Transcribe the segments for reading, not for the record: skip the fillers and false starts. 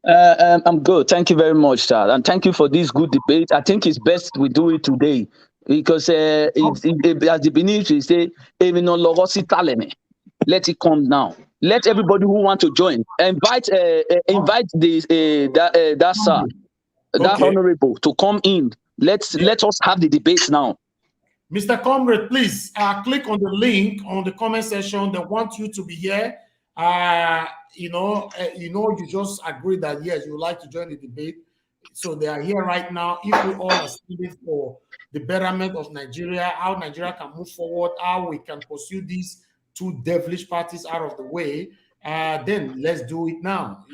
I'm good. Thank you very much, sir. And thank you for this good debate. I think it's best we do it today because as the Benitri say, let it come now. Let everybody who want to join invite that sir, that honorable to come in. Let us have the debate now. Mr. Comrade, please click on the link on the comment section. They want you to be here. You just agreed that yes, you would like to join the debate. So they are here right now. If we all are standing for the betterment of Nigeria, how Nigeria can move forward, how we can pursue these two devilish parties out of the way, then let's do it now.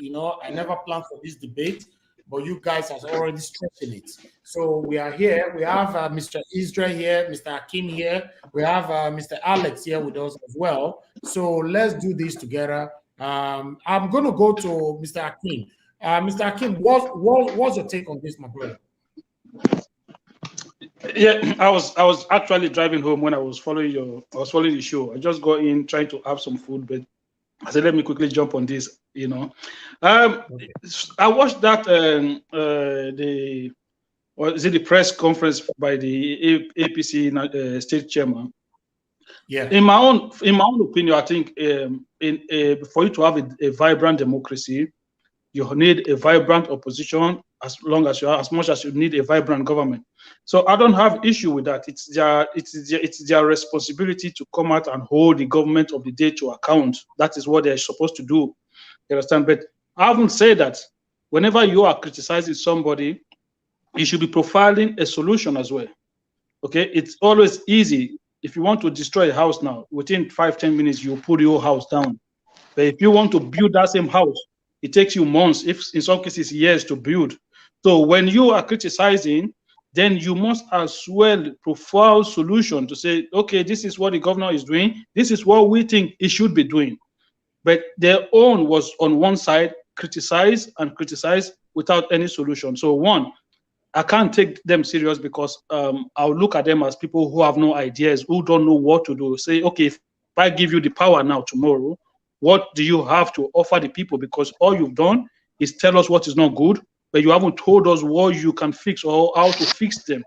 I never planned for this debate, but you guys have already strengthened it. So we are here. We have Mr. Israel here, Mr. Hakim here. We have Mr. Alex here with us as well. So let's do this together. I'm going to go to Mr. Hakim. Mr. Hakim, what's your take on this, my brother? Yeah, I was actually driving home when I was following the show. I just got in trying to have some food, but I said, let me quickly jump on this, I watched that the press conference by the APC state chairman. Yeah. In my own opinion, I think for you to have a vibrant democracy, you need a vibrant opposition as much as you need a vibrant government. So I don't have issue with that. It's their responsibility to come out and hold the government of the day to account. That is what they're supposed to do. You understand? But I haven't said that whenever you are criticizing somebody, you should be profiling a solution as well. Okay, it's always easy. If you want to destroy a house now, within 5-10 minutes, you put your house down. But if you want to build that same house, it takes you months, if in some cases years, to build. So when you are criticizing, then you must as well profile solution to say, okay, this is what the governor is doing. This is what we think he should be doing. But their own was on one side, criticize without any solution. So one, I can't take them serious because I'll look at them as people who have no ideas, who don't know what to do. Say, okay, if I give you the power now tomorrow, what do you have to offer the people? Because all you've done is tell us what is not good, but you haven't told us what you can fix or how to fix them.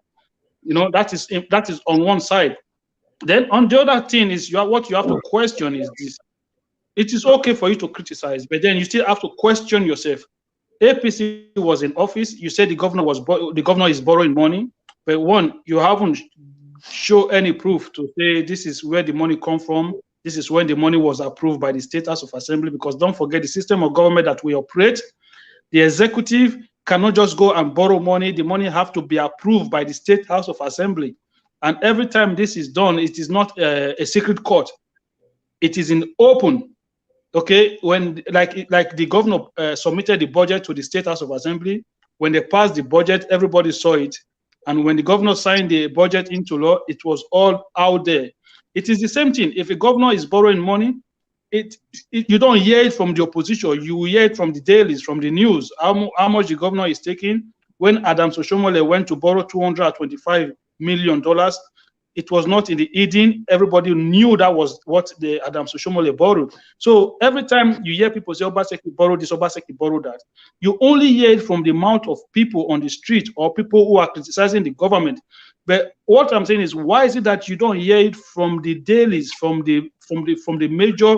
That is on one side. Then on the other thing is what you have to question is this. It is okay for you to criticize, but then you still have to question yourself. APC was in office. You said the governor is borrowing money, but one, you haven't shown any proof to say this is where the money come from. This is when the money was approved by the State House of Assembly, because don't forget the system of government that we operate. The executive cannot just go and borrow money. The money have to be approved by the State House of Assembly. And every time this is done, it is not a secret court. It is in open. Okay, when like the governor submitted the budget to the State House of Assembly, when they passed the budget, everybody saw it. And when the governor signed the budget into law, it was all out there. It is the same thing. If a governor is borrowing money, you don't hear it from the opposition. You hear it from the dailies, from the news, how much the governor is taking. When Adams Oshomole went to borrow $225 million, it was not in the hidden. Everybody knew that was what the Adams Oshomole borrowed. So every time you hear people say, Obaseki borrowed this, Obaseki borrowed that, you only hear it from the mouth of people on the street or people who are criticizing the government. But what I'm saying is, why is it that you don't hear it from the dailies, from the major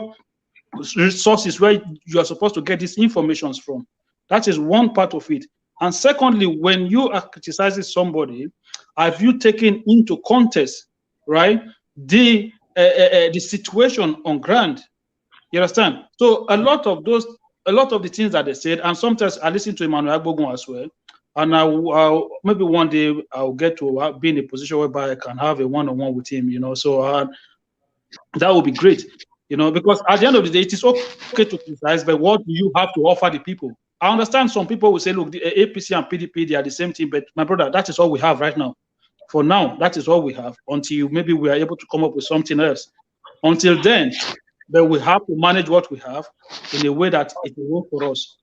sources where you are supposed to get these informations from? That is one part of it. And secondly, when you are criticizing somebody, have you taken into context, right, the situation on ground? You understand? So a lot of the things that they said, and sometimes I listen to Emmanuel Agbogun as well, and I'll maybe one day I'll get to be in a position whereby I can have a one-on-one with him, so that would be great, because at the end of the day, it is okay to criticize, but what do you have to offer the people? I understand some people will say, look, the APC and PDP, they are the same thing, but my brother, that is all we have right now. For now, that is all we have until maybe we are able to come up with something else. Until then, but we have to manage what we have in a way that it will work for us.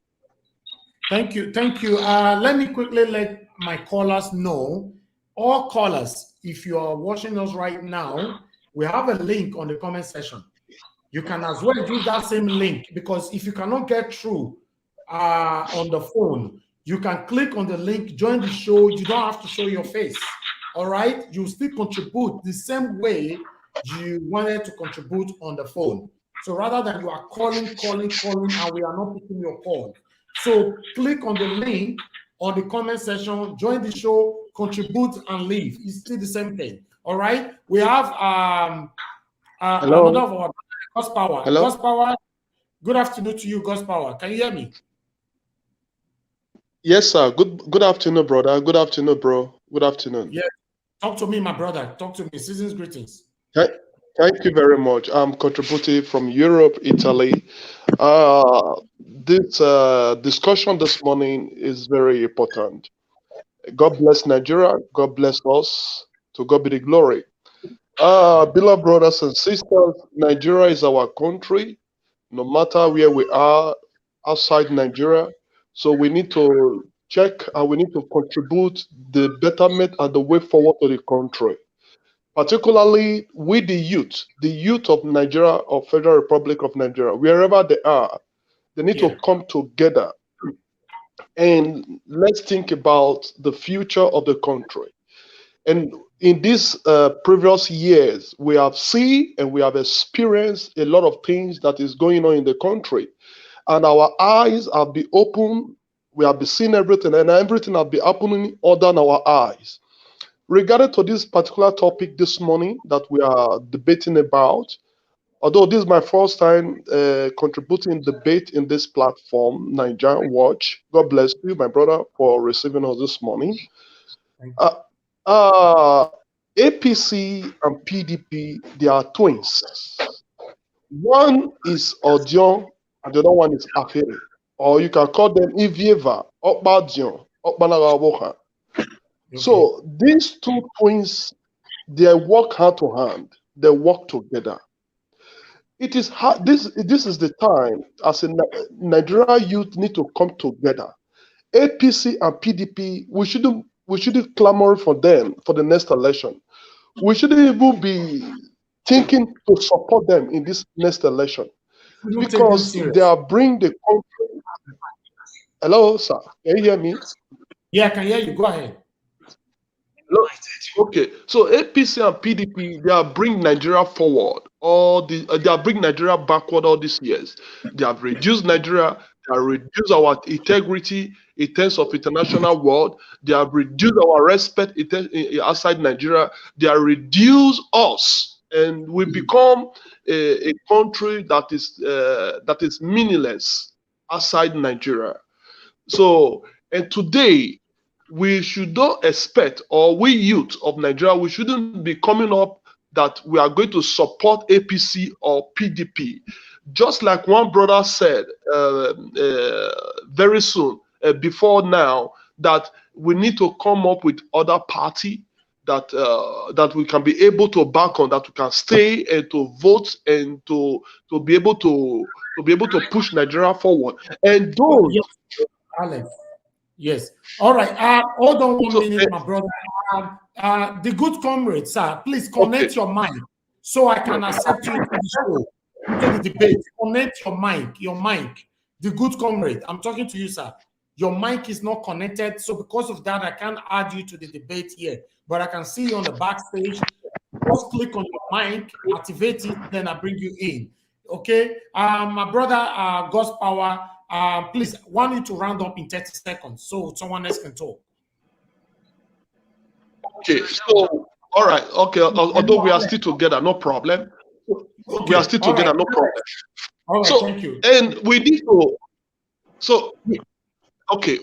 Thank you. Let me quickly let my callers know. All callers, if you are watching us right now, we have a link on the comment section. You can as well use that same link, because if you cannot get through on the phone, you can click on the link, join the show. You don't have to show your face. All right, you still contribute the same way you wanted to contribute on the phone. So rather than you are calling, and we are not picking your call. So click on the link on the comment section, join the show, contribute, and leave. It's still the same thing. All right. We have another of our Godspower. Godspower. Good afternoon to you, Godspower. Can you hear me? Yes, sir. Good afternoon, brother. Good afternoon, bro. Good afternoon. Yeah. Talk to me, my brother. Talk to me. Season's greetings. Thank you very much. I'm contributing from Europe, Italy. This discussion this morning is very important. God bless Nigeria. God bless us. To God be the glory. Beloved brothers and sisters, Nigeria is our country, no matter where we are outside Nigeria. So we need to check and we need to contribute the betterment and the way forward to the country. Particularly with the youth of Nigeria, or Federal Republic of Nigeria, wherever they are, they need to come together and let's think about the future of the country. And in these previous years, we have seen and we have experienced a lot of things that is going on in the country. And our eyes have been open, we have been seeing everything, and everything has been happening under our eyes. Regarding to this particular topic this morning that we are debating about, although this is my first time contributing debate in this platform, Nigerian Watch, God bless you, my brother, for receiving us this morning. APC and PDP, they are twins. One is Odion, and the other one is Afere, or you can call them Ivieva, Okbadion, Okbanagawoha. So these two twins, they work hand to hand. They work together. It is hard. This is the time as a Nigerian youth need to come together. APC and PDP, we shouldn't clamor for them for the next election. We shouldn't even be thinking to support them in this next election because they are bringing the country. Hello, sir. Can you hear me? Yeah, I can hear you. Go ahead. Okay, so APC and PDP, they are bringing Nigeria forward. They are bringing Nigeria backward all these years. They have reduced Nigeria. They have reduced our integrity in terms of international world. They have reduced our respect outside Nigeria. They have reduced us, and we become a country that is meaningless outside Nigeria. So, and today, we should not expect, or we youth of Nigeria, we shouldn't be coming up that we are going to support APC or PDP. Just like one brother said very soon, before now, that we need to come up with other party that we can be able to back on, that we can stay and to vote and to be able to push Nigeria forward. And those, Alex. Yes. All right. Hold on 1 minute, my brother. The good comrade, sir, please connect your mic so I can accept you to the show, to the debate. Connect your mic. The good comrade, I'm talking to you, sir. Your mic is not connected, so because of that, I can't add you to the debate here. But I can see you on the backstage. Just click on your mic, activate it, then I bring you in. Okay. My brother, Godspower. Please, want you to round up in 30 seconds so someone else can talk. Okay, so, all right, okay, although we are still together, no problem. Okay. We are still together, no problem. All right, so, thank you. And we need to,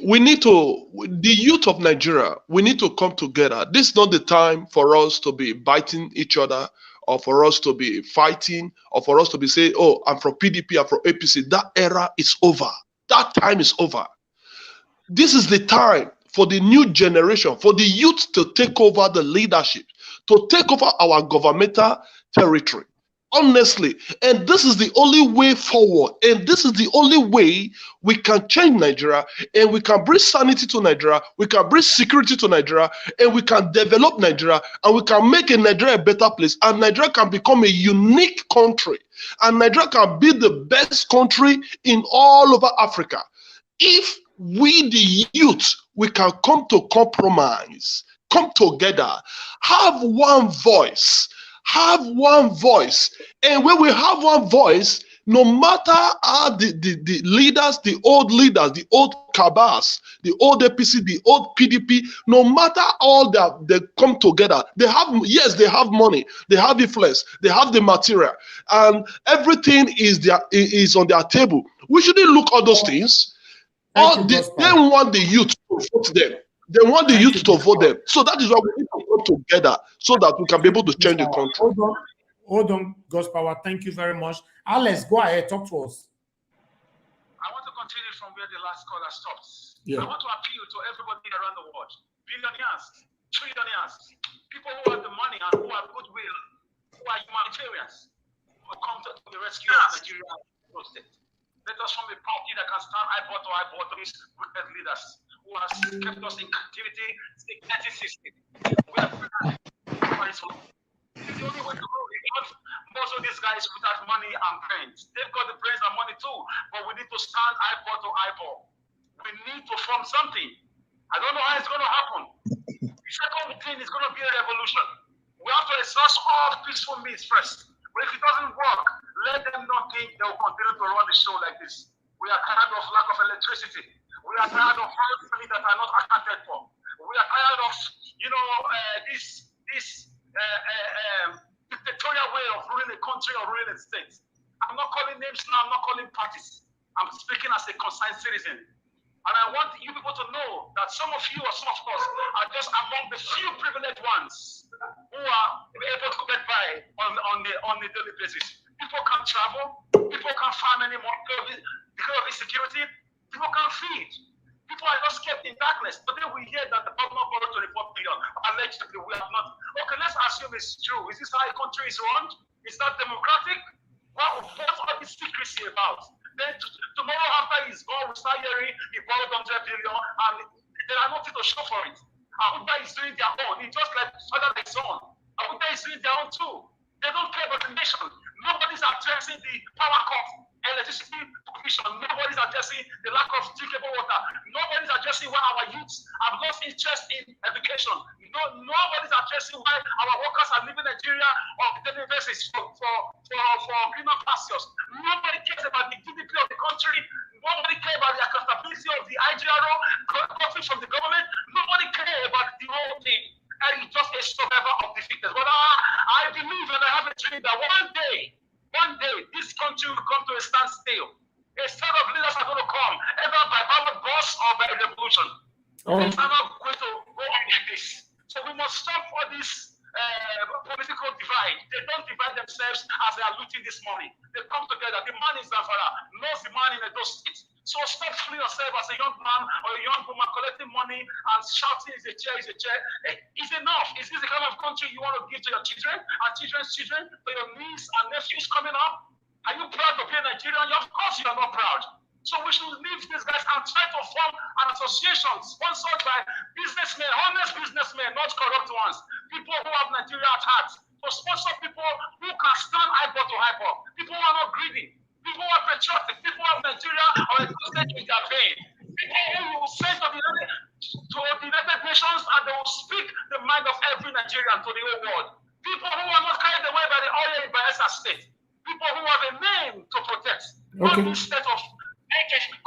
we need to, the youth of Nigeria, we need to come together. This is not the time for us to be biting each other, or for us to be fighting, or for us to be saying, oh, I'm from PDP, I'm from APC. That era is over. That time is over. This is the time for the new generation, for the youth to take over the leadership, to take over our governmental territory. Honestly, and this is the only way forward, and this is the only way we can change Nigeria, and we can bring sanity to Nigeria, we can bring security to Nigeria, and we can develop Nigeria, and we can make Nigeria a better place, and Nigeria can become a unique country, and Nigeria can be the best country in all over Africa. if we, the youth, we can come to compromise, come together, have one voice, and when we have one voice, no matter how the leaders, the old cabals, the old APC, the old PDP, no matter all that they come together, they have money, they have influence, they have the material, and everything is on their table. We shouldn't look at those things. They want the youth to vote them. They want the youth to vote them. So that is why we need to come together so that we can be able to change the country. Hold on, God's power. Thank you very much. Alex, go ahead, talk to us. I want to continue from where the last caller stopped. Yeah. I want to appeal to everybody around the world, billionaires, trillionaires, people who have the money and who have goodwill, who are humanitarians, who come to the rescue of Nigeria. Let us form a party that can stand eyeball to eyeball to these wicked leaders who have kept us in captivity since 1960. We are it's the only way to go. Most of these guys without money and brains. They've got the brains and money too, but we need to stand eyeball to eyeball. We need to form something. I don't know how it's going to happen. The second thing is going to be a revolution. We have to exhaust all peaceful means first. But if it doesn't work, let them not think they'll continue to run the show like this. We are tired of lack of electricity. We are tired of money that are not accounted for. We are tired of, this dictatorial way of ruling a country or ruling a state. I'm not calling names now, I'm not calling parties. I'm speaking as a concerned citizen. And I want you people to know that some of you or some of us are just among the few privileged ones who are able to get by on the daily basis. People can't travel, people can't farm anymore because of insecurity, people can't feed. People are just kept in darkness. Today we hear that the government borrowed 24 billion. Allegedly, we have not. Okay, let's assume it's true. Is this how a country is run? Is that democratic? Well, what's all this secrecy about? Then tomorrow after he's gone, we'll start hearing he borrowed 100 billion and there are nothing to show for it. Abuja is doing their own. It's just like father like son. Abuja is doing their own too. They don't care about the nation. Nobody's addressing the power cut. Electricity commission. Nobody's addressing the lack of drinkable water. Nobody's addressing why our youths have lost interest in education. Nobody's addressing why our workers are leaving Nigeria on a daily basis for greener pastures. Nobody cares about the GDP of the country. Nobody cares about the accountability of the IGRO, profit from the government. Nobody cares about the whole thing. And it's just a survivor of the fittest. But I believe and I have a dream that one day, this country will come to a standstill. A set of leaders are going to come, either by ballot boss or by revolution. Things are not going to go on like this. So we must stop all this political divide. They don't divide themselves as they are looting this money. They come together. The man in Zamfara knows the man in Edo State. So stop fooling yourself as a young man or a young woman collecting money and shouting, is a chair, is a chair. It's enough. Is this the kind of country you want to give to your children and children's children, to your niece and nephews coming up? Are you proud to be a Nigerian? Of course you are not proud. So we should leave these guys and try to form an association sponsored by businessmen, honest businessmen, not corrupt ones. People who have Nigeria at heart. To sponsor people who can stand eyeball to eyeball. People who are not greedy. People who are patriotic. People who have Nigeria or a state in their vein. People who will say to the United Nations and they will speak the mind of every Nigerian to the whole world. People who are not carried away by the oil in Bayelsa State. People who have a name to protect. Not this state of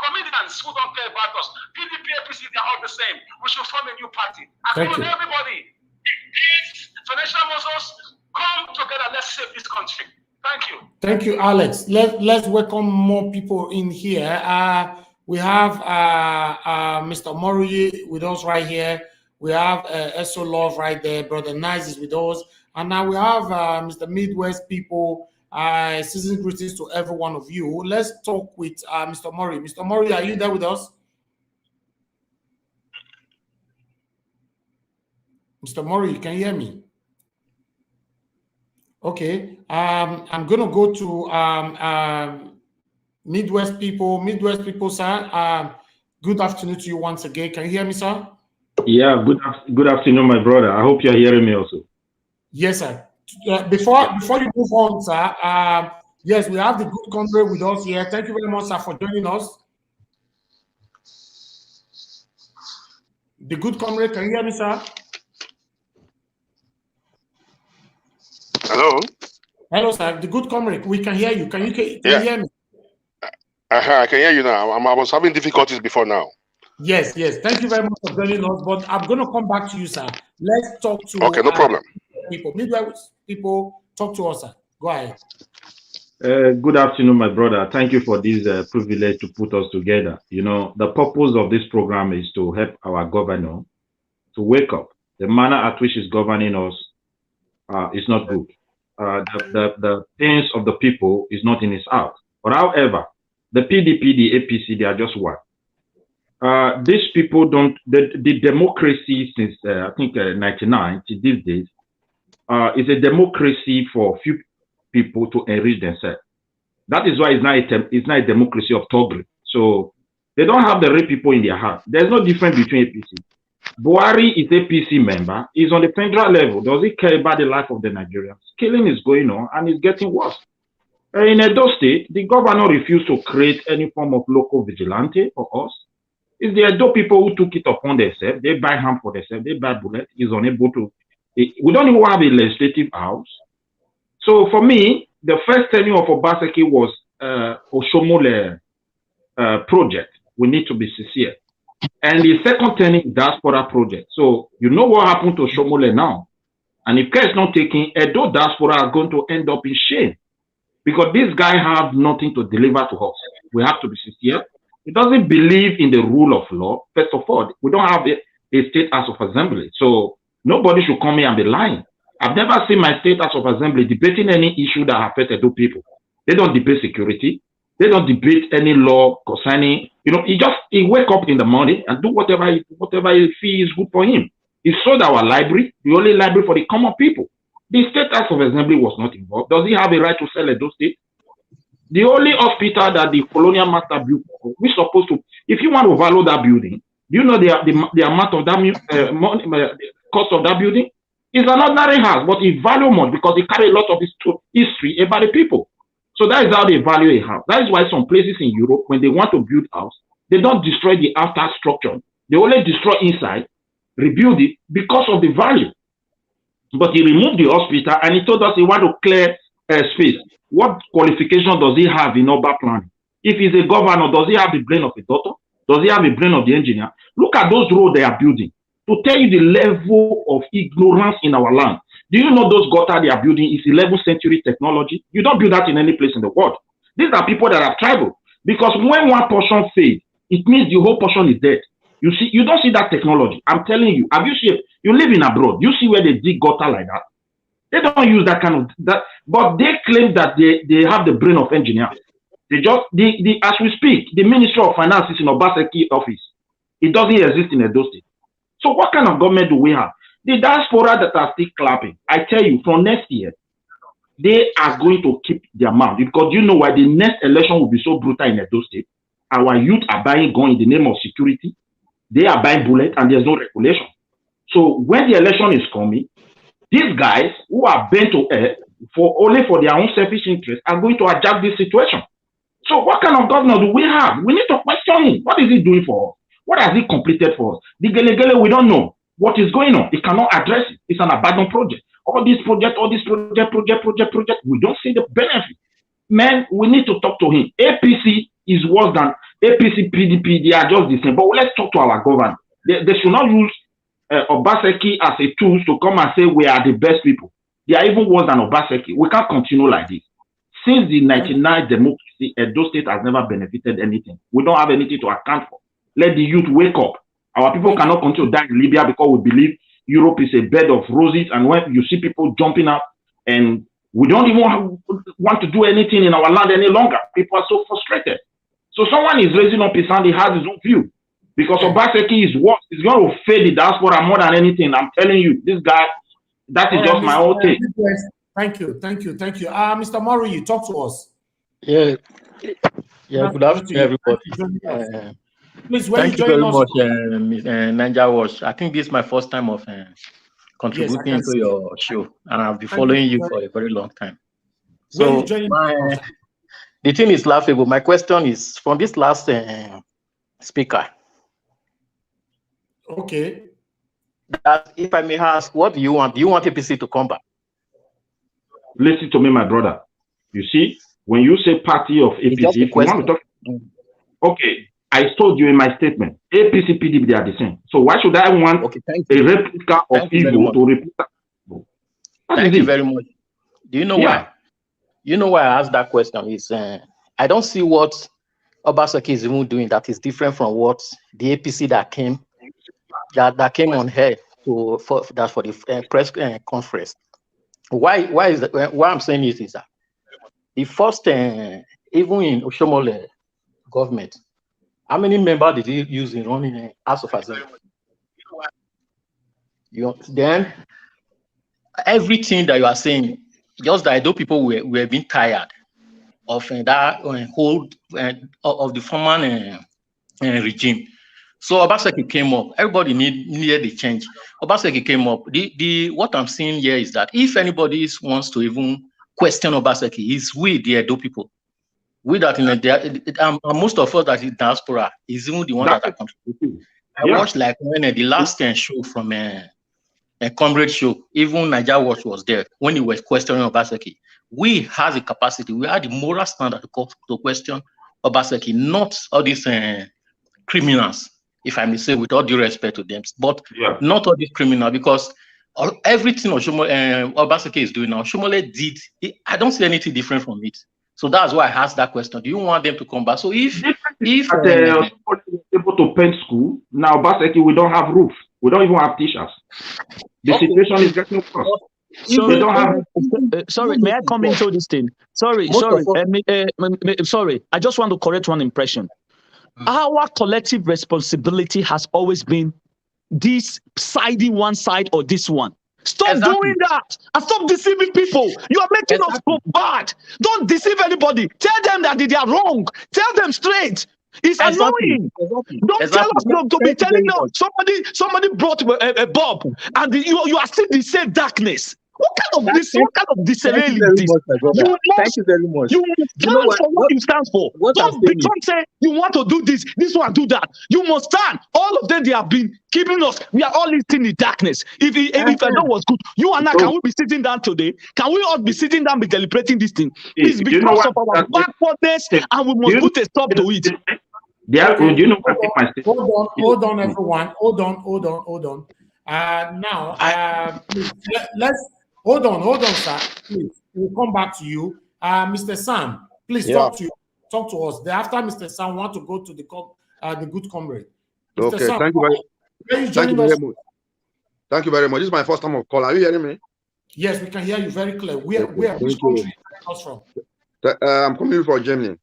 comedians who don't care about us. PDP, APC, they're all the same. We should form a new party. I call everybody. Financial muscles, come together. Let's save this country. Thank you. Thank you, Alex. Let's welcome more people in here. We have Mr. Mori with us right here. We have Eso Love right there. Brother Nice is with us. And now we have Mr. Midwest people. Season greetings to every one of you. Let's talk with Mr. Mori. Mr. Mori, are you there with us? Mr. Mori, can you hear me? Okay. I'm going to go to Midwest people. Midwest people, sir. Good afternoon to you once again. Can you hear me, sir? Yeah, good afternoon, my brother. I hope you're hearing me also. Yes, sir. Before you move on, sir, yes, we have the good comrade with us here. Thank you very much, sir, for joining us. The good comrade, can you hear me, sir? Hello? Hello, sir. The good comrade, we can hear you. Can you hear me? I can hear you now. I was having difficulties before now. Yes, yes. Thank you very much for joining us. But I'm going to come back to you, sir. Let's talk to okay, no problem. People. Midwest people, talk to us, sir. Go ahead. Good afternoon, my brother. Thank you for this privilege to put us together. You know, the purpose of this program is to help our governor to wake up. The manner at which he's governing us is not good. The things of the people is not in his heart. But however, the PDP, the APC, they are just one. These people don't, the democracy since I think 99 to these days is a democracy for few people to enrich themselves. That is why it's not a democracy of thuggery. So they don't have the real people in their heart. There's no difference between APC. Buhari is APC member. He's on the federal level. Does he care about the life of the Nigerians? Killing is going on and it's getting worse. In Edo State, the governor refused to create any form of local vigilante for us. It's the Edo people who took it upon themselves. They buy ham for themselves. They buy bullets. He's unable to. We don't even have a legislative house. So for me, the first tenure of Obaseki was Oshomole project. We need to be sincere. And the second tenure, Diaspora project. So you know what happened to Oshomole now. And if care is not taken, Edo Diaspora are going to end up in shame. Because this guy has nothing to deliver to us. We have to be sincere. He doesn't believe in the rule of law. First of all, we don't have a state house of assembly. So nobody should come here and be lying. I've never seen my state house of assembly debating any issue that affects Edo people. They don't debate security. They don't debate any law concerning, you know, he wake up in the morning and do whatever he feels is good for him. He sold our library, the only library for the common people. The state house of assembly was not involved. Does he have a right to sell Edo State? The only hospital that the colonial master built, we're supposed to, if you want to value that building, do you know the amount of that cost of that building? It's an ordinary house, but it value much because it carry a lot of history about the people. So that is how they value a house. That is why some places in Europe, when they want to build a house, they don't destroy the outer structure. They only destroy inside, rebuild it because of the value. But he removed the hospital and he told us he want to clear space. What qualification does he have in urban planning? If he's a governor, does he have the brain of a doctor? Does he have the brain of the engineer? Look at those roads they are building. To tell you the level of ignorance in our land. Do you know those gutter they are building is 11th century technology? You don't build that in any place in the world. These are people that have traveled. Because when one portion fails, it means the whole portion is dead. You see, you don't see that technology. I'm telling you. Have you seen? You live in abroad. You see where they dig gutter like that? They don't use that kind of that, but they claim that they have the brain of engineers. They just as we speak, the Ministry of Finance is in Obaseki office. It doesn't exist in Edo State. So what kind of government do we have? The diaspora that are still clapping, I tell you, from next year, they are going to keep their mouth because you know why the next election will be so brutal in Edo State. Our youth are buying guns in the name of security. They are buying bullets and there's no regulation. So when the election is coming, these guys who are bent to earth only for their own selfish interest are going to adjust this situation. So what kind of governor do we have? We need to question him. What is he doing for us? What has he completed for us? The Gele, we don't know what is going on. He cannot address it. It's an abandoned project. All this project, we don't see the benefit. Man, we need to talk to him. APC is worse than APC, PDP. They are just the same. But let's talk to our government. They should not use Obaseki as a tool to come and say we are the best people. They are even worse than Obaseki. We can't continue like this. Since the 99 democracy, Edo State has never benefited anything. We don't have anything to account for. Let the youth wake up. Our people cannot continue to die in Libya because we believe Europe is a bed of roses. And when you see people jumping up and we don't even want to do anything in our land any longer, people are so frustrated. So someone is raising up his hand, he has his own view. Because Obaseki is what is going to fail the diaspora more than anything. I'm telling you, this guy, that is just my own take. Thank you. Mr. Mori, you talk to us. Yeah, good afternoon, everybody. Please, thank you very much, Ninja Watch. I think this is my first time of contributing to your show, and I've been following you for a very long time. So the thing is laughable. My question is from this last speaker. Okay. That, if I may ask, what do you want? Do you want APC to come back? Listen to me, my brother. You see, when you say party of APC, if you want to talk, okay, I told you in my statement, APC, PDP, they are the same. So why should I want a replica of evil to replica? Thank you very much. Do you know why? You know why I asked that question? Is I don't see what Obaseki is even doing that is different from what the APC that came on here for the press conference. Why is that? Why I'm saying is that the first even in Oshomole government, how many members did he use in running House of Assembly? Then everything that you are saying, just that those people were being tired of that whole of the former regime. So Obaseki came up. Everybody needed the change. Obaseki came up. What I'm seeing here is that if anybody wants to even question Obaseki, it's we, the Edo people. We that most of us that is diaspora is even the one that are contributing. I watched like when the last show from a comrade show, even Nigeria Watch was there when he was questioning Obaseki. We have the capacity, we have the moral standard to question Obaseki, not all these criminals, if I may say, with all due respect to them, but not all these criminals, because everything Obaseki is doing now, Oshomole did. I don't see anything different from it. So that's why I asked that question. Do you want them to come back? So if able to paint school, now Obaseki, we don't have roof. We don't even have teachers. The situation is getting worse. Sorry, may I come into this thing? Sorry. I just want to correct one impression. Our collective responsibility has always been this siding one side or this one. Stop doing that and stop deceiving people. You are making us go bad. Don't deceive anybody. Tell them that they are wrong. Tell them straight. It's annoying. Don't tell us to be telling us somebody brought a bulb and you are still the same darkness. What kind of disability is this? Thank you very much. You must stand for what you stand for. Don't say you want to do this one, do that. You must stand. All of them, they have been keeping us. We are all living in darkness. If I know what's good, you and I, can we be sitting down today? Can we all be sitting down, be deliberating this thing? It's because of our backwardness, and we must put a stop to it. Hold on, everyone. Hold on. Now, let's hold on, sir. Please, we'll come back to you. Mr. Sam, please talk to us. After Mr. Sam, want to go to the good comrade. Mr. Okay, Sam, thank you very much. This is my first time of call. Are you hearing me? Yes, we can hear you very clear. Which country are you from? I'm coming from Germany.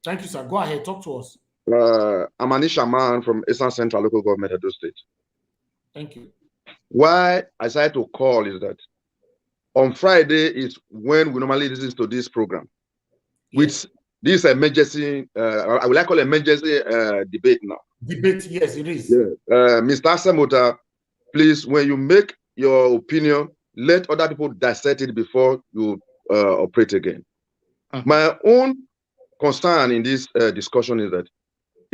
Thank you, sir. Go ahead, talk to us. I'm Anisha Man from Eastern Central Local Government, Edo State. Thank you. Why I decided to call is that on Friday is when we normally listen to this program, which this emergency, I would like to call it emergency debate now. Debate, yes, it is. Mr. Asemota, please, when you make your opinion, let other people dissect it before you operate again. My own concern in this discussion is that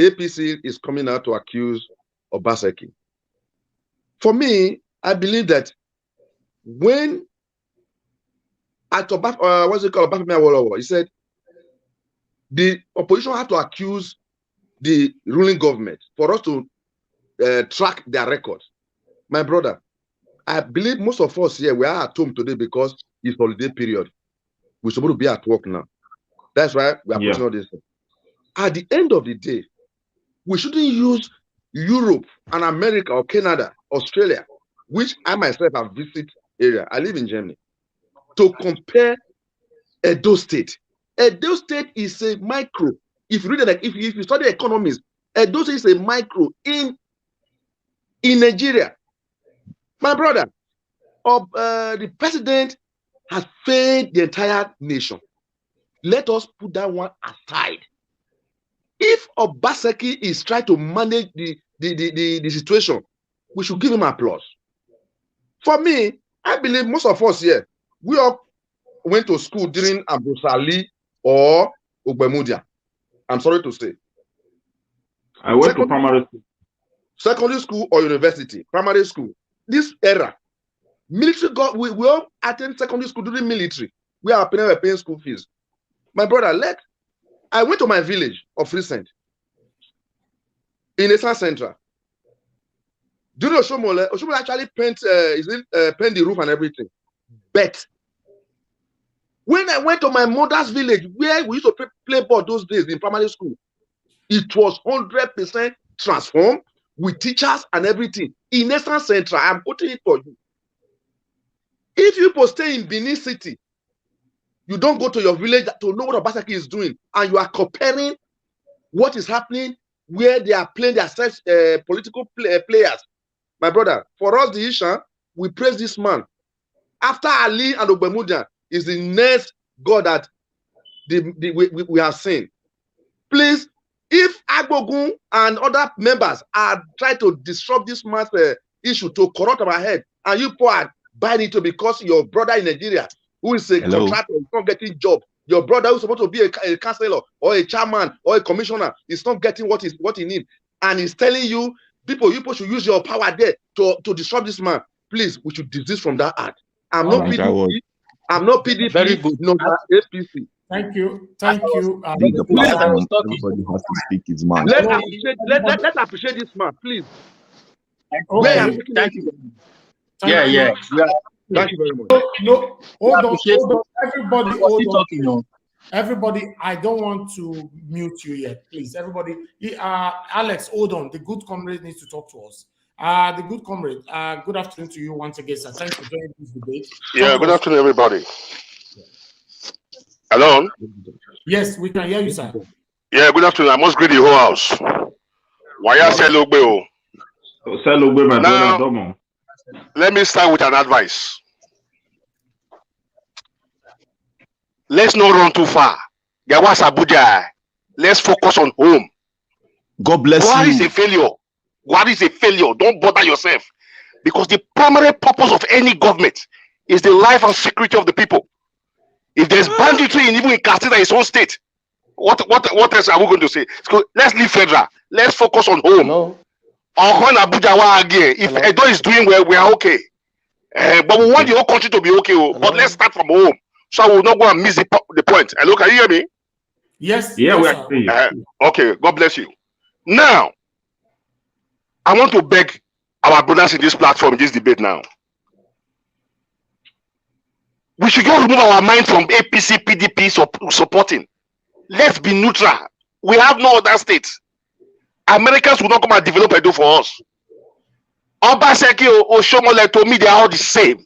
APC is coming out to accuse Obaseki. For me, I believe that when at what's it called? He said the opposition had to accuse the ruling government for us to track their records. My brother, I believe most of us here, we are at home today because it's holiday period. We're supposed to be at work now. That's why we are putting all this. At the end of the day, we shouldn't use Europe and America or Canada, Australia, which I myself have visited area. I live in Germany, to compare Edo State. Edo State is a micro. If you read it, if you study economics, Edo State is a micro in Nigeria. My brother, the president has failed the entire nation. Let us put that one aside. If Obaseki is trying to manage the situation, we should give him applause. For me, I believe most of us here, we all went to school during Abusali or Ogbemudia. I'm sorry to say. I went to primary school. secondary school or university, primary school. This era, military we all attend secondary school during military. We are paying school fees. My brother, I went to my village of recent in Eastern Central. During Oshomole actually paint the roof and everything. But when I went to my mother's village, where we used to play ball those days in primary school, it was 100% transformed with teachers and everything. In Eastern Central, I'm putting it for you. If you stay in Benin City, you don't go to your village to know what Obaseki is doing, and you are comparing what is happening where they are playing their political players. My brother, for us, the Isha, we praise this man. After Ali and Ogbemudia is the next God that we have seen. Please, if Agbogun and other members are trying to disrupt this man's issue to corrupt our head, and you are buying into because your brother in Nigeria, who is a contractor, is not getting job. Your brother who's supposed to be a councillor or a chairman or a commissioner is not getting what he needs, and he's telling you, people should use your power there to disrupt this man. Please, we should desist from that act. I'm not PDP. I'm not PDP. Very good. No, APC. Thank you. Thank you. Everybody has to speak his mind. Let's appreciate this man, please. Okay. Thank you. Yeah. Thank you very much. No, hold on. Everybody, hold on. Everybody, I don't want to mute you yet, please. Everybody, Alex, hold on. The good comrade needs to talk to us. The good comrade, good afternoon to you once again, sir. Thanks for joining this debate. Yeah, good afternoon, everybody. Hello? Yes, we can hear you, sir. Yeah, good afternoon. I must greet the whole house. Why are you now, let me start with an advice. Let's not run too far. There was Abuja. Let's focus on home. God bless you. God is a failure. God is a failure. Don't bother yourself. Because the primary purpose of any government is the life and security of the people. If there's banditry even in Katsina, its own state, what else are we going to say? So let's leave federal. Let's focus on home. No. Or when Abuja again, if Edo is doing well, we are okay. But we want the whole country to be okay. But let's start from home, so I will not go and miss the point. Hello, can you hear me? Yes. Yeah, yes, we are. Okay, God bless you. Now, I want to beg our brothers in this platform, in this debate now. We should just remove our mind from APC, PDP supporting. Let's be neutral. We have no other states. Americans will not come and develop Edo for us. Obaseki or Oshomole told me they are all the same.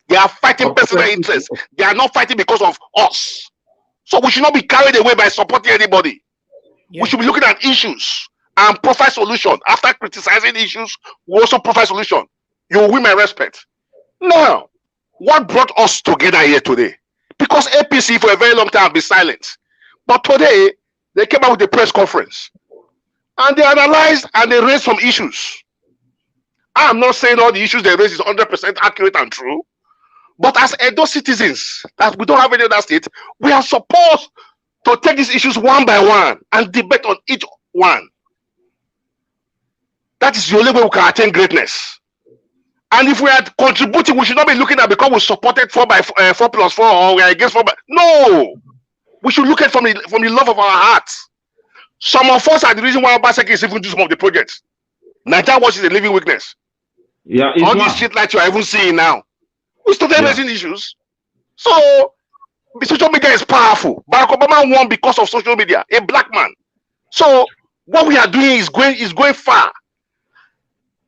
They are fighting personal interests. They are not fighting because of us. So we should not be carried away by supporting anybody. Yeah. We should be looking at issues and provide solution. After criticizing issues, we also provide solution. You will win my respect. Now, what brought us together here today? Because APC for a very long time have been silent. But today, they came out with a press conference. And they analyzed and they raised some issues. I'm not saying all the issues they raised is 100% accurate and true. But as Edo citizens, that we don't have any other state, we are supposed to take these issues one by one and debate on each one. That is the only way we can attain greatness. And if we are contributing, we should not be looking at because we supported 4+4 or we are against 4. No! We should look at from the love of our hearts. Some of us are the reason why Obaseki is even doing some of the projects. Nigeria Watch is a living witness. Yeah, all these street lights you are even seeing now. We started raising issues. So, social media is powerful. Barack Obama won because of social media, a black man. So, what we are doing is going far.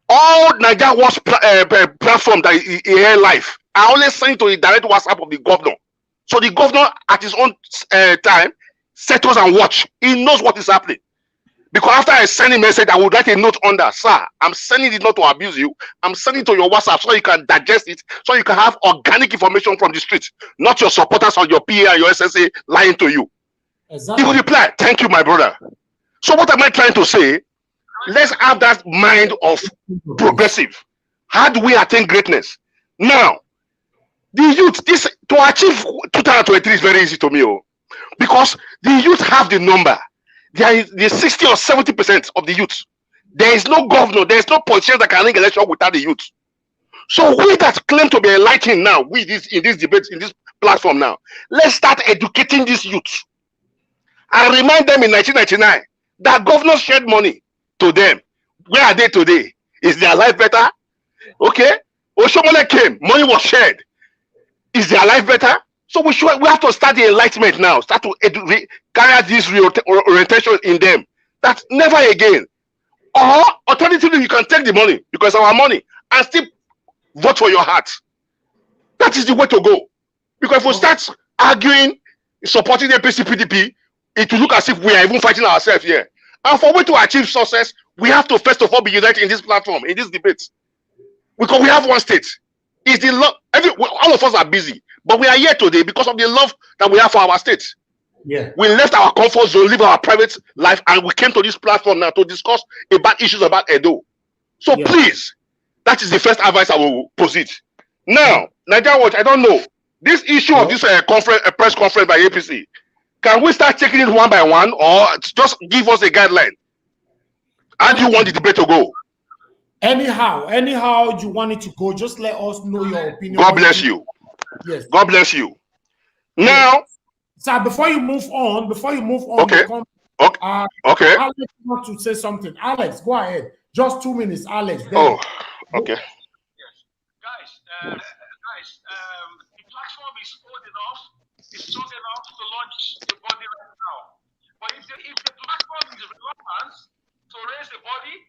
All Nigeria Watch platform that is here live, I only send to the direct WhatsApp of the governor. So the governor at his own time settles and watch. He knows what is happening. Because after I send a message, I would write a note under, sir, I'm sending it not to abuse you. I'm sending it to your WhatsApp so you can digest it, so you can have organic information from the street, not your supporters or your PA and your SSA lying to you. Exactly. He will reply, thank you, my brother. So what am I trying to say? Let's have that mind of progressive. How do we attain greatness? Now, the youth, this to achieve 2023 is very easy to me, because the youth have the number. They are the 60 or 70% of the youth. There is no governor, there is no politician that can ring election without the youth. So we that claim to be enlightening now, in this debate, in this platform now, let's start educating these youth and remind them in 1999 that governors shared money to them. Where are they today? Is their life better? Okay. Oshomole came, money was shared. Is their life better? So we have to start the enlightenment now, start to carry out this orientation in them. That never again. Or alternatively, you can take the money because our money and still vote for your heart. That is the way to go. Because if we start arguing, supporting the APC PDP, it will look as if we are even fighting ourselves here. And for we to achieve success, we have to first of all be united in this platform, in this debate. Because we have one state. It's the love. All of us are busy, but we are here today because of the love that we have for our state. Yeah. We left our comfort zone, live our private life, and we came to this platform now to discuss about issues about Edo. So please, that is the first advice I will posit. Now, Nigerian Watch, I don't know. This issue of this press conference by APC, can we start taking it one by one, or just give us a guideline? How do you want the debate to go? Anyhow you want it to go, just let us know your opinion. God bless you. Yes. God bless you. Now, sir, before you move on, okay. Okay. Alex wants to say something. Alex, go ahead. Just 2 minutes, Alex. Okay. Yes. Guys, the platform is old enough, it's strong enough to launch the body right now. But if the platform is relevant to raise the body,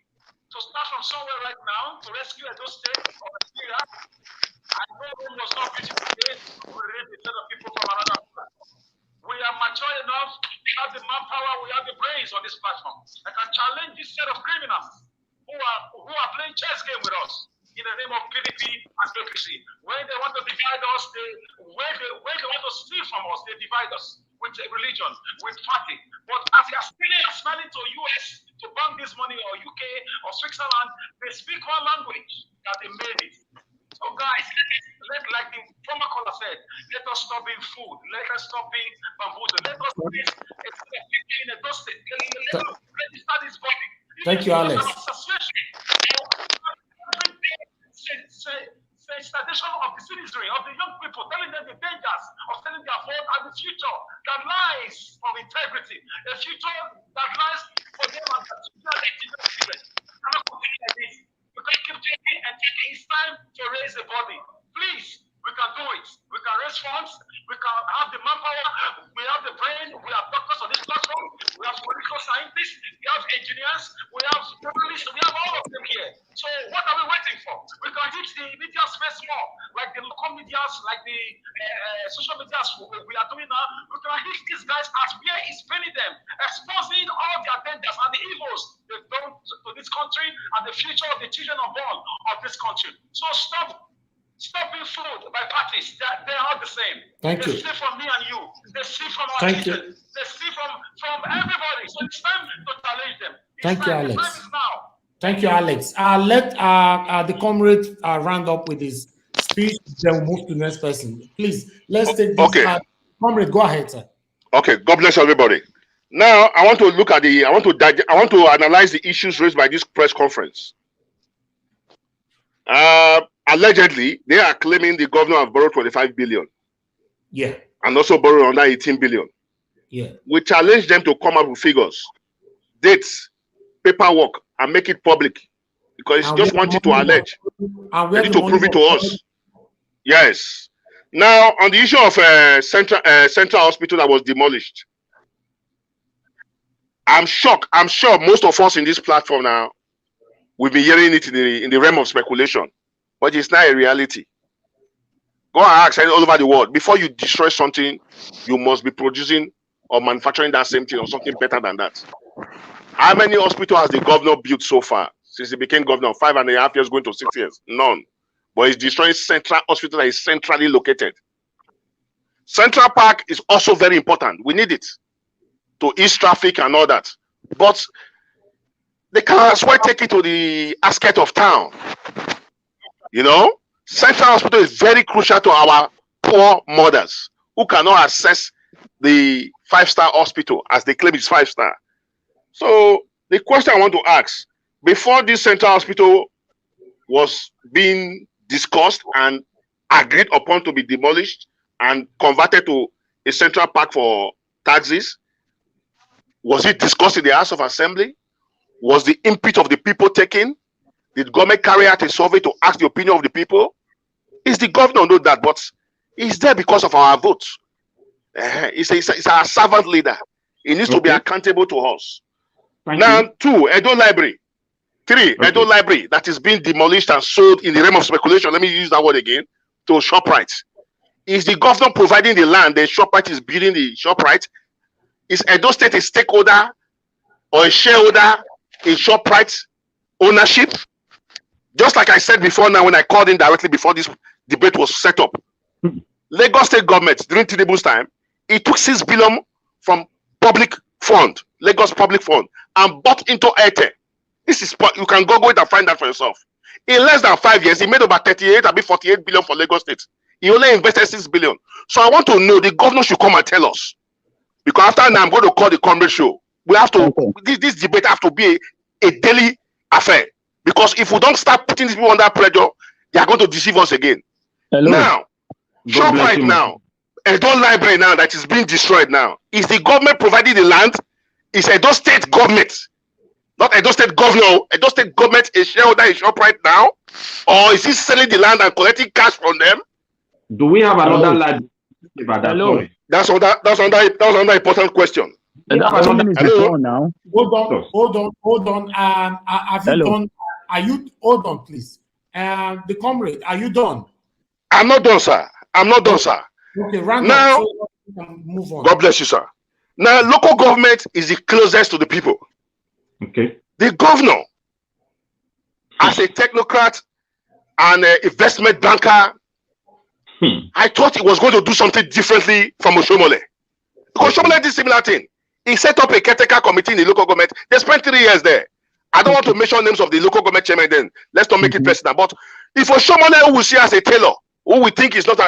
to start from somewhere right now, to rescue Edo State or Nigeria, I know it was not beautiful today to raise a set of people from another platform. We are mature enough, we have the manpower, we have the brains on this platform. I can challenge this set of criminals who are playing chess game with us in the name of PDP and APC. When they want to divide us, when they want to steal from us, they divide us with religion, with party. But as they are smelling to US to bank this money, or UK or Switzerland, they speak one language that they made it. So guys, like the former caller said, let us stop being fooled. Let us stop being bamboozled. Let us be in a dust. Let us start this body. Thank you, Alex. Sensitization of the citizenry, of the young people, telling them the dangers of selling their vote and the future that lies from integrity, the future that lies for them and their children. I'm not going to like this. We can keep taking and taking. It's time to raise the body. Please, we can do it. We can raise funds. We can have the manpower. We have the brain. We have doctors on this platform. We have political scientists. We have engineers. We have journalists. We have all of them here. So what are we waiting for? We can hit the media space more, like the local medias, like the social medias we are doing now. We can hit these guys as where it's paying them, exposing all their dangers and the evils they've done to this country and the future of the children unborn of this country. So stop being fooled by parties. They are the same. Thank you. They steal from me and you. They steal from our children. They steal from everybody. So it's time to challenge them. Thank you, Alex. The time is now. Thank you, Alex. Let the comrade round up with his speech, then we'll move to the next person. Please, let's take this. Okay. Comrade, go ahead, sir. Okay, God bless everybody. Now, I want to look at I want to analyze the issues raised by this press conference. Allegedly, they are claiming the governor have borrowed 25 billion. Yeah. And also borrowed under 18 billion. Yeah. We challenge them to come up with figures, dates, paperwork, and make it public, because it's just wanted to allege. They need to prove it to us. Yes. Now, on the issue of Central Hospital that was demolished, I'm shocked. I'm sure most of us in this platform now, we've been hearing it in the realm of speculation, but it's not a reality. Go and ask all over the world. Before you destroy something, you must be producing or manufacturing that same thing or something better than that. How many hospitals has the governor built so far since he became governor? 5.5 years, going to 6 years. None. But he's destroying Central Hospital that is centrally located. Central Park is also very important. We need it to ease traffic and all that. But they can as well take it to the outskirts of town. You know, Central Hospital is very crucial to our poor mothers who cannot access the 5-star hospital as they claim it's 5-star. So the question I want to ask, before this central hospital was being discussed and agreed upon to be demolished and converted to a central park for taxis, was it discussed in the House of Assembly? Was the input of the people taken? Did government carry out a survey to ask the opinion of the people? Is the governor know that? But he's there because of our votes. He's our servant leader. He needs to be accountable to us. Now, 2, Edo Library. 3, Edo Library that is being demolished and sold in the realm of speculation. Let me use that word again. To ShopRite. Is the governor providing the land? The ShopRite is building the ShopRite. Is Edo State a stakeholder or a shareholder in ShopRite ownership? Just like I said before now when I called in directly before this debate was set up. Lagos State government during Tinubu's time, it took 6 billion from public fund, Lagos public fund, and bought into Airtel. This is, you can go it and find that for yourself. In less than 5 years, he made about 38, I mean 48 billion for Lagos State. He only invested 6 billion. So I want to know, the governor should come and tell us. Because after now, I'm going to call the comrade show. We have to, this debate have to be a daily affair. Because if we don't start putting these people under pressure, they are going to deceive us again. Hello. Now, ShopRite now, Edo Library now that is being destroyed now. Is the government providing the land? Is Edo State government, not Edo State governor, Edo State government a shareholder in ShopRite now? Or is he selling the land and collecting cash from them? Do we have another library? That's another important question. Hello. Now. Hold on. Have you done? Are you hold on, please? The comrade, are you done? I'm not done, sir. I'm not done, sir. Okay, right now, so we can move on. God bless you, sir. Now, local government is the closest to the people. Okay. The governor, as a technocrat and an investment banker, I thought he was going to do something differently from Oshomole. Because Oshomole did similar thing. He set up a caretaker committee in the local government. They spent 3 years there. I don't want to mention names of the local government chairman then. Let's not make it personal. But if Oshomole, who we see as a tailor, who we think is not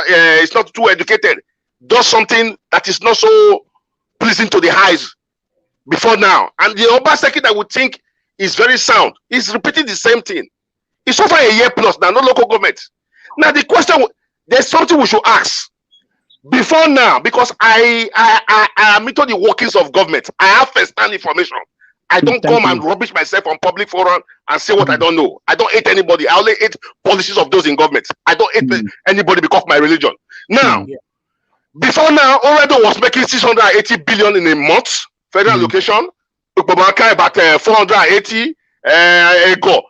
too educated, does something that is not so pleasing to the eyes before now, and the Obaseki that we think is very sound is repeating the same thing. It's over a year plus now, no local government. Now the question, there's something we should ask before now, because I am into the workings of government. I have first-hand information. I don't come and rubbish myself on public forum and say what I don't know. I don't hate anybody. I only hate policies of those in government. I don't hate anybody because of my religion. Now, before now, already was making 680 billion in a month, federal allocation. About 480 ago.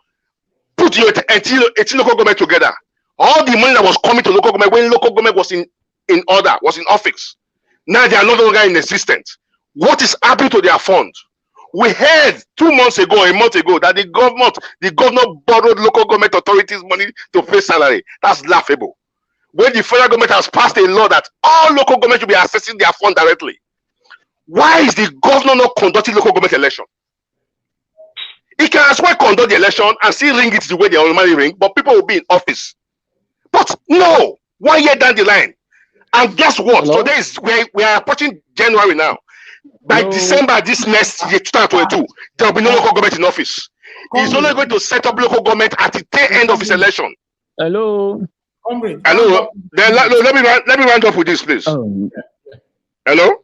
Put your 18 local government together. All the money that was coming to local government when local government was in order, was in office. Now they are no longer in existence. What is happening to their fund? We heard 2 months ago, a month ago, that the governor borrowed local government authorities money to pay salary. That's laughable. When the federal government has passed a law that all local government should be accessing their fund directly. Why is the governor not conducting local government election? He can as well conduct the election and still ring it the way they normally ring, but people will be in office. But no, 1 year down the line. And guess what? Hello? Today is we are approaching January now. By December this next year, 2022, there will be no local government in office. He's only going to set up local government at the tail end of his election. Hello. Hello. Then let me round up with this, please. Hello.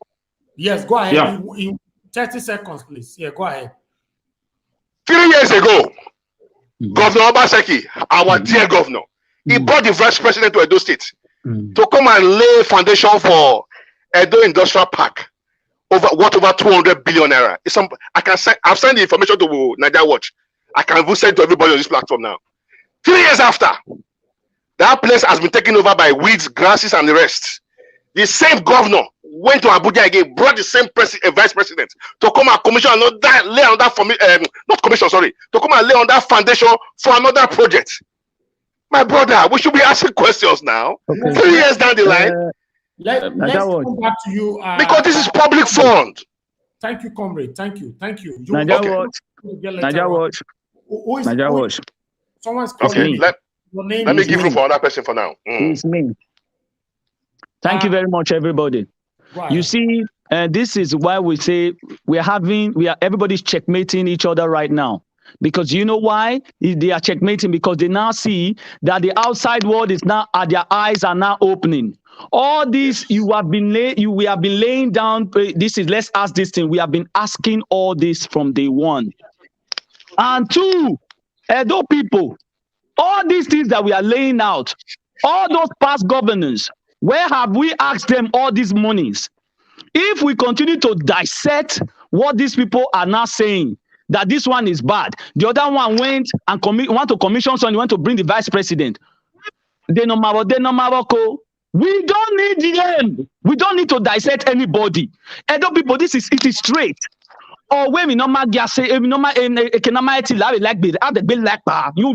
Yes, go ahead. Yeah. In 30 seconds, please. Yeah, go ahead. 3 years ago, Governor Obaseki, our dear governor, he brought the vice president to Edo State to come and lay foundation for Edo Industrial Park. Over 200 billion naira. I've sent the information to Nigerian Watch. I can even send to everybody on this platform now. 3 years after, that place has been taken over by weeds, grasses, and the rest. The same governor went to Abuja again, brought the same vice president to come and commission lay on that to come and lay on that foundation for another project. My brother, we should be asking questions now. 3 years down the line. Let's come back to you. Because this is public fund. Thank you, comrade. Thank you. Nigerian Watch. Someone's calling okay. me. Let me give room for another person for now. It's me. Thank you very much, everybody. Right. You see, this is why we say everybody's checkmating each other right now. Because you know why they are checkmating? Because they now see that the outside world is now, their eyes are now opening. All this we have been laying down. This is, let's ask this thing. We have been asking all this from day one. And two, Edo people, all these things that we are laying out, all those past governors, where have we asked them all these monies? If we continue to dissect what these people are now saying, that this one is bad, the other one went and want to commission someone, want to bring the vice president. We don't need them. We don't need to dissect anybody. Edo people, it is straight. Or when we normal say, you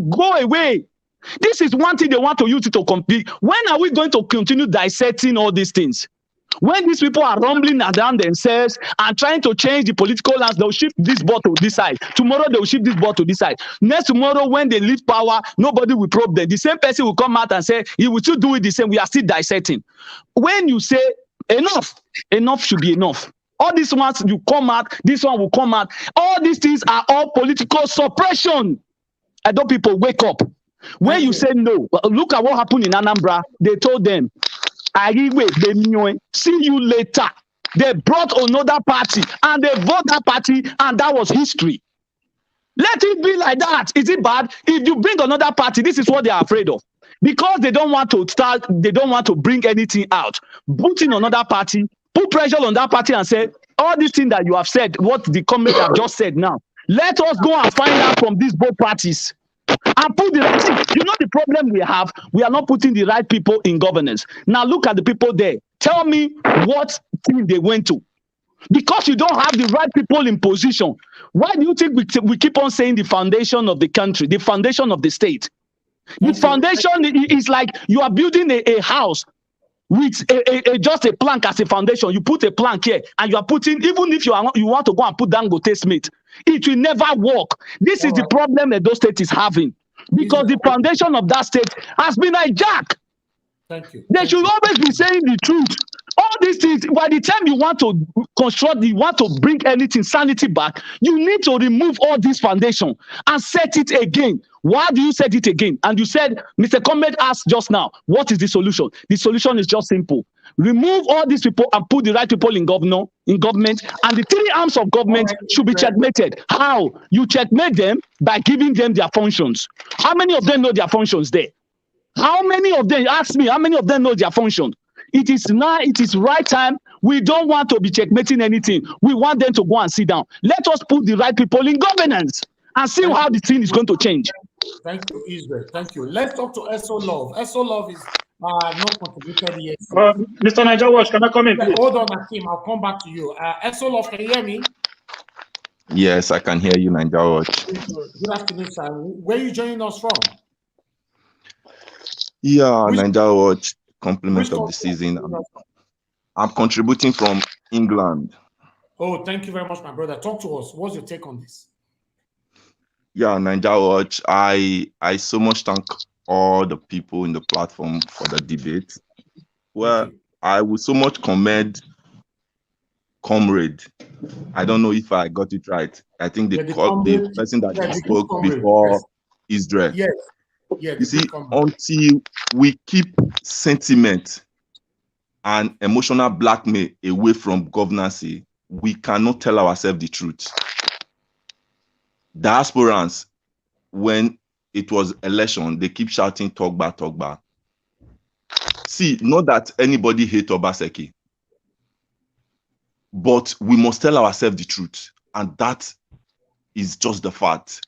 go away. This is one thing they want to use it to compete. When are we going to continue dissecting all these things? When these people are rumbling around themselves and trying to change the political lands, they'll shift this ball to this side. Tomorrow, they'll shift this ball to this side. Next tomorrow, when they leave power, nobody will probe them. The same person will come out and say, he will still do it the same. We are still dissecting. When you say, enough should be enough. All these ones, you come out, this one will come out. All these things are all political suppression. I don't people wake up. When you say no, look at what happened in Anambra. They told them, see you later. They brought another party and they vote that party, and that was history. Let it be like that. Is it bad? If you bring another party, this is what they are afraid of. Because they don't want to start, they don't want to bring anything out. Put in another party, put pressure on that party and say, all these things that you have said, what the comment have just said now, let us go and find out from these both parties. And put the right, you know the problem we have, we are not putting the right people in governance. Now look at the people there. Tell me what team they went to. Because you don't have the right people in position. Why do you think we keep on saying the foundation of the country, the foundation of the state? The foundation is like you are building a house with just a plank as a foundation. You put a plank here and you are putting, even if you want to go and put Dangote Smith, it will never work. This is the problem that those states is having. Because the foundation of that state has been hijacked. Thank you. They should always be saying the truth. All these things, by the time you want to construct, you want to bring anything, sanity back, you need to remove all this foundation and set it again. Why do you set it again? And you said, Mr. Comrade asked just now, what is the solution? The solution is just simple. Remove all these people and put the right people in government, and the three arms of government should be checkmated. How? You checkmate them by giving them their functions. How many of them know their functions there? How many of them, ask me, how many of them know their function? It is now, it is right time. We don't want to be checkmating anything. We want them to go and sit down. Let us put the right people in governance and see how the thing is going to change. Thank you, Israel. Thank you. Let's talk to Eso Love. Eso Love is not contributed yet. Mr. Niger Watch, can I come in, please? Hold on, Akim. I'll come back to you. Eso Love, can you hear me? Yes, I can hear you, Niger Watch. Good afternoon, sir. Where are you joining us from? Yeah, Niger Watch, compliment of the season. I'm contributing from England. Oh, thank you very much, my brother. Talk to us. What's your take on this? Yeah, Niger Watch, I so much thank all the people in the platform for the debate. Well, I would so much commend Comrade. I don't know if I got it right. I think they called the person that spoke before Israel. Yes. Yeah, you see, until we keep sentiment and emotional blackmail away from governance, we cannot tell ourselves the truth. Diasporans, when it was election, they keep shouting Togba, Togba. See, not that anybody hates Obaseki, but we must tell ourselves the truth, and that is just the fact.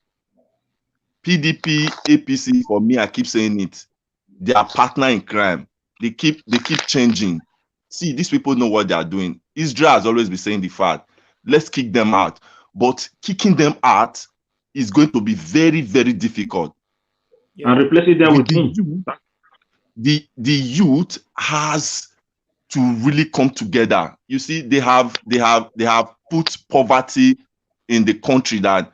PDP, APC, for me, I keep saying it, they are partner in crime. They keep changing. See, these people know what they are doing. Israel has always been saying the fact. Let's kick them out. But kicking them out is going to be very, very difficult. Yeah. And replacing them with the youth has to really come together. You see, they have put poverty in the country, that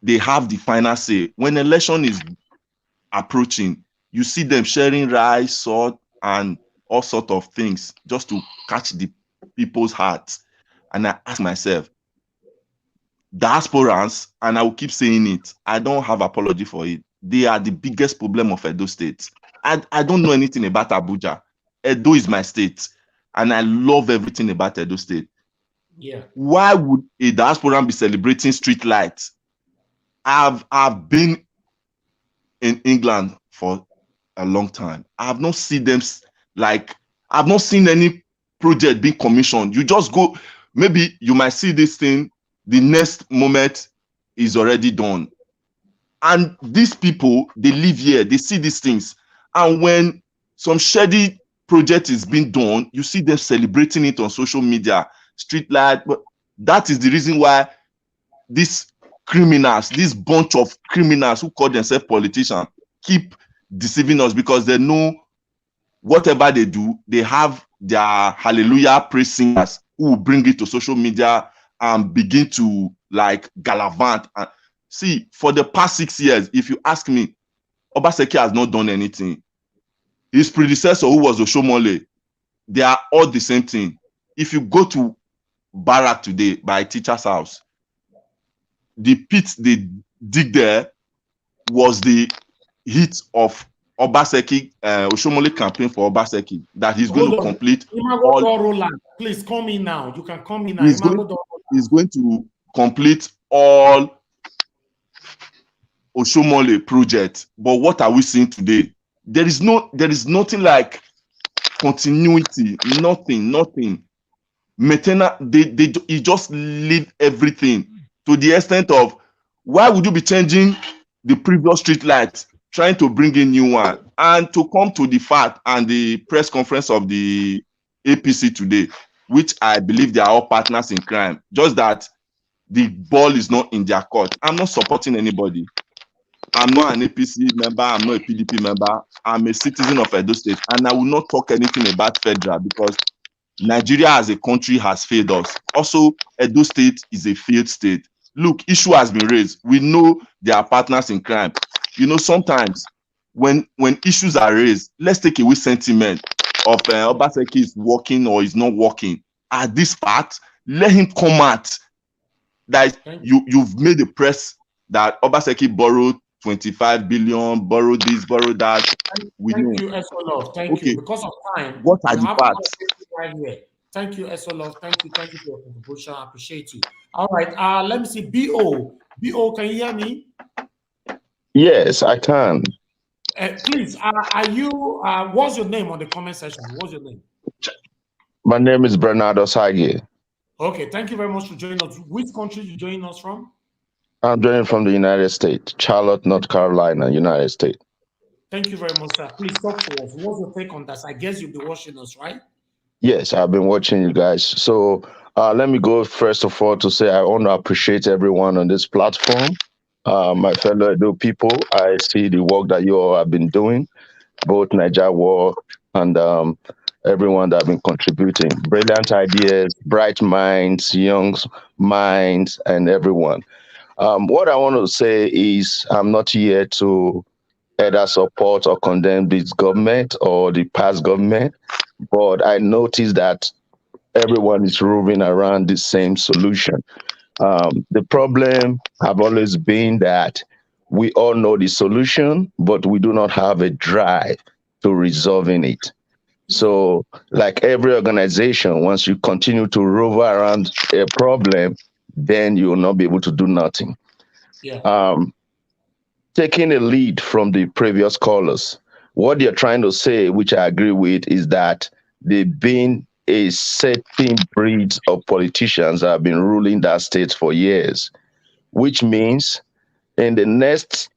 they have the final say. When election is approaching, you see them sharing rice, salt, and all sorts of things just to catch the people's hearts. And I ask myself, diasporans, and I will keep saying it, I don't have apology for it. They are the biggest problem of Edo State. I don't know anything about Abuja. Edo is my state, and I love everything about Edo State. Yeah. Why would a diasporan be celebrating street lights? I've been in England for a long time. I have not seen them, like, I've not seen any project being commissioned. You just go, maybe you might see this thing, the next moment is already done. And these people, they live here, they see these things. And when some shady project is being done, you see them celebrating it on social media, street light. But that is the reason why these criminals, this bunch of criminals who call themselves politicians, keep deceiving us, because they know whatever they do, they have their hallelujah praise singers who will bring it to social media and begin to like gallivant. And see, for the past 6 years, if you ask me, Obaseki has not done anything. His predecessor, who was Oshomole, they are all the same thing. If you go to Barrack today by a teacher's house, the pit they dig there was the hit of Obaseki, Oshomole campaign for Obaseki, that he's going to complete. Please come in now. You can come in now. He's going to complete all Oshomole project. But what are we seeing today? There is nothing like continuity. Nothing. He just leave everything to the extent of, why would you be changing the previous street lights, trying to bring in new one? And to come to the fact and the press conference of the APC today, which I believe they are all partners in crime, just that the ball is not in their court. I'm not supporting anybody. I'm not an APC member. I'm not a PDP member. I'm a citizen of Edo State, and I will not talk anything about federal, because Nigeria as a country has failed us. Also, Edo State is a failed state. Look, issue has been raised. We know they are partners in crime. You know, sometimes when issues are raised, let's take away sentiment of Obaseki is working or is not working. At this part, let him come out that you've made the press that Obaseki borrowed 25 billion, borrow this, borrow that. Thank you, Esolov. Thank you. Because of time, what are the parts? Right here. Thank you, Esolov. Thank you for your contribution. I appreciate you. All right. Let me see. BO, can you hear me? Yes, I can. Please, are you? What's your name on the comment section? What's your name? My name is Bernardo Sagi. Okay. Thank you very much for joining us. Which country you joining us from? I'm joining from the United States, Charlotte, North Carolina, United States. Thank you very much, sir. Please talk to us. What's your take on that? I guess you'll be watching us, right? Yes, I've been watching you guys. So let me go first of all to say I want to appreciate everyone on this platform. My fellow Edo people, I see the work that you all have been doing, both Niger War and everyone that have been contributing. Brilliant ideas, bright minds, young minds, and everyone. What I want to say is I'm not here to either support or condemn this government or the past government, but I noticed that everyone is roving around the same solution. The problem have always been that we all know the solution, but we do not have a drive to resolving it. So like every organization, once you continue to rove around a problem, then you will not be able to do nothing. Yeah. Taking a lead from the previous callers, what they're trying to say, which I agree with, is that they've been a certain breed of politicians that have been ruling that state for years, which means in the next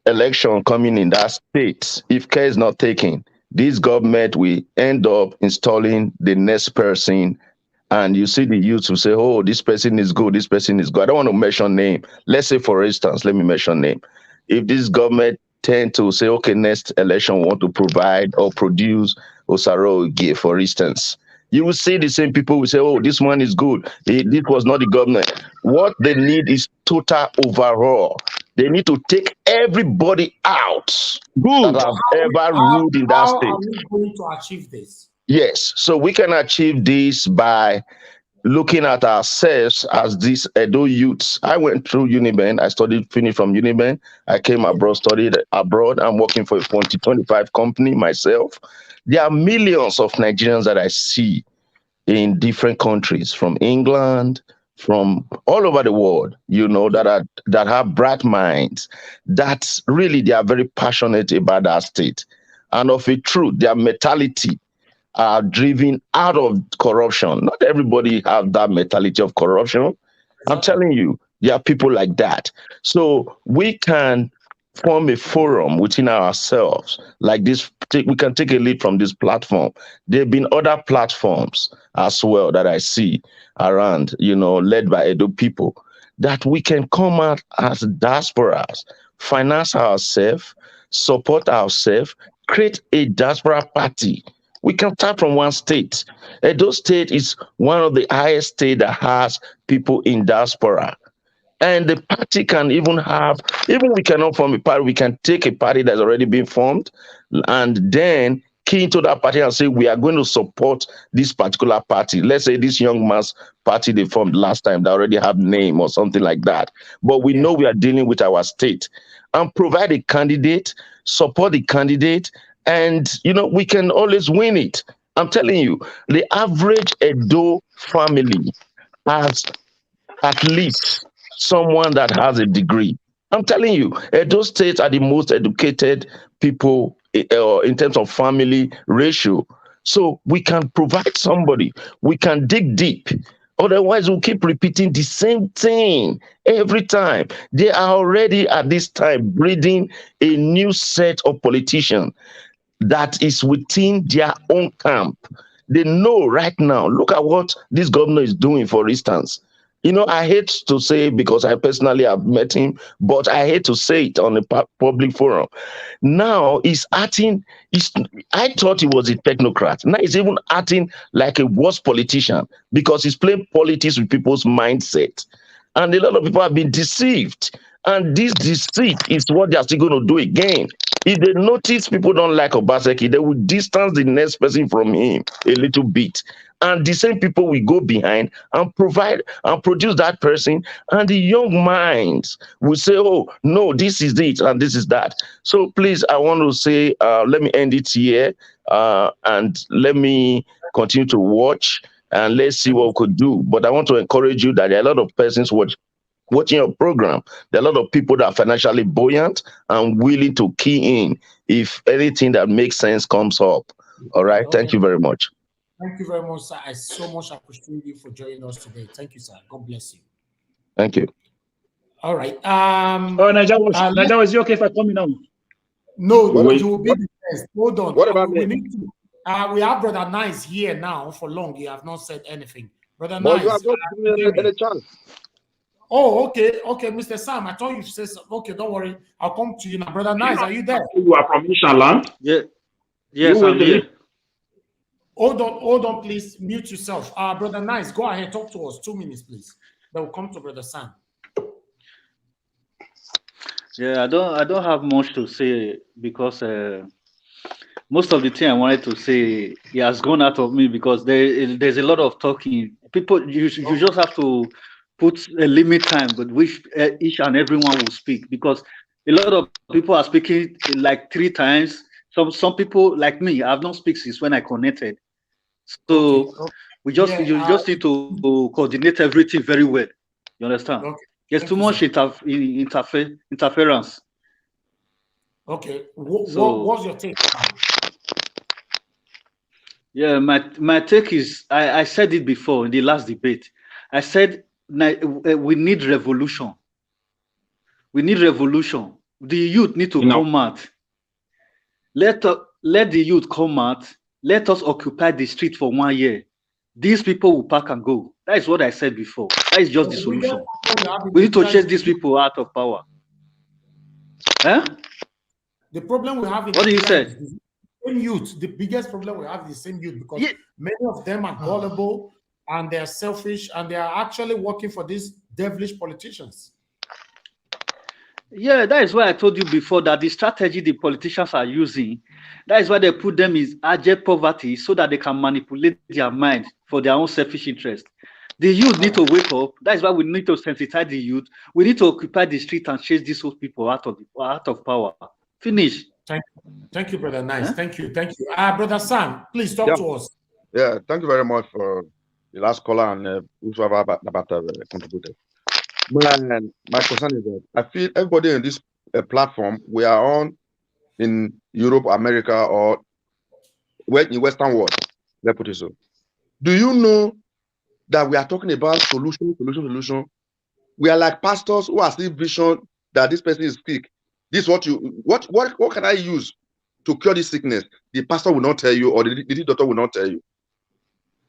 election coming in that state, if care is not taken, this government will end up installing the next person. And you see the youth who say, oh, this person is good, this person is good. I don't want to mention name. Let's say, for instance, let me mention name. If this government tend to say, okay, next election we want to provide or produce Osaro Ogie, for instance, you will see the same people will say, oh, this one is good. This was not the government. What they need is total overhaul. They need to take everybody out that have ever ruled in that state. How are we going to achieve this? Yes, so we can achieve this by looking at ourselves as these Edo youths. I went through Uniben. I finished from Uniben. I came abroad, studied abroad. I'm working for a 2025 company myself. There are millions of Nigerians that I see in different countries, from England, from all over the world, that have bright minds, that really they are very passionate about our state. And of a truth, their mentality are driven out of corruption. Not everybody have that mentality of corruption. I'm telling you, there are people like that. So we can form a forum within ourselves like this. We can take a lead from this platform. There have been other platforms as well that I see around, led by Edo people, that we can come out as diasporas, finance ourselves, support ourselves, create a diaspora party. We can start from one state. Edo State is one of the highest states that has people in diaspora. And the party can even we cannot form a party, we can take a party that's already been formed and then key into that party and say, we are going to support this particular party. Let's say this young man's party they formed last time, they already have name or something like that. But we know we are dealing with our state. And provide a candidate, support the candidate, and we can always win it. I'm telling you, the average Edo family has at least someone that has a degree. I'm telling you, Edo States are the most educated people in terms of family ratio. So we can provide somebody, we can dig deep. Otherwise, we'll keep repeating the same thing every time. They are already at this time breeding a new set of politicians that is within their own camp. They know right now, look at what this governor is doing, for instance. I hate to say, because I personally have met him, but I hate to say it on a public forum. Now he's acting, I thought he was a technocrat. Now he's even acting like a worse politician because he's playing politics with people's mindset. And a lot of people have been deceived. And this deceit is what they're still going to do again. If they notice people don't like Obaseki, they will distance the next person from him a little bit. And the same people will go behind and provide and produce that person. And the young minds will say, oh, no, this is it and this is that. So please, I want to say, let me end it here and let me continue to watch and let's see what we could do. But I want to encourage you that there are a lot of persons watching your program. There are a lot of people that are financially buoyant and willing to key in if anything that makes sense comes up. All right. Okay. Thank you very much. Thank you very much, sir. I so much appreciate you for joining us today. Thank you, sir. God bless you. Thank you. All right. Naija, is it okay if I come in now? No, you will be the best. Hold on. What about we need to? We have Brother Nice here now for long. You have not said anything. Brother Nice. You have not given me a chance. Oh, okay, Mr. Sam. I thought you said something. Okay, don't worry. I'll come to you now. Brother Nice, are you there? You are from Ishaland? Yeah. Yes, I'm here. Hold on, please. Mute yourself. Brother Nice, go ahead. Talk to us. 2 minutes, please. Then we'll come to Brother Sam. Yeah, I don't have much to say because most of the thing I wanted to say it has gone out of me because there's a lot of talking. People, you just have to put a limit time, but which each and everyone will speak because a lot of people are speaking like 3 times. Some people like me, I've not speak since when I connected. So we just just need to coordinate everything very well. You understand? Okay. There's too much interference. Okay. What's your take? Yeah, my take is I said it before in the last debate. I said we need revolution. We need revolution. The youth need to come out. Let the youth come out. Let us occupy the street for 1 year. These people will pack and go. That is what I said before. That is just the solution. We need to chase these people out of power. Huh? The problem we have is what do you say? Same youth. The biggest problem we have is the same youth because many of them are gullible and they are selfish and they are actually working for these devilish politicians. Yeah, that is why I told you before that the strategy the politicians are using, that is why they put them in abject poverty so that they can manipulate their mind for their own selfish interest. The youth need to wake up. That's why we need to sensitize the youth. We need to occupy the street and chase these old people out of power. Finish. Thank you, brother. Nice. Huh? Thank you. Brother Sam, please talk to us. Yeah, thank you very much for the last caller and whoever contributed. My concern is that I feel everybody in this platform, we are on in Europe, America, or in Western world. Let's put it so. Do you know that we are talking about solution? We are like pastors who are still vision that this person is sick. This what can I use to cure this sickness? The pastor will not tell you, or the doctor will not tell you.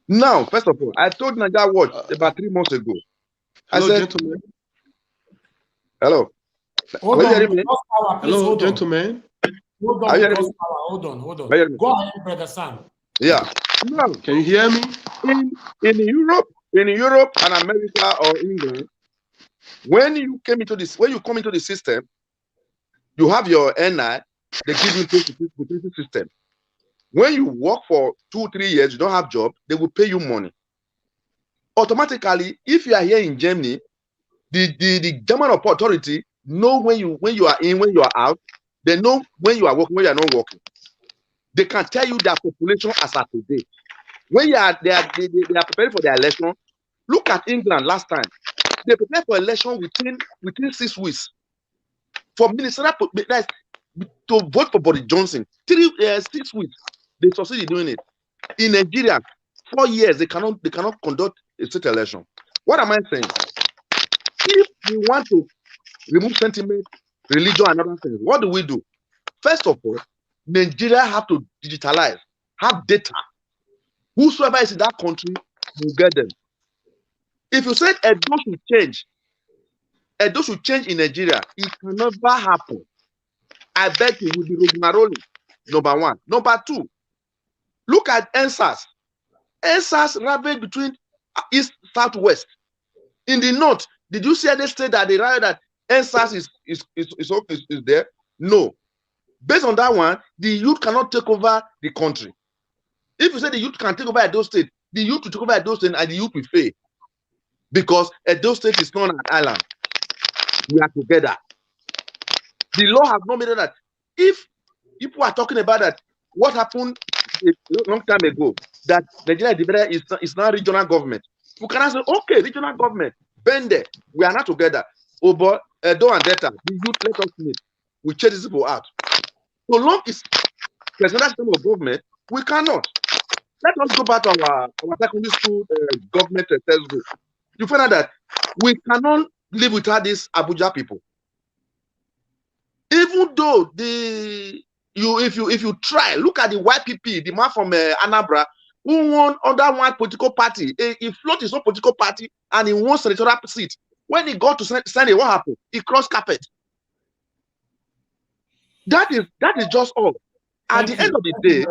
Now, first of all, I told Nigeria Watch about 3 months ago. Hello, I said, gentlemen. Hello. Hello, gentlemen. Hold on. Go ahead, brother Sam. Yeah. Now, can you hear me? In Europe and America or England, when you come into the system, you have your NI, they give you the system. When you work for 2-3 years, you don't have job, they will pay you money. Automatically, if you are here in Germany, the German authority know when you are in, when you are out. They know when you are working, when you are not working. They can tell you their population as of today. When they are preparing for their election. Look at England last time. They prepared for election within 6 weeks. For ministerial to vote for Boris Johnson, 6 weeks. They succeeded doing it. In Nigeria, 4 years they cannot conduct a state election. What am I saying? If we want to remove sentiment, religion, and other things, what do? First of all, Nigeria have to digitalize, have data. Whosoever is in that country will get them. If you said Edo should change in Nigeria, it can never happen. I bet it will be Rogumaroli, number 1. Number 2, look at NSAS. NSAS ravaged between east, southwest. In the north, did you see any state that they write that NSAS is there? No. Based on that one, the youth cannot take over the country. If you say the youth can take over Edo State, the youth will take over Edo State and the youth will fail. Because Edo State is not an island. We are together. The law has not made it that if people are talking about that, what happened a long time ago, that Nigeria is now regional government. You cannot say, okay, regional government, Bende, we are not together. Oh, but Edo and Delta, the youth let us meet. We chase these people out. So long as there's another system of government, we cannot. Let us go back to our secondary school government textbook. You find out that we cannot live without these Abuja people. Even though if you try, look at the YPP, the man from Anambra, who won under one political party. He floated his own political party and he won senatorial seat. When he got to Senate, what happened? He crossed carpet. That is just all. At the end of the day,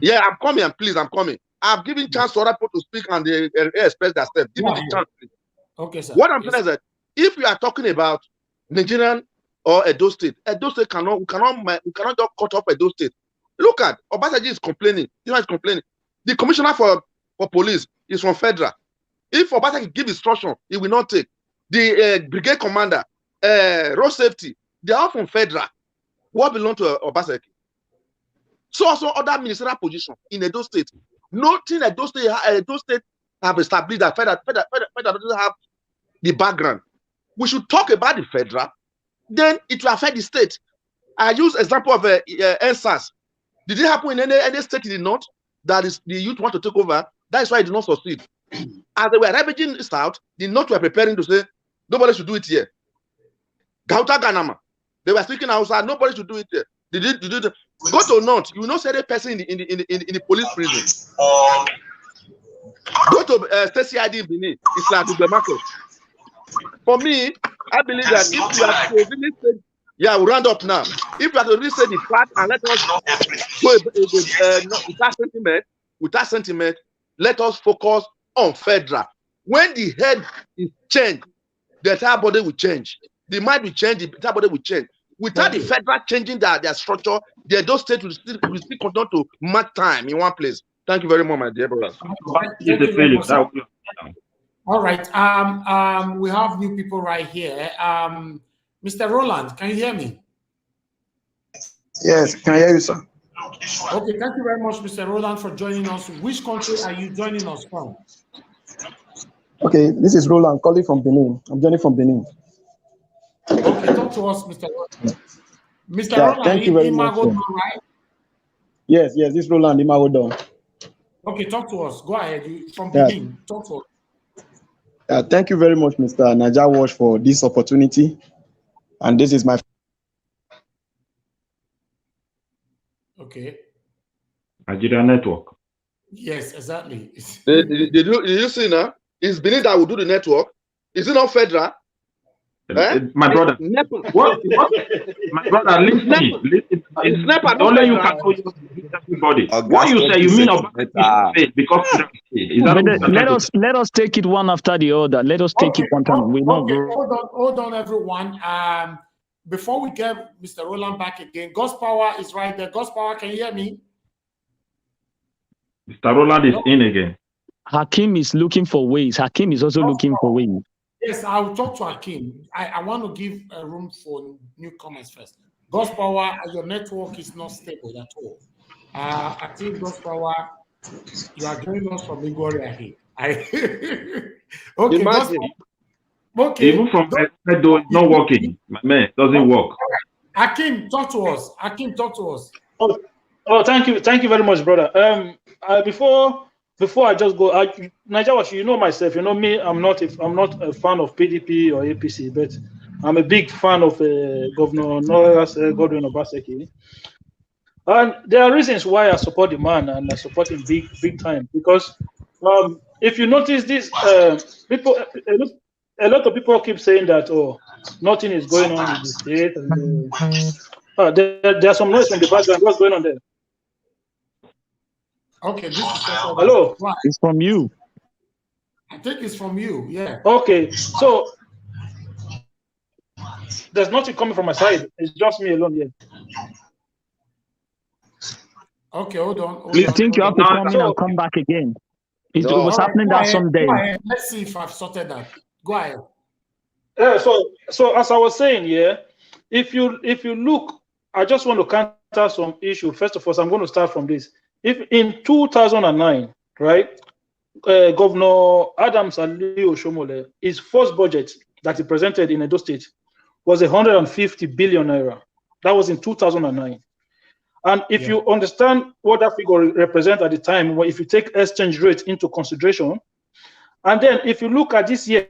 yeah, I'm coming, and please, I'm coming. I've given chance to other people to speak and they express their step. Give me the chance, please. Okay, sir. What I'm saying is that if you are talking about Nigerian or Edo State we cannot just cut off Edo State. Look at Obasanjo is complaining. You know, he's complaining. The commissioner for police is from federal. If Obasanjo give instruction, he will not take. The brigade commander, road safety, they are all from federal. What belong to Obasanjo? So also other ministerial position in Edo State. Nothing Edo State have established that federal doesn't have the background. We should talk about the federal, then it will affect the state. I use example of NSAS. Did it happen in any state in the north that is the youth want to take over? That is why it did not succeed. As they were ravaging south, the north were preparing to say nobody should do it here. Gauta Ganama. They were speaking outside, nobody should do it here. Did it? Go to north, you will not see any person in the police prison. Go to state CID in Benin, it's like the market. For me, I believe that if you have to really say, yeah, we'll round up now. If you have to really say the fact and let us go without sentiment, let us focus on federal. When the head is changed, the entire body will change. The mind will change, the entire body will change. Without the federal changing their structure, the Edo State will still continue to mark time in one place. Thank you very much, my dear brothers. All right. We have new people right here. Mr. Roland, can you hear me? Yes, can I hear you, sir? Okay, thank you very much, Mr. Roland, for joining us. Which country are you joining us from? Okay, this is Roland calling from Benin. I'm joining from Benin. Okay, talk to us, Mr. Roland. Mr. Yeah, Roland, thank you very much. right? Yes, this is Roland Imagodon. Okay, talk to us. Go ahead. You from Benin. Talk to us. Thank you very much, Mr. Naija Wash, for this opportunity. And this is my. Okay. Nigerian network. Yes, exactly. Did you see now? It's Benin that will do the network. Is it not federal? My brother, what? My brother, listen. It's only you can tell everybody. What you say, you mean about because let us take it one after the other. Let us take it one time. Hold on, everyone. Before we get Mr. Roland back again, God's Power is right there. God's Power, can you hear me? Mr. Roland is in again. Hakim is looking for ways. Hakim is also looking for ways. Yes, I'll talk to Hakim. I want to give a room for newcomers first. God's Power, your network is not stable at all. I think God's Power, you are joining us from Igoria here. Okay, God's Power. Okay. Even from Edo, it's not working. Man, it doesn't work. Hakim, talk to us. Hakim, talk to us. Oh, thank you very much, brother. Before I just go, Naija, you know myself. You know me. I'm not a fan of PDP or APC, but I'm a big fan of Governor Godwin Obaseki. And there are reasons why I support the man, and I support him big time. Because if you notice this, people. A lot of people keep saying that, nothing is going on in the state. And, there are some noise from the background. What's going on there? Okay, this is hello. It's from you. I think it's from you. Yeah. Okay, so there's nothing coming from my side. It's just me alone here. Okay, hold on. You think you have to come in and come back again? It was happening that someday. Let's see if I've sorted that. Go ahead. Yeah, so as I was saying, if you look, I just want to counter some issue. First of all, so I'm going to start from this. If in 2009, right, Governor Adams Aliyu Oshomole, his first budget that he presented in Edo State was 150 billion naira. That was in 2009. And if you understand what that figure represents at the time, if you take exchange rate into consideration, and then if you look at this year,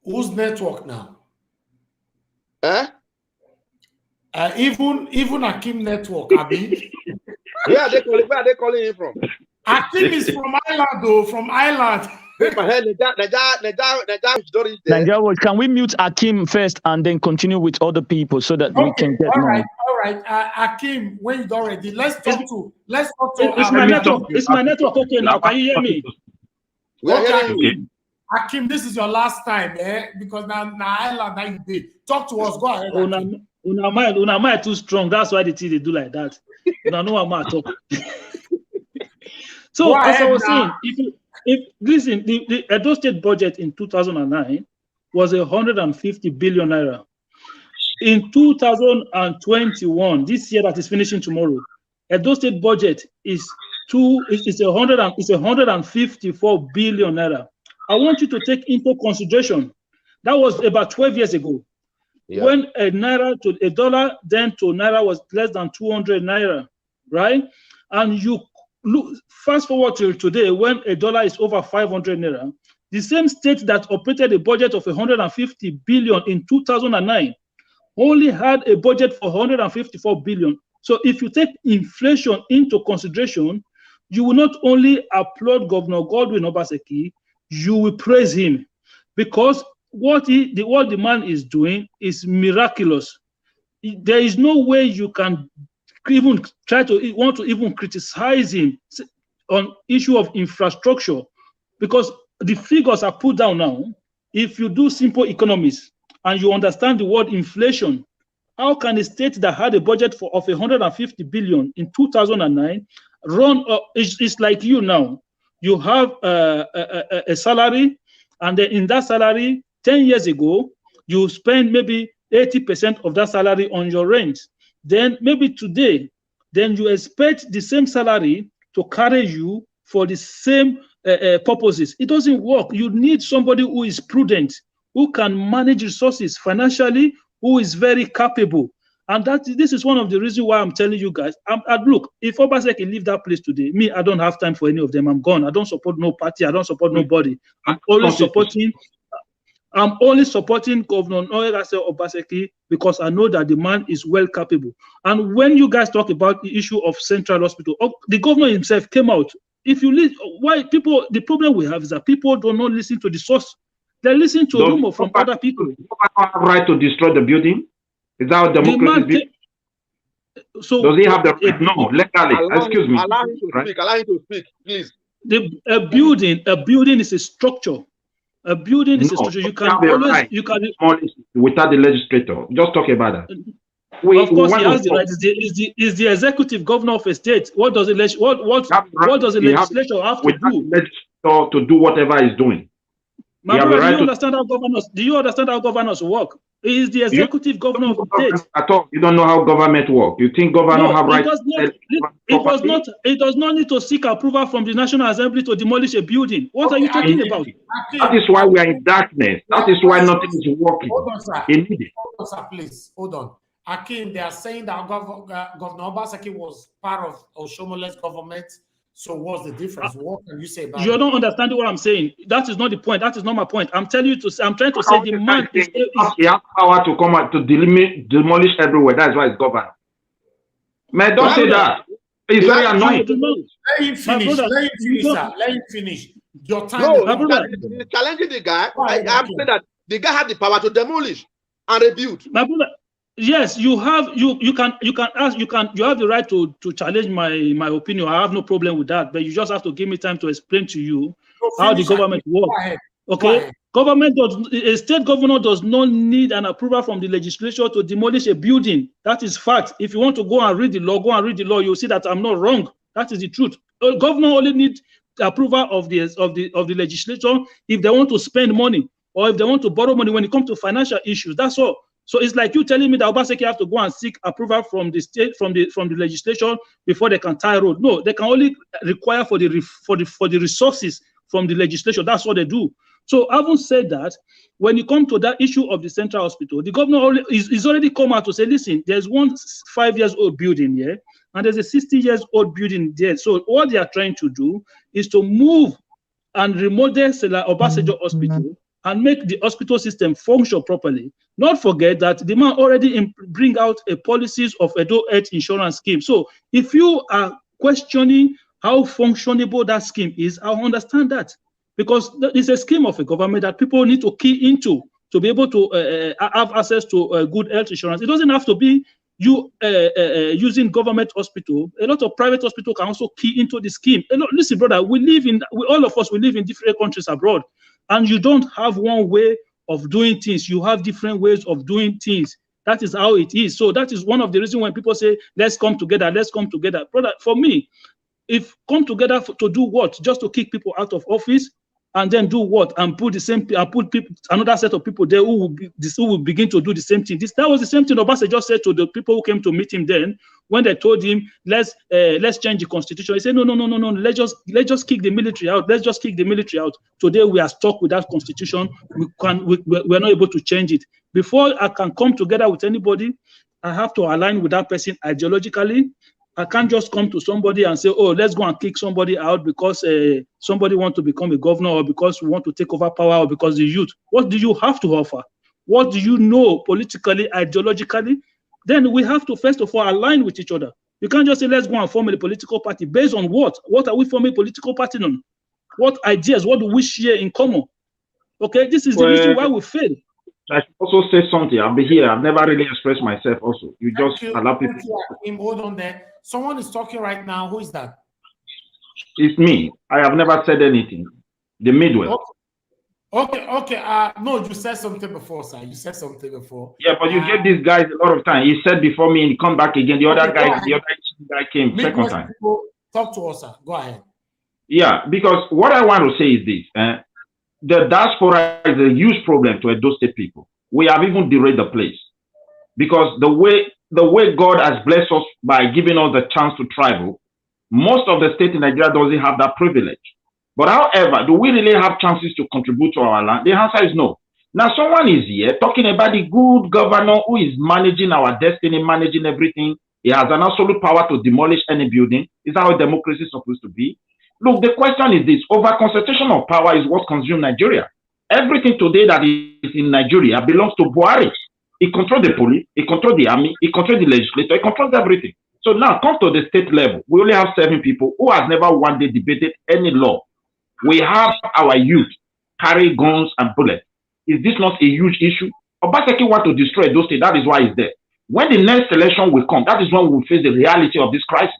whose network now? Even Hakim network, Abi. Where are they calling him from? Hakim is from Ireland, though. From Ireland. Nigeria, can we mute Hakim first and then continue with other people so that we can get more? All right. Hakim, when you're ready, let's talk to. It's my network okay now. Can you hear me? Okay. Hakim, this is your last time, because now Ireland, now you did. Talk to us. Go ahead. Una mind too strong. That's why the thing they do like that. Una know I'm talk. So as I was saying, if listen, the Edo State budget in 2009 was 150 billion naira. In 2021, this year that is finishing tomorrow, Edo State budget is 154 billion naira. I want you to take into consideration that was about 12 years ago, when a dollar then to naira was less than 200 naira, right? And you look fast forward till today, when a dollar is over 500 naira, the same state that operated a budget of 150 billion in 2009 only had a budget for 154 billion. So if you take inflation into consideration, you will not only applaud Governor Godwin Obaseki, you will praise him, because what the man is doing is miraculous. There is no way you can even want to even criticize him on issue of infrastructure, because the figures are put down now. If you do simple economics and you understand the word inflation, How can a state that had a budget of 150 billion in 2009 run? It's like you now. You have a salary, and then in that salary, 10 years ago, you spend maybe 80% of that salary on your rent. Then maybe today, then you expect the same salary to carry you for the same purposes. It doesn't work. You need somebody who is prudent, who can manage resources financially, who is very capable. And this is one of the reasons why I'm telling you guys, look, if Obaseki leave that place today, me, I don't have time for any of them. I'm gone. I don't support no party. I don't support nobody. I'm only supporting Governor Obaseki because I know that the man is well capable. And when you guys talk about the issue of Central Hospital, the governor himself came out. If you listen, the problem we have is that people do not listen to the source. They listen to rumor from other people. Have right to destroy the building? Is that how democracy is? So does he have the right? No, legally. Excuse me. Allow him to speak. Allow him to speak, please. A building is a structure. A building is a structure. You can always right. You can without the legislator. Just talk about that. Of course, he has the right. Is the executive governor of a state. What does the legislature have to do? To do whatever he's doing. My brother, do you understand how governors work? He is the executive governor of the state. At all. You don't know how government works. You think governor have right? It does not need to seek approval from the National Assembly to demolish a building. What are you talking about? That is why we are in darkness. That is why nothing is working. Hold on, sir. Hold on, sir, please. Hold on. Akim, they are saying that Governor Obaseki was part of Oshomole's government. So what's the difference? What can you say about you don't understand what I'm saying. That is not the point. That is not my point. I'm telling you I'm trying to say the man is he has power to come out to demolish everywhere. That's why it's governed. Man, don't say that. It's very annoying. Let him finish. Let him finish, sir. Let him finish. Your time. No, challenging the guy. I'm saying that the guy had the power to demolish and rebuild. My brother, yes, you have you have the right to challenge my opinion. I have no problem with that, but you just have to give me time to explain to you how the government works. Okay, a state governor does not need an approval from the legislature to demolish a building. That is fact. If you want to go and read the law, you'll see that I'm not wrong. That is the truth. A governor only needs the approval of the legislature if they want to spend money or if they want to borrow money when it comes to financial issues. That's all. So it's like you telling me that Obaseki have to go and seek approval from the state, from the legislation before they can tie road. No, they can only require for the resources from the legislation. That's what they do. So having said that, when you come to that issue of the Central Hospital, the governor is already come out to say, listen, there's one 5-year-old building here, and there's a 60-year-old building there. So what they are trying to do is to move and remodel Obasanjo Hospital and make the hospital system function properly. Not forget that the man already bring out a policies of Edo Health Insurance Scheme. So if you are questioning how functionable that scheme is, I understand that. Because it's a scheme of a government that people need to key into to be able to have access to good health insurance. It doesn't have to be you using government hospital. A lot of private hospital can also key into the scheme. Listen, brother, all of us live in different countries abroad, and you don't have one way of doing things. You have different ways of doing things. That is how it is. So that is one of the reasons when people say, let's come together, let's come together. Brother, for me, if come together to do what? Just to kick people out of office, and then do what? And put another set of people there who will begin to do the same thing. That was the same thing Obasanjo just said to the people who came to meet him then, when they told him, let's change the constitution. He said, no, let's just kick the military out. Let's just kick the military out. Today we are stuck with that constitution. We're not able to change it. Before I can come together with anybody, I have to align with that person ideologically. I can't just come to somebody and say, oh, let's go and kick somebody out because somebody wants to become a governor, or because we want to take over power, or because the youth. What do you have to offer? What do you know politically, ideologically? Then we have to first of all align with each other. You can't just say, let's go and form a political party. Based on what? What are we forming a political party on? What ideas? What do we share in common? Okay, this is the reason why we fail. I should also say something. I'll be here. I've never really expressed myself also. You just allow people. Hold on there. Someone is talking right now. Who is that? It's me. I have never said anything. The Midwest. Okay. No, you said something before, sir. You said something before. Yeah, but you gave these guys a lot of time. He said before me and he come back again. The other guy came second time. Talk to us, sir. Go ahead. Yeah, because what I want to say is this. The diaspora is a huge problem to Edo State people. We have even derailed the place. Because the way God has blessed us by giving us the chance to travel, most of the state in Nigeria doesn't have that privilege. But however, do we really have chances to contribute to our land? The answer is no. Now, someone is here talking about the good governor who is managing our destiny, managing everything. He has an absolute power to demolish any building. Is that how democracy is supposed to be? Look, the question is this. Over-concentration of power is what consumes Nigeria. Everything today that is in Nigeria belongs to Buhari. He controls the police, he controls the army, he controls the legislature, he controls everything. So now, come to the state level. We only have 7 people who has never one day debated any law. We have our youth carry guns and bullets. Is this not a huge issue? Obaseki want to destroy those states. That is why he's there. When the next election will come, that is when we will face the reality of this crisis.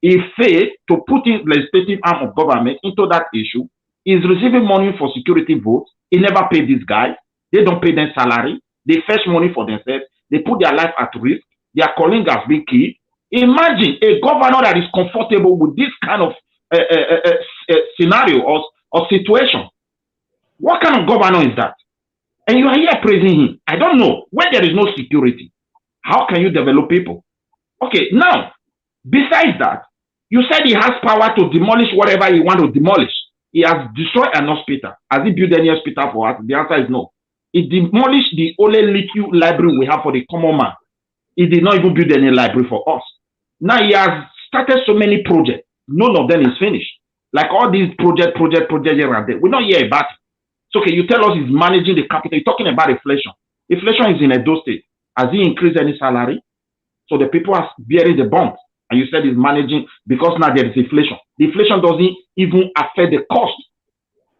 He failed to put in legislative arm of government into that issue. He's receiving money for security votes. He never paid these guys. They don't pay them salary. They fetch money for themselves. They put their life at risk. Their colleagues have been killed. Imagine a governor that is comfortable with this kind of scenario or situation. What kind of governor is that? And you are here praising him. I don't know. When there is no security, how can you develop people? Okay, now, besides that, you said he has power to demolish whatever he wants to demolish. He has destroyed an hospital. Has he built any hospital for us? The answer is no. He demolished the only liquid library we have for the common man. He did not even build any library for us. Now he has started so many projects. None of them is finished. Like all these projects here and there. We don't hear about it. So, okay, you tell us he's managing the capital. You're talking about inflation. Inflation is in Edo State. Has he increased any salary? So the people are bearing the bump. And you said he's managing because now there is inflation. The inflation doesn't even affect the cost.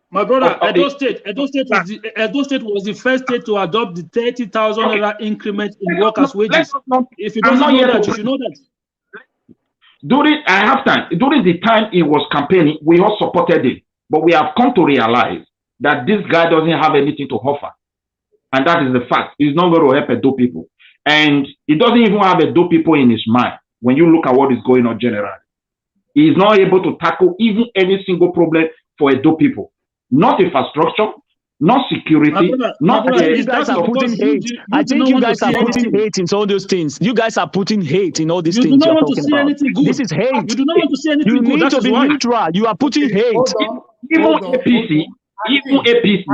My brother, Edo State was the first state to adopt the 30,000 increment in workers' wages. If you don't know that, you should know that. During the time he was campaigning, we all supported him. But we have come to realize that this guy doesn't have anything to offer. And that is the fact. He's not going to help Edo people. And he doesn't even have Edo people in his mind when you look at what is going on generally. He is not able to tackle even any single problem for Edo people. Not infrastructure, not security, you guys are putting hate. I think you guys are putting hate into all those things. You guys are putting hate in all these things you're talking about. This is hate. You do not want to see anything good. You need to be neutral. You are putting hate. Even APC,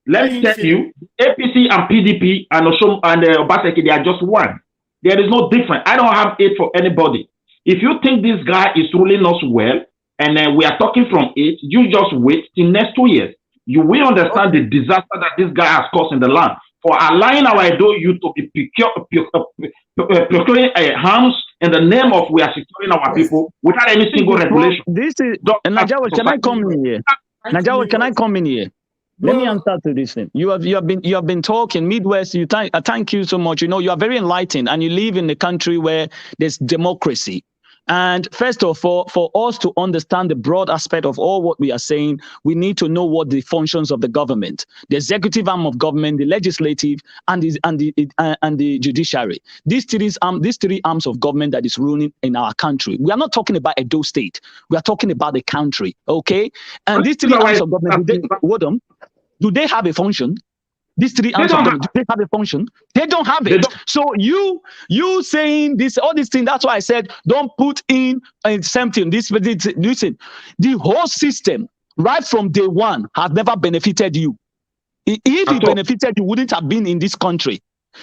let me tell you, APC and PDP and Obaseki, they are just one. There is no difference. I don't have hate for anybody. If you think this guy is ruling us well, and we are talking from it, you just wait till next 2 years. You will understand the disaster that this guy has caused in the land for allowing our Edo youth to be procuring arms in the name of we are securing our people without any single regulation. This is Najawa. Can I come in here? Najawa, can I come in here? Let me answer to this thing. You have been talking Midwest. I thank you so much. You know, you are very enlightened, and you live in a country where there's democracy. And first of all, for us to understand the broad aspect of all what we are saying, we need to know what the functions of the government, the executive arm of government, the legislative, and the judiciary. These three arms of government that is ruling in our country. We are not talking about Edo State. We are talking about the country. Okay, and these three arms of government, do they have a function? These three arms of government, do they have a function? They don't have it. So you saying this, all these things, that's why I said, don't put in something. Listen, the whole system, right from day one, has never benefited you. If it benefited, you wouldn't have been in this country.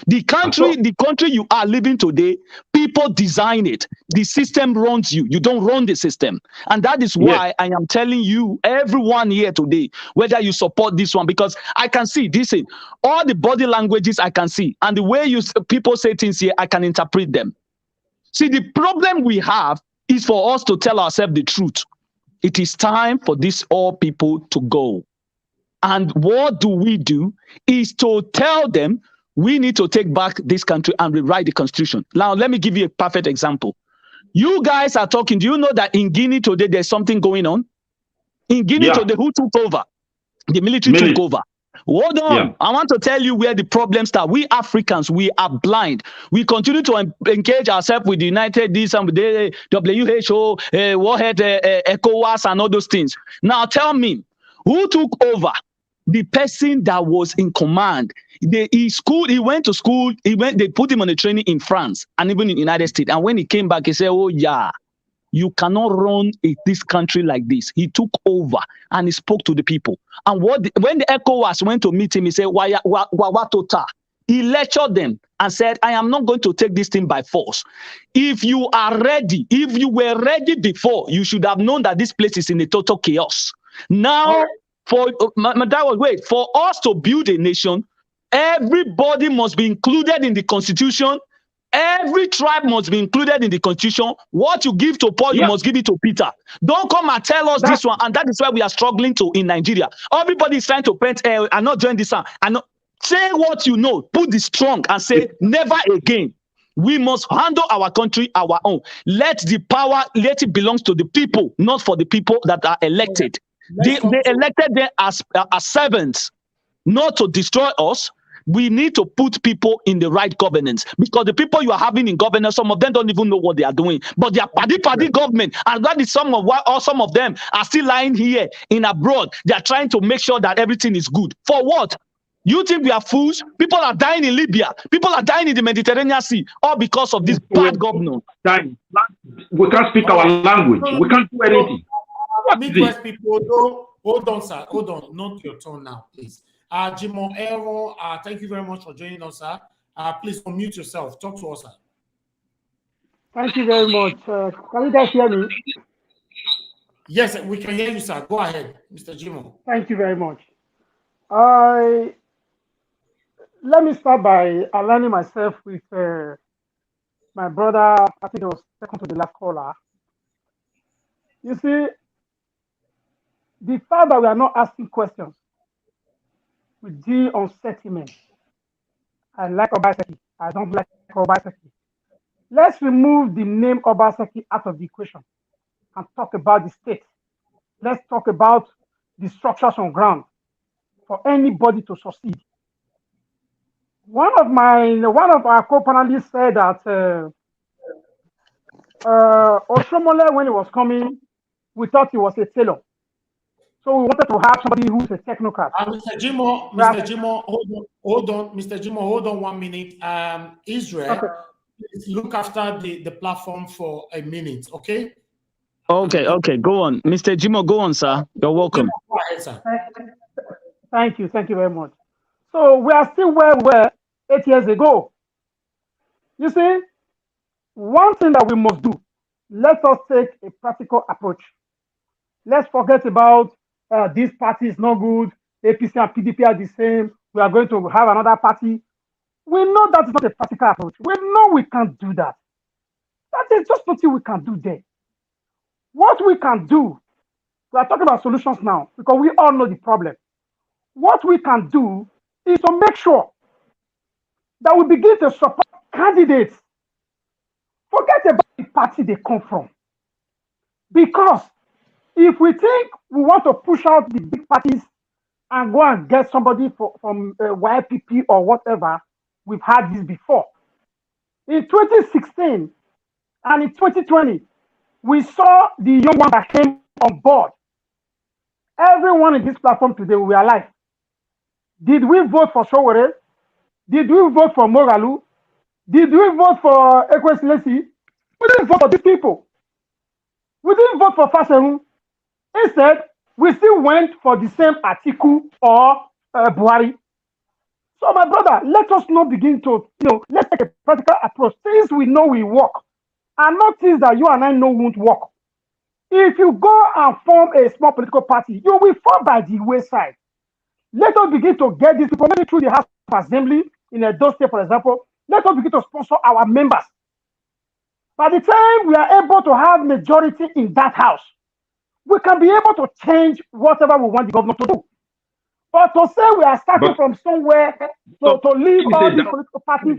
The country you are living today, people design it. The system runs you. You don't run the system. And that is why I am telling you, everyone here today, whether you support this one, because I can see this, all the body languages I can see, and the way people say things here, I can interpret them. See, the problem we have is for us to tell ourselves the truth. It is time for these all people to go. And what do is to tell them, we need to take back this country and rewrite the constitution. Now, let me give you a perfect example. You guys are talking. Do you know that in Guinea today, there's something going on? In Guinea today, who took over? The military took over. Hold on. I want to tell you where the problem starts. We Africans, we are blind. We continue to engage ourselves with the United Nations, the WHO, Warhead, ECOWAS, and all those things. Now tell me, who took over? The person that was in command. They went to school, they put him on a training in France and even in the United States. And when he came back, he said, oh yeah, you cannot run this country like this. He took over and he spoke to the people. And when the ECOWAS went to meet him, he said, Watota. He lectured them and said, I am not going to take this thing by force. If you are ready, if you were ready before, you should have known that this place is in a total chaos. Now, for us to build a nation, everybody must be included in the constitution. Every tribe must be included in the constitution. What you give to Paul, you must give it to Peter. Don't come and tell us this one. And that is why we are struggling in Nigeria. Everybody is trying to paint, I'm not doing this. Say what you know. Put the strong and say, never again. We must handle our country our own. Let the power, let it belong to the people, not for the people that are elected. They elected them as servants, not to destroy us. We need to put people in the right governance, because the people you are having in governance, some of them don't even know what they are doing, but they are party government, and that is some of them are still lying here in abroad. They are trying to make sure that everything is good. For what? You think we are fools? People are dying in Libya. People are dying in the Mediterranean Sea, all because of this bad governance. We can't speak our language. We can't do anything. Midwest people, hold on, sir. Hold on. Not your turn now, please. Jimo Ero, thank you very much for joining us, sir. Please unmute yourself. Talk to us, sir. Thank you very much. Can you guys hear me? Yes, we can hear you, sir. Go ahead, Mr. Jimo. Thank you very much. Let me start by aligning myself with my brother. I think it was second to the last caller. You see, the fact that we are not asking questions with G on settlement. I like Obaseki. I don't like Obaseki. Let's remove the name Obaseki out of the equation and talk about the state. Let's talk about the structures on ground for anybody to succeed. One of our co-panelists said that Oshomole, when he was coming, we thought he was a tailor. So we wanted to have somebody who's a technocrat. Mr. Jimo, hold on. Mr. Jimo, hold on 1 minute. Israel, please look after the platform for a minute, okay? Okay, go on. Mr. Jimo, go on, sir. You're welcome. Go ahead, sir. Thank you very much. So we are still where we were 8 years ago. You see, one thing that we must do, let us take a practical approach. Let's forget about this party is no good, APC and PDP are the same, we are going to have another party. We know that is not a practical approach. We know we can't do that. That is just nothing we can do there. What we can do, we are talking about solutions now, because we all know the problem. What we can do is to make sure that we begin to support candidates. Forget about the party they come from. Because if we think we want to push out the big parties and go and get somebody from YPP or whatever, we've had this before. In 2016 and in 2020, we saw the young one that came on board. Everyone in this platform today, we are alive. Did we vote for Sowore? Did we vote for Moralu? Did we vote for Ekwesilesi? We didn't vote for these people. We didn't vote for Faseru. Instead, we still went for the same Atiku or Buhari. So, my brother, let us not begin to, let's take a practical approach. Things we know will work, and not things that you and I know won't work. If you go and form a small political party, you will fall by the wayside. Let us begin to get these people, maybe through the House of Assembly in Edo State, for example. Let us begin to sponsor our members. By the time we are able to have majority in that house, we can be able to change whatever we want the government to do. But to say we are starting from somewhere to leave all the political parties.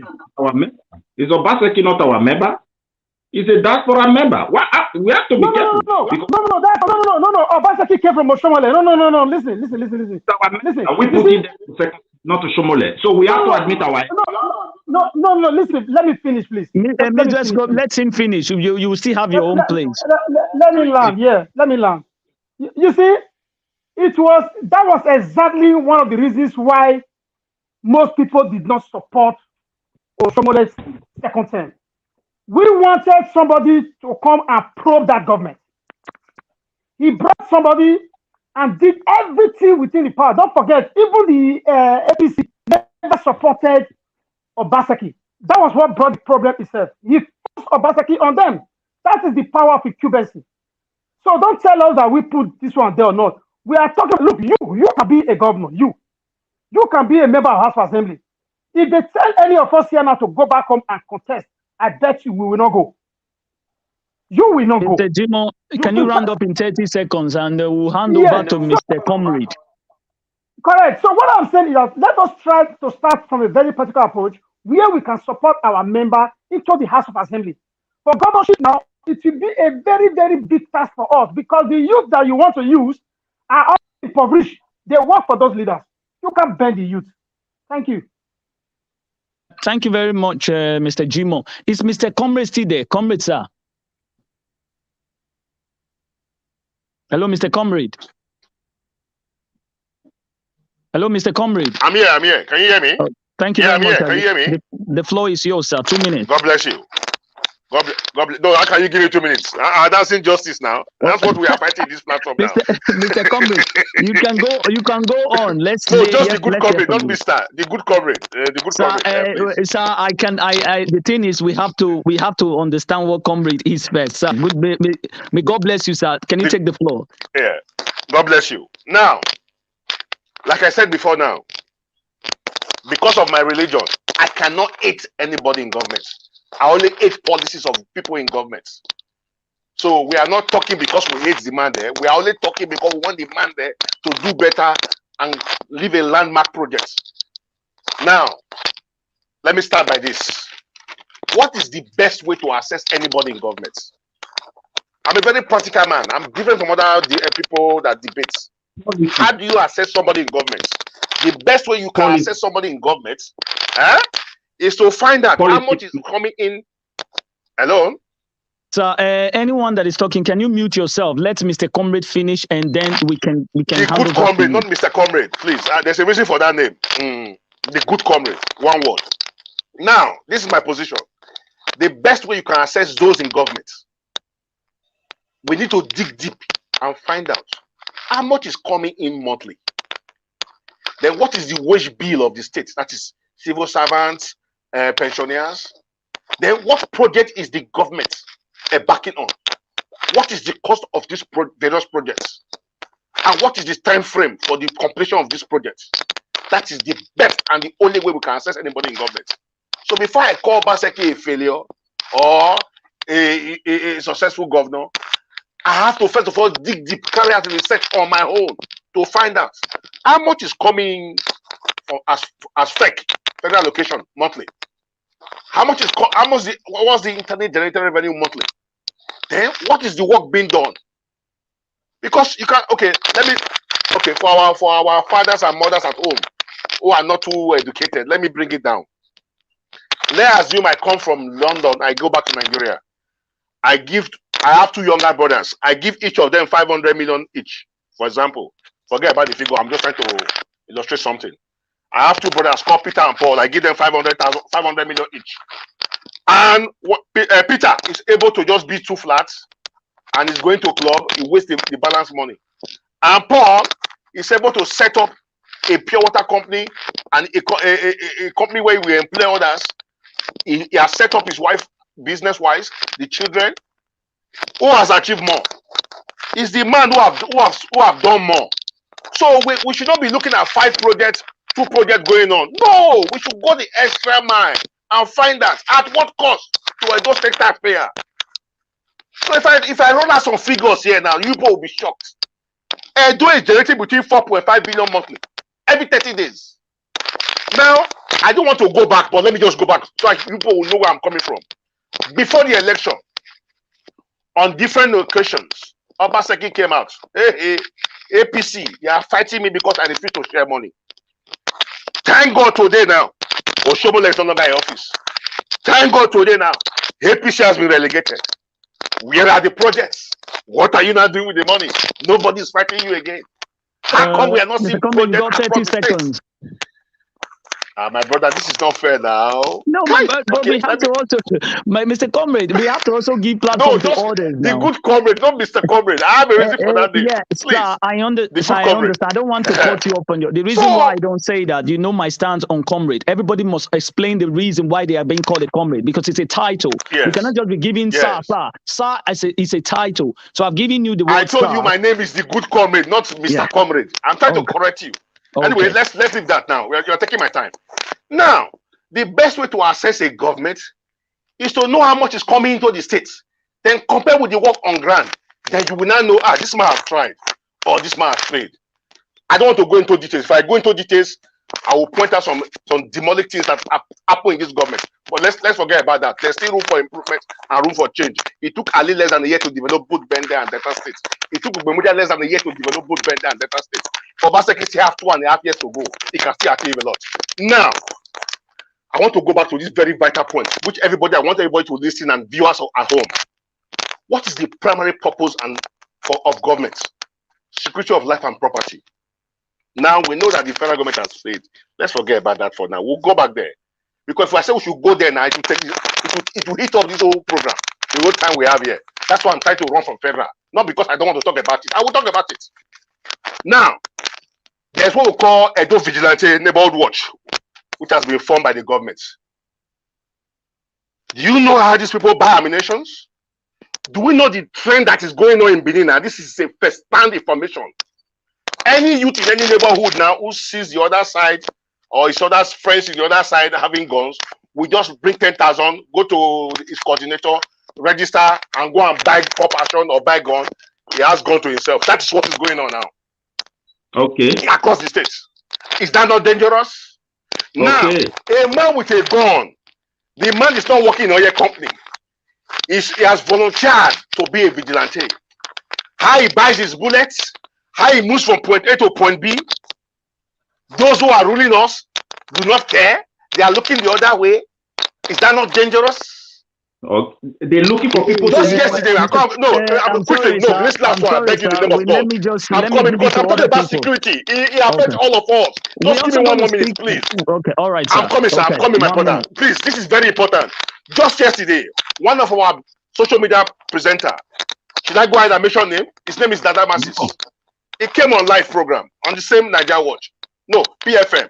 Is Obaseki not our member? He's a diaspora member. we have to be careful. No. Obaseki came from Oshomole. No. Listen. And we put in not to Shomole. So we have to admit our. No. Listen, let me finish, please. Let him finish. You will still have your own place. Let me land. Yeah, let me land. You see, that was exactly one of the reasons why most people did not support Oshomole's second term. We wanted somebody to come and probe that government. He brought somebody and did everything within the power. Don't forget, even the APC never supported Obaseki. That was what brought the problem itself. He forced Obaseki on them. That is the power of incumbency. So don't tell us that we put this one there or not. We are talking, look, you can be a governor. You can be a member of House of Assembly. If they tell any of us here now to go back home and contest, I bet you we will not go. You will not go. Mr. Jimo, can you round up in 30 seconds and we'll hand over to Mr. Comrade? Correct. So what I'm saying is that let us try to start from a very practical approach where we can support our member into the House of Assembly. For governorship now, it will be a very, very big task for us because the youth that you want to use are all impoverished. They work for those leaders. You can't bend the youth. Thank you. Thank you very much, Mr. Jimo. Is Mr. Comrade still there? Comrade, sir. Hello, Mr. Comrade. Hello, Mr. Comrade. I'm here. Can you hear me? Thank you very much. Can you hear me? The floor is yours, sir. 2 minutes. God bless you. God bless. No, how can you give me 2 minutes? That's injustice now. That's what we are fighting in this platform now. Mr. Comrade, you can go on. Let's just the good comrade, not Mr. The good comrade. The good comrade. Sir, the thing is we have to understand what comrade is first. Sir, may God bless you, sir. Can you take the floor? Yeah. God bless you. Now, like I said before now, because of my religion, I cannot hate anybody in government. I only hate policies of people in government. So we are not talking because we hate the man there. We are only talking because we want the man there to do better and leave a landmark project. Now, let me start by this. What is the best way to assess anybody in government? I'm a very practical man. I'm different from other people that debate. How do you assess somebody in government? The best way you can assess somebody in government is to find out how much is coming in. Hello? So anyone that is talking, can you mute yourself? Let Mr. Comrade finish and then we can the good comrade, not Mr. Comrade, please. There's a reason for that name. The good comrade, one word. Now, this is my position. The best way you can assess those in government, we need to dig deep and find out how much is coming in monthly. Then what is the wage bill of the state? That is civil servants, pensioners. Then what project is the government backing on? What is the cost of these various projects? And what is the time frame for the completion of this project? That is the best and the only way we can assess anybody in government. So before I call Baseki a failure or a successful governor, I have to first of all dig deep, carry out research on my own to find out how much is coming from as fake federal allocation monthly. What's the internet generated revenue monthly? Then what is the work being done? Because you can for our fathers and mothers at home who are not too educated, let me bring it down. Let's assume I come from London, I go back to Nigeria. I have two younger brothers. I give each of them 500 million each. For example, forget about the figure. I'm just trying to illustrate something. I have two brothers called Peter and Paul. I give them 500 million each. And Peter is able to just be 2 flats and is going to a club. He wastes the balance money. And Paul is able to set up a pure water company and a company where we employ others. He has set up his wife business-wise, the children. Who has achieved more? Is the man who have done more. So we should not be looking at 5 projects, 2 projects going on. No, we should go the extra mile and find out at what cost to a state taxpayer. So if I run out some figures here now, you people will be shocked. Edo is generating between 4.5 billion monthly every 30 days. Now, I don't want to go back, but let me just go back so you people will know where I'm coming from. Before the election, on different occasions, Obaseki came out. Hey, APC, you are fighting me because I refuse to share money. Thank God today now, Oshomole is no longer in office. Thank God today now, APC has been relegated. Where are the projects? What are you not doing with the money? Nobody is fighting you again. How come we are not seeing projects across the states? My brother, this is not fair now. No, but we have to also, Mr. Comrade, we have to also give platform to others now. The good comrade, not Mr. Comrade. I have a reason for that name. Yeah, sir, I understand. I don't want to cut you up on your. The reason why I don't say that, you know, my stance on comrade. Everybody must explain the reason why they are being called a comrade, because it's a title. Yes. You cannot just be giving sir. Sir is a title. So I've given you the word. I told you my name is the good comrade, not Mr. Comrade. I'm trying to correct you. Anyway, let's leave that now. You're taking my time. Now, the best way to assess a government is to know how much is coming into the states. Then compare with the work on ground. Then you will now know, this man has tried, or this man has failed. I don't want to go into details. If I go into details, I will point out some demonic things that happen in this government. But let's forget about that. There's still room for improvement and room for change. It took Ali less than a year to develop both Bender and Delta states. It took Bemudia less than a year to develop both Bender and Delta states. Obaseki still have 2.5 years to go. He can still achieve a lot. Now, I want to go back to this very vital point, which I want everybody to listen and viewers at home. What is the primary purpose of government? Security of life and property. Now we know that the federal government has failed. Let's forget about that for now. We'll go back there. Because if I say we should go there now, it will hit up this whole program, the whole time we have here. That's why I'm trying to run from federal. Not because I don't want to talk about it. I will talk about it. Now, there's what we call Edo Vigilante Neighborhood Watch, which has been formed by the government. Do you know how these people buy ammunitions? Do we know the trend that is going on in Benin now? This is a first-hand information. Any youth in any neighborhood now who sees the other side or his other friends in the other side having guns, we just bring 10,000, go to his coordinator, register, and go and buy pop action or buy gun. He has gone to himself. That is what is going on now. Okay. Across the states. Is that not dangerous? Now, a man with a gun, the man is not working in your company. He has volunteered to be a vigilante. How he buys his bullets, how he moves from point A to point B. Those who are ruling us do not care. They are looking the other way. Is that not dangerous? They're looking for people just yesterday. I'm quickly. No, this last one. I beg you in the name of God. I'm coming because I'm talking about security. It affects all of us. Just give me 1 more minute, please. Okay, all right, sir. I'm coming, sir. I'm coming, my brother. Please, this is very important. Just yesterday, one of our social media presenter, should I go ahead and mention name? His name is Dada Masis. He came on live program on the same Nigeria Watch. No, PFM.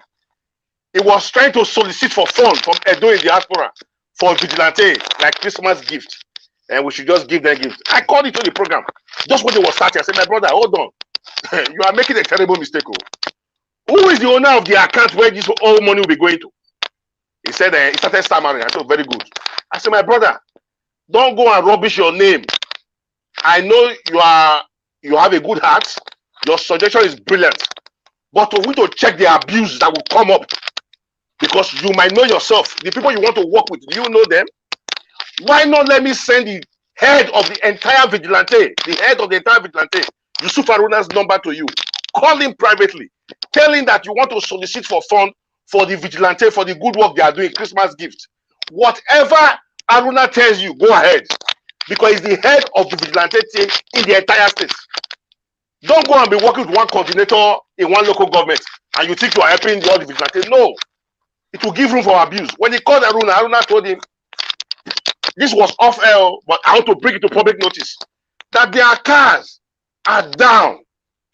He was trying to solicit for funds from Edo in Diaspora for vigilante, like Christmas gift. And we should just give them gifts. I called it to the program. Just when it was starting, I said, my brother, hold on. You are making a terrible mistake. Who is the owner of the account where this all money will be going to? He said, he started stammering. I said, very good. I said, my brother, don't go and rubbish your name. I know you have a good heart. Your suggestion is brilliant. But we need to check the abuse that will come up. Because you might know yourself. The people you want to work with, do you know them? Why not let me send the head of the entire vigilante, Yusuf Haruna's number to you. Call him privately. Tell him that you want to solicit for funds for the vigilante, for the good work they are doing, Christmas gift. Whatever Haruna tells you, go ahead. Because he's the head of the vigilante team in the entire state. Don't go and be working with one coordinator in one local government and you think you are helping the other vigilante. No. It will give room for abuse. When he called Haruna told him, this was off air, but I want to bring it to public notice, that their cars are down.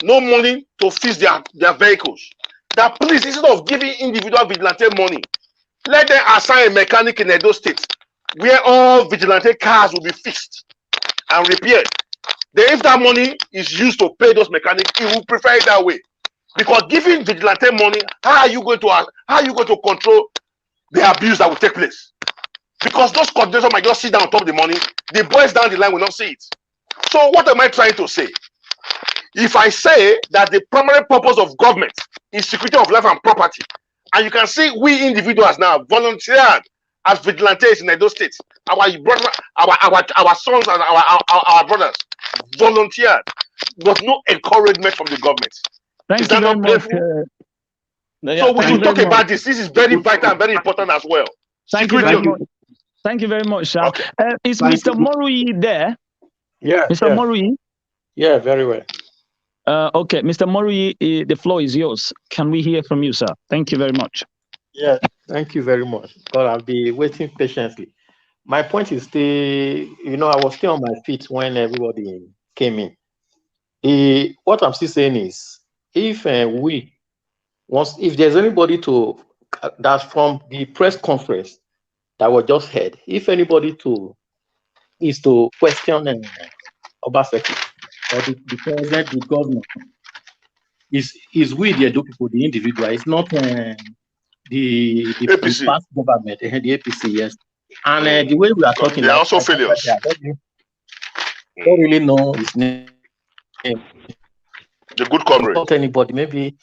No money to fix their vehicles. That please, instead of giving individual vigilante money, let them assign a mechanic in Edo State where all vigilante cars will be fixed and repaired. Then if that money is used to pay those mechanics, he will prefer it that way. Because giving vigilante money, how are you going to control the abuse that will take place? Because those coordinators might just sit down on top of the money, the boys down the line will not see it. So what am I trying to say? If I say that the primary purpose of government is security of life and property, and you can see we individuals now volunteered as vigilantes in Edo State. Our brother, our sons and our brothers volunteered. Was no encouragement from the government. Thank you very much. So we should talk about this. This is very vital and very important as well. Thank you very much. Thank you very much, sir. Okay. Is Mr. Morui there? Yeah. Mr. Morui? Yeah, very well. Okay, Mr. Morui, the floor is yours. Can we hear from you, sir? Thank you very much. Yeah, thank you very much. God, I'll be waiting patiently. My point is still, I was still on my feet when everybody came in. What I'm still saying is, if there's anybody that's from the press conference that was just heard, if anybody is to question Obaseki or the president, the governor, is we the Edo people, the individual. It's not the past government, the APC, yes. And the way we are talking, they are also failures. I don't really know his name. The good comrade. Not anybody, maybe.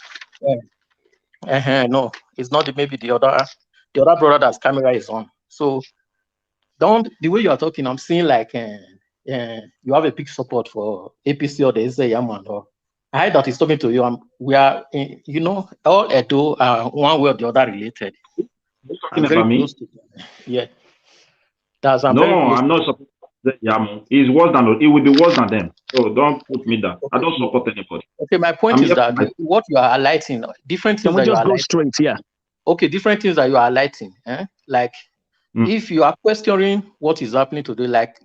No, it's not. Maybe the other brother that's camera is on. So, the way you are talking, I'm seeing like you have a big support for APC or the SAYAM. I heard that he's talking to you. We are, all Edo are one way or the other related. Talking about me? Yeah. I'm not supporting Yamu. It will be worse than them. So don't put me down. I don't support anybody. Okay, my point is that what you are highlighting, different things that you are highlighting. Straight, yeah. Okay, different things that you are highlighting. Like if you are questioning what is happening today, like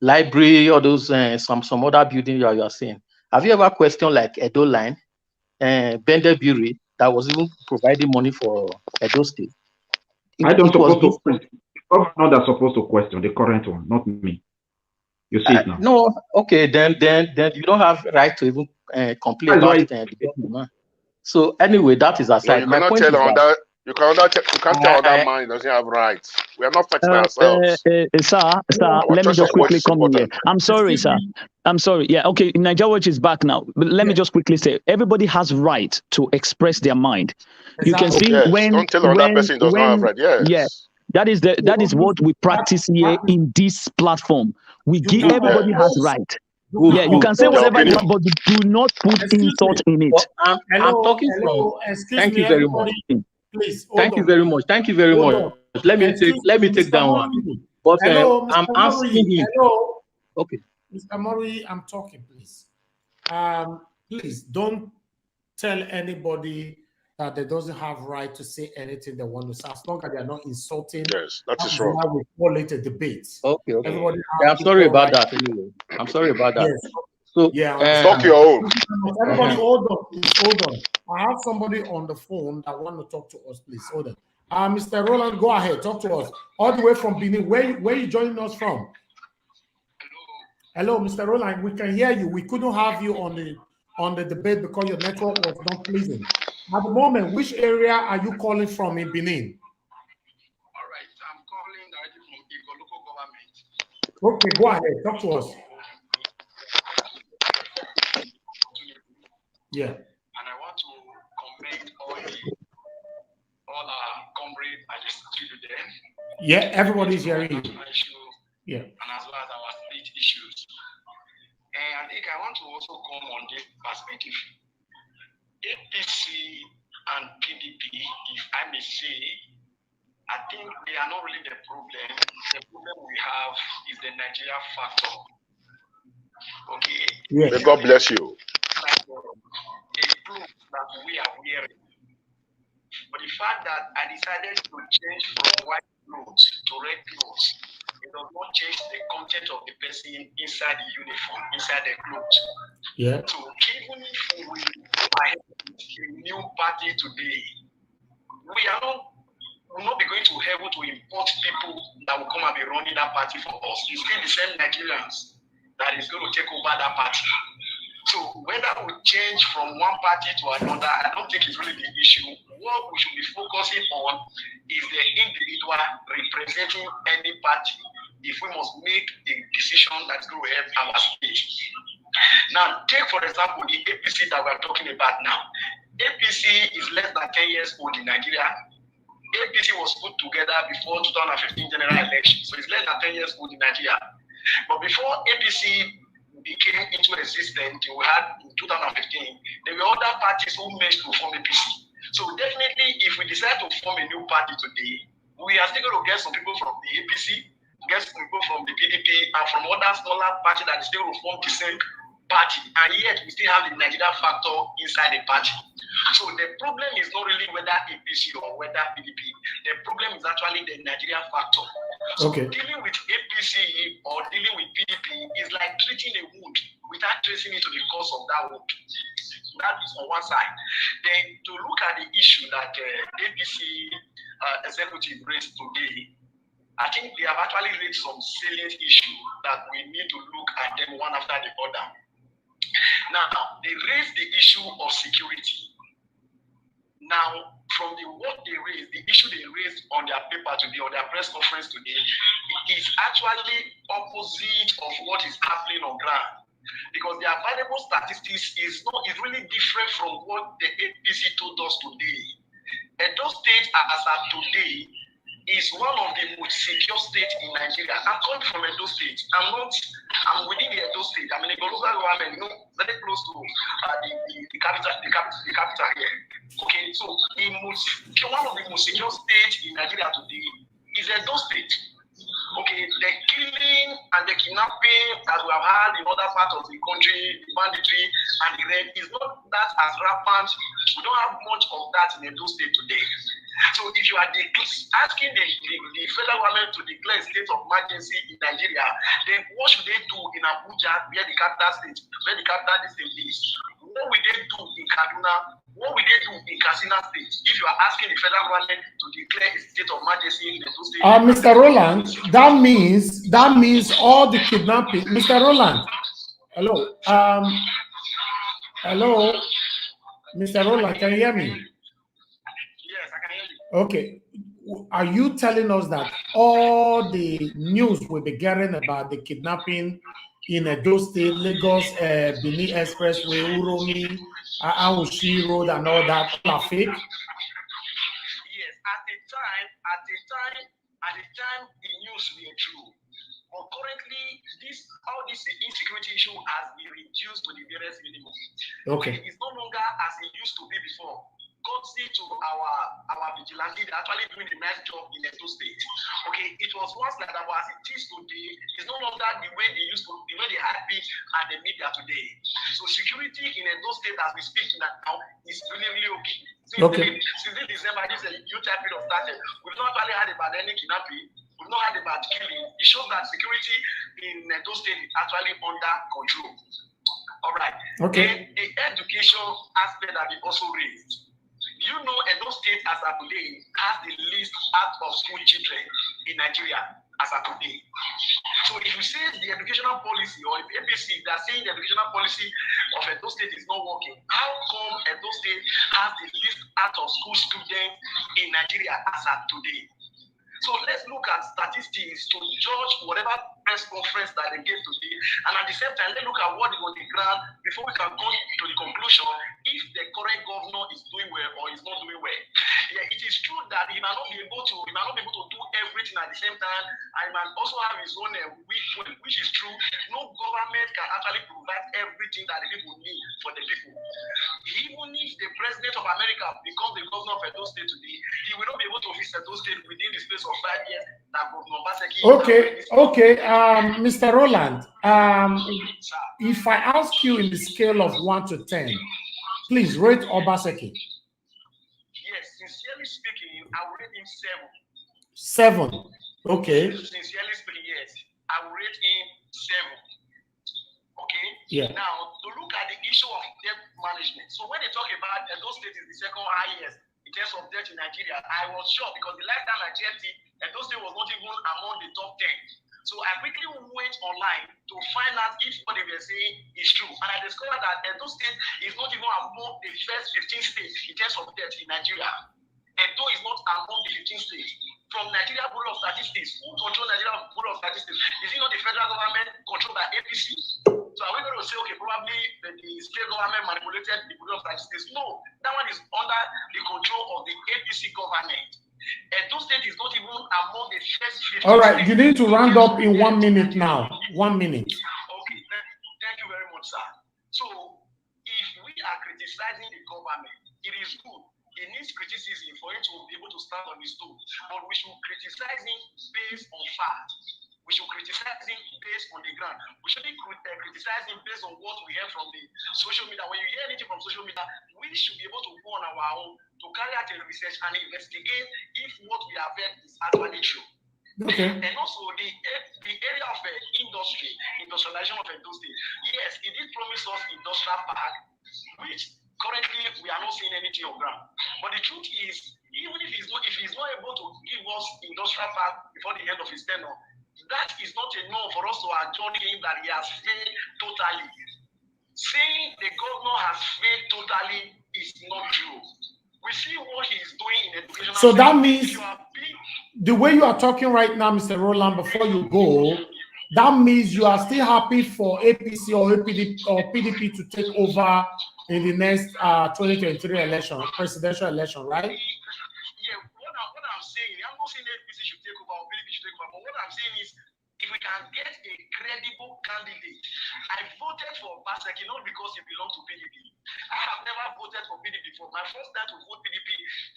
library or those some other building you are saying. Have you ever questioned like Edo Line, Bender Buri that was even providing money for Edo State? I don't suppose to question. The governor that's supposed to question the current one, not me. You see it now. No, okay, then you don't have right to even complain about the government. So anyway, that is aside. No, you cannot tell on that. You can't tell that man doesn't have rights. We are not fighting ourselves. Sir, let me just quickly come in here. I'm sorry, sir. I'm sorry. Yeah, okay. Nigeria Watch is back now. But let me just quickly say, everybody has right to express their mind. You can see when don't tell another person does not have right. Yes. Yeah. That is what we practice here in this platform. We give everybody has right. Yeah, you can say whatever you want, but do not put insult in it. I'm talking from. Thank you very much. Please, thank you very much. Thank you very much. Let me take that one. But I'm asking him. Hello. Okay. Mr. Murray, I'm talking, please. Please don't tell anybody that they doesn't have right to say anything they want to say, as long as they are not insulting. Yes, that is wrong. We call it a debate. Okay. I'm sorry about that anyway. I'm sorry about that. Yes. So talk your own. Everybody, hold on. I have somebody on the phone that want to talk to us, please. Hold on. Mr. Roland, go ahead. Talk to us. All the way from Benin. Where you joining us from? Hello, Mr. Roland. We can hear you. We couldn't have you on the debate because your network was not pleasing. At the moment, which area are you calling from in Benin? All right, I'm calling directly from the local government. Okay, go ahead. Talk to us. Yeah. And I want to commend all our comrades at the studio there. Yeah, everybody's hearing you. Yeah. And as well as our state issues. And I think I want to also come on this perspective. APC and PDP, if I may say, I think they are not really the problem. The problem we have is the Nigeria factor. Okay. Yeah. May God bless you. A proof that we are wearing. But the fact that I decided to change from white clothes to red clothes, it does not change the content of the person inside the uniform, inside the clothes. Yeah. So even if we go ahead with a new party today, we will not be going to heaven to import people that will come and be running that party for us. It's still the same Nigerians that is going to take over that party. So whether we change from one party to another, I don't think it's really the issue. What we should be focusing on is the individual representing any party if we must make a decision that's going to help our state. Now, take for example the APC that we're talking about now. APC is less than 10 years old in Nigeria. APC was put together before 2015 general election, so it's less than 10 years old in Nigeria. But before APC became into existence, we had in 2015, there were other parties who merged to form APC. So definitely, if we decide to form a new party today, we are still going to get some people from the APC, get some people from the PDP, and from other smaller parties that still will form the same party, and yet we still have the Nigerian factor inside the party. So the problem is not really whether APC or whether PDP. The problem is actually the Nigerian factor. So dealing with APC or dealing with PDP is like treating a wound without tracing it to the cause of that wound. That is on one side. Then to look at the issue that APC executive raised today, I think they have actually raised some salient issues that we need to look at them one after the other. Now, they raised the issue of security. Now, from what they raised, the issue they raised on their paper today, on their press conference today, is actually opposite of what is happening on ground. Because the available statistics is really different from what the APC told us today. Edo State, as of today, is one of the most secure states in Nigeria. I'm coming from Edo State. I'm within the Edo State. I'm in a local government, very close to the capital here. Okay, so one of the most secure states in Nigeria today is Edo State. Okay, the killing and the kidnapping that we have had in other parts of the country, the banditry and the rape is not that as rampant. We don't have much of that in Edo State today. So if you are asking the federal government to declare a state of emergency in Nigeria, then what should they do in Abuja, where the capital state, where the capital state is? What will they do in Kaduna? What will they do in Katsina State? If you are asking the federal government to declare a state of emergency in the two states. Mr. Roland, that means all the kidnapping. Mr. Roland, hello. Hello, Mr. Roland, can you hear me? Okay, are you telling us that all the news we'll be getting about the kidnapping in Edo State, Lagos, Benin Expressway, Uromi, Awushi Road, and all that are fake? Yes, at the time, the news were true. But currently, all this insecurity issue has been reduced to the barest minimum. Okay. It's no longer as it used to be before. Courtesy to our vigilante, they're actually doing a nice job in Edo State. Okay, it was once like that, but as it is today, it's no longer the way they used to, the way they had it at the media today. So security in Edo State, as we speak now, is really, really okay. Since December, this is a new type of started. We've not really had about any kidnapping. We've not had about killing. It shows that security in Edo State is actually under control. All right. Okay. Then the education aspect that we also raised. You know, Edo State as of today has the least out-of-school children in Nigeria as of today. So if you say the educational policy, or if APC, they are saying the educational policy of Edo State is not working, how come Edo State has the least out-of-school students in Nigeria as of today? So let's look at statistics to judge whatever press conference that they gave today, and at the same time, let's look at what is on the ground before we can come to the conclusion if the current governor is doing well or is not doing well. Yeah, it is true that he might not be able to do everything at the same time, and he might also have his own weak point, which is true. No government can actually provide everything that the people need for the people. Even if the president of America becomes the governor of Edo State today, he will not be able to visit Edo State within the space of 5 years that Governor Baseki. Okay, Mr. Roland, if I ask you in the scale of 1 to 10, please rate Obaseki. Yes, sincerely speaking, I will rate him 7. Okay. Sincerely speaking, yes, I will rate him 7. Okay. Yeah. Now, to look at the issue of debt management. So when they talk about Edo State is the second highest in terms of debt in Nigeria, I was shocked because the last time I checked it, Edo State was not even among the top 10. So I quickly went online to find out if what they were saying is true. And I discovered that Edo State is not even among the first 15 states in terms of debt in Nigeria. Edo is not among the 15 states. From Nigeria Bureau of Statistics, who controls Nigeria Bureau of Statistics? Is it not the federal government controlled by APC? So are we going to say, okay, probably the state government manipulated the Bureau of Statistics? No, that one is under the control of the APC government. Edo State is not even among the first 50. All right, you need to round up in 1 minute now. 1 minute. Okay, thank you very much, sir. So, if we are criticizing the government, it is good. It needs criticism for it to be able to stand on its toes. But we should criticize it based on fact. We should criticize it based on the ground. We shouldn't criticize it based on what we hear from the social media. When you hear anything from social media, we should be able to go on our own to carry out a research and investigate if what we have heard is actually true. Okay. And also the area of industry, industrialization of Edo State. Yes, it did promise us industrial park, which currently we are not seeing anything on ground. But the truth is, even if he's not able to give us industrial park before the end of his tenure, that is not enough for us to adjure him that he has failed totally. Saying the governor has failed totally is not true. We see what he's doing in education. So that means the way you are talking right now, Mr. Roland, before you go, that means you are still happy for APC or PDP to take over in the next 2023 election, presidential election, right? Yeah, what I'm saying, I'm not saying APC should take over or PDP should take over, but what I'm saying is, if we can get a credible candidate, I voted for Obaseki not because he belongs to PDP. I have never voted for PDP before. My first time to vote PDP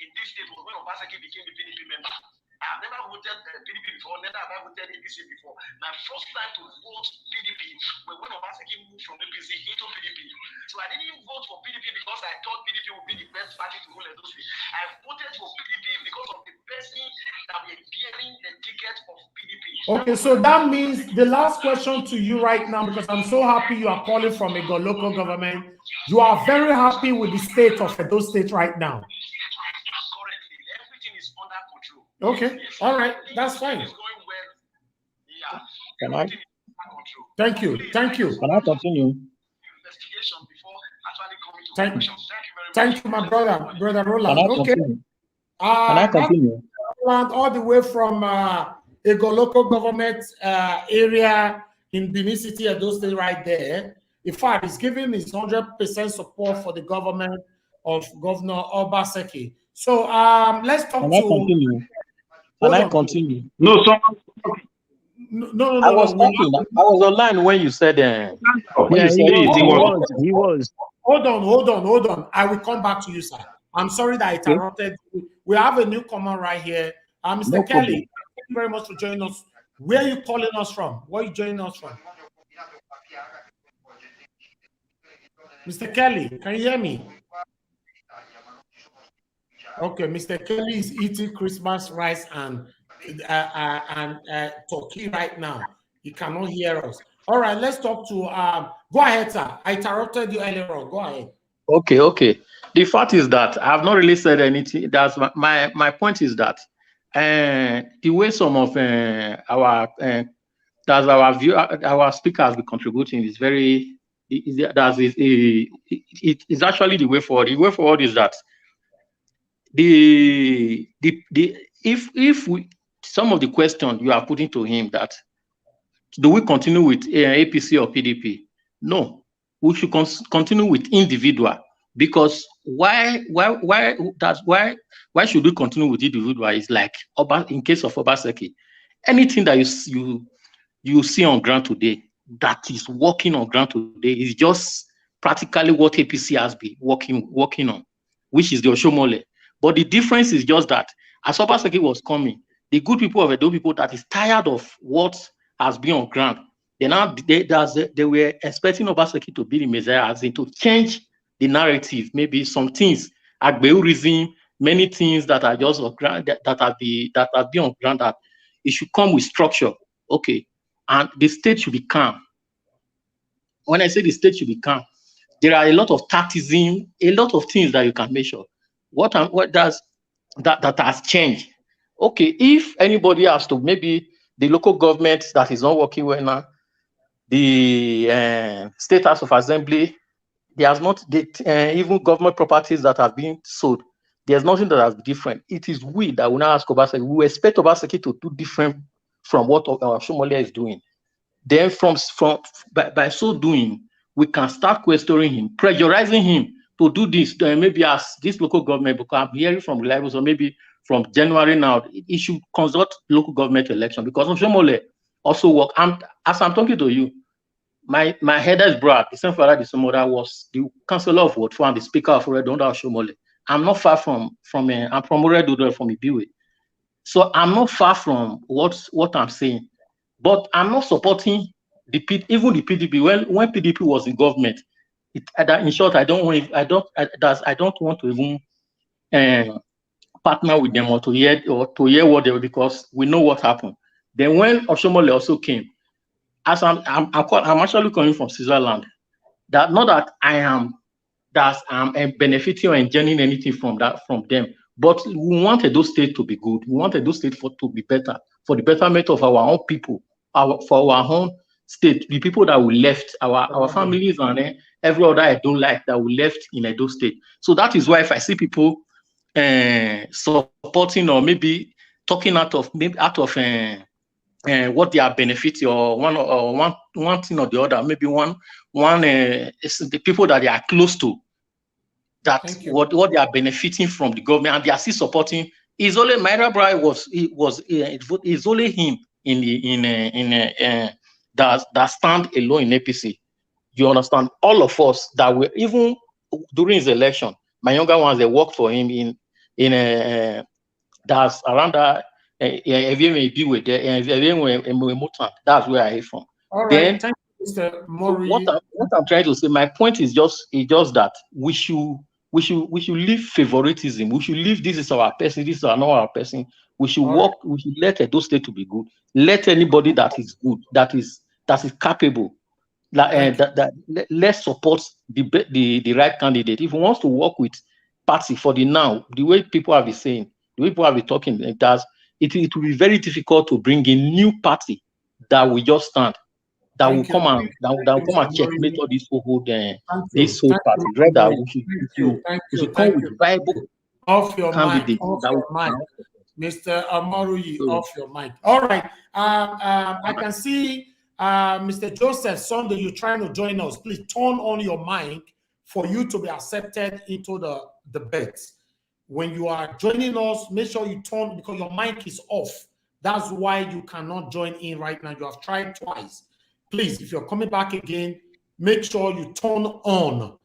in this state was when Obaseki became a PDP member. I have never voted PDP before, neither have I voted APC before. My first time to vote PDP was when Obaseki moved from APC into PDP. So I didn't vote for PDP because I thought PDP would be the best party to rule Edo State. I voted for PDP because of the person that were bearing the ticket of PDP. Okay, so that means the last question to you right now, because I'm so happy you are calling from a local government. You are very happy with the state of Edo State right now. Currently, everything is under control. Okay, all right, that's fine. It's going well. Yeah. Can I? Thank you. Thank you. Can I continue? Investigation before actually coming to conclusion. Thank you, my brother Roland. Okay. Can I continue? Roland, all the way from a local government area in Benin City, Edo State, right there. In fact, he's giving his 100% support for the government of Governor Obaseki. So let's talk Can I continue? Can I continue? No, so no. I was talking. I was online when you said. He was. Hold on. I will come back to you, sir. I'm sorry that I interrupted. We have a newcomer right here. Mr. Kelly, thank you very much for joining us. Where are you calling us from? Where are you joining us from? Mr. Kelly, can you hear me? Okay, Mr. Kelly is eating Christmas rice and turkey right now. He cannot hear us. All right, let's talk to go ahead, sir. I interrupted you earlier on. Go ahead. Okay. The fact is that I have not really said anything. That's my point is that the way some of our speakers be contributing is very. It's actually the way forward. The way forward is that if we some of the questions you are putting to him, that do we continue with APC or PDP? No, we should continue with individual, because why should we continue with individual? Is like in case of Obaseki, anything that you see on ground today that is working on ground today is just practically what APC has been working on, which is the Oshomole. But the difference is just that as Obaseki was coming, the good people of Edo people that is tired of what has been on ground, they were expecting Obaseki to be the Messiah, as in to change the narrative, maybe some things, Agbeurism, many things that are just on ground, that have been on ground, that it should come with structure. Okay. And the state should be calm. When I say the state should be calm, there are a lot of tacticism, a lot of things that you can measure. That has changed. Okay, if anybody has to, maybe the local government that is not working well now, the State House of Assembly, there's not even government properties that have been sold. There's nothing that has been different. It is we that will now ask Obaseki. We expect Obaseki to do different from what our Somalia is doing. Then by so doing, we can start questioning him, pressurizing him to do this, maybe as this local government, because I'm hearing from reliable, or maybe from January now, it should conduct local government election because Oshomole also work. As I'm talking to you, my header's brother, the same father, the same mother, was the councillor of Ward 4 and the speaker of Oredo Oshomole. I'm not far from I'm from Oredo, from Ibiwe. So I'm not far from what I'm saying, but I'm not supporting even the PDP. When PDP was in government, in short, I don't want to even partner with them or to hear what they were, because we know what happened. Then when Oshomole also came, as I'm actually coming from Switzerland, that not that I'm benefiting or enjoying anything from them, but we wanted those states to be good. We wanted those states to be better, for the betterment of our own people, for our own state, the people that we left, our families and every other I don't like that we left in Edo State. So that is why if I see people supporting or maybe talking out of what they are benefiting or one thing or the other, maybe one is the people that they are close to, that what they are benefiting from the government and they are still supporting. Is only Myra Brai is only him that stand alone in APC. You understand? All of us that were, even during his election, my younger ones, they worked for him in that's around that. That's where I came from. All right, then, thank you, Mr. Mori. What I'm trying to say, my point is just that we should leave favoritism. We should leave this is our person, this is not our person. We should work. We should let those states to be good. Let anybody that is good, that is capable, let's support the right candidate. If he wants to work with party for the now, the way people have been saying, the way people have been talking, it will be very difficult to bring in new party that will just stand, that will come and checkmate all this whole party. Rather, we should come with viable candidate. Mr. Amaruyi, off your mic. All right. I can see Mr. Joseph Sunday, you're trying to join us. Please turn on your mic for you to be accepted into the debate. When you are joining us, make sure you turn, because your mic is off. That's why you cannot join in right now. You have tried twice. Please, if you're coming back again, make sure you turn on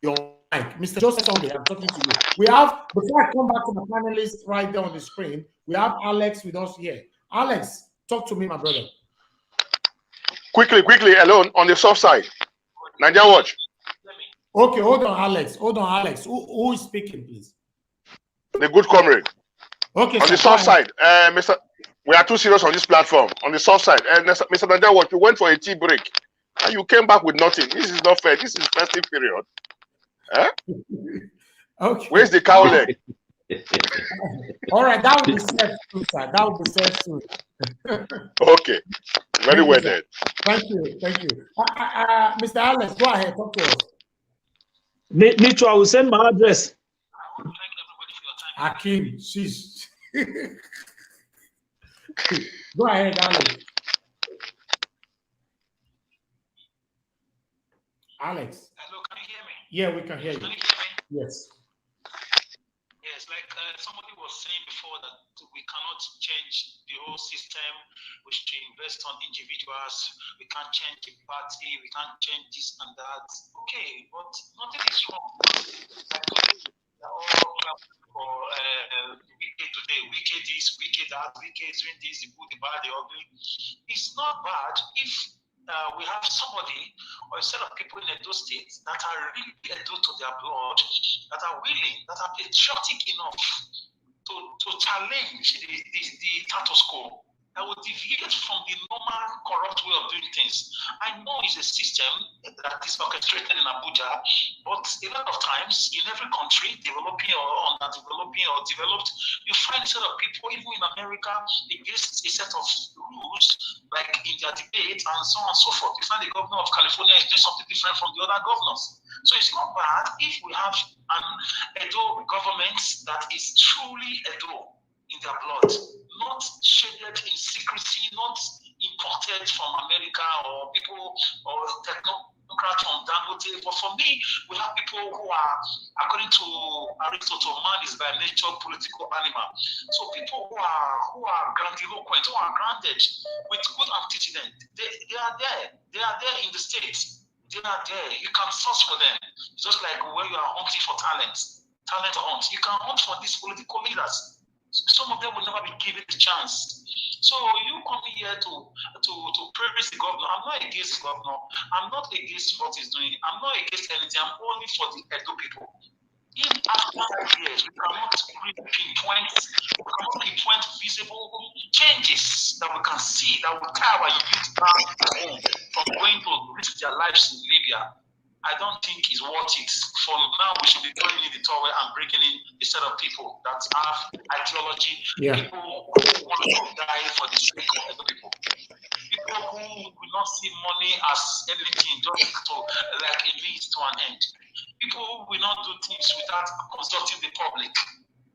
your mic. Mr. Joseph Sunday, I'm talking to you. We have, before I come back to the panelists right there on the screen, we have Alex with us here. Alex, talk to me, my brother. Quickly, alone on the soft side. Nigeria Watch. Okay, hold on, Alex. Who is speaking, please? The good comrade. Okay. On the soft side, Mr. We are too serious on this platform. On the soft side, Mr. Nigeria Watch, you went for a tea break and you came back with nothing. This is not fair. This is festive period. Okay. Where's the cow leg? All right, that will be said soon, sir. That will be said soon. Okay. Very well then. Thank you. Mr. Alex, go ahead. Talk to us. Nicho, I will send my address. Akim, sheesh. Go ahead, Alex. Alex. Hello, can you hear me? Yeah, we can hear you. Can you hear me? Yes. Yes, like somebody was saying before that we cannot change the whole system. We should invest on individuals. We can't change the party. We can't change this and that. Okay, but nothing is wrong. They're all for wicked today, wicked this, wicked that, wicked doing this, the good, the bad, the ugly. It's not bad if we have somebody or a set of people in those states that are really Edo to their blood, that are willing, that are patriotic enough to challenge the status quo, that will deviate from the normal corrupt way of doing things. I know it's a system that is orchestrated in Abuja, but a lot of times in every country, developing or underdeveloping or developed, you find a set of people, even in America, against a set of rules, like in their debate and so on and so forth. You find the governor of California is doing something different from the other governors. So it's not bad if we have an Edo government that is truly Edo in their blood, not shaded in secrecy, not imported from America or people or technocrats bureaucrats from Dangote. But for me, we have people who are, according to Aristotle, man is by nature political animal. So people who are grandiloquent, who are grounded with good antecedent, they are there. They are there in the States. They are there. You can source for them. Just like when you are hunting for talent hunt. You can hunt for these political leaders. Some of them will never be given the chance. So you come here to praise the governor. I'm not against the governor. I'm not against what he's doing. I'm not against anything. I'm only for the Edo people. If after 5 years we cannot really pinpoint visible changes that we can see that will tie our youth down from going to risk their lives in Libya, I don't think it's worth it. For now, we should be throwing in the towel and bringing in a set of people that have ideology, people who want to die for the sake of other people. People who will not see money as anything, just to like a means to an end. People who will not do things without consulting the public.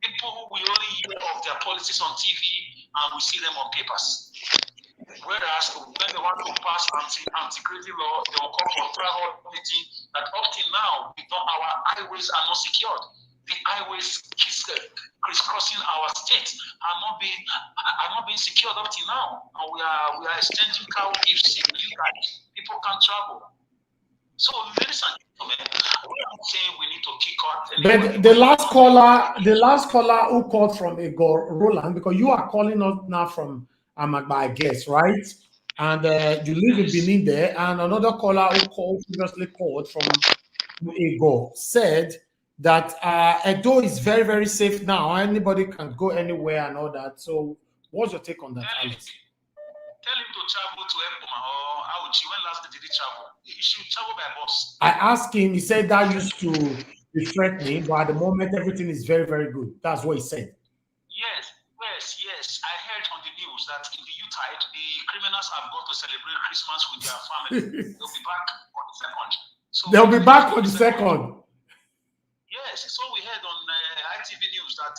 People who will only hear of their policies on TV and we see them on papers. Whereas when they want to pass anti-gravity law, they will call for trial meeting that up till now, our highways are not secured. The highways crisscrossing our state are not being secured up till now. And we are extending cow gifts in you guys. People can travel. So ladies and gentlemen, I'm saying we need to kick out. But the last caller who called from Igor Roland, because you are calling us now from Amagba, I guess, right? And you live in Benin there, and another caller who previously called from Igor said that Edo is very, very safe now. Anybody can go anywhere and all that. So what's your take on that, Alex? Tell him to travel to Epoma or Auchi. When last did he travel? He should travel by bus. I asked him, he said that used to be threatening, but at the moment everything is very, very good. That's what he said. Yes. I heard on the news that in the Utah, the criminals have gone to celebrate Christmas with their family. They'll be back on the 2nd. So they'll be back on the 2nd. Yes, so we heard on ITV News that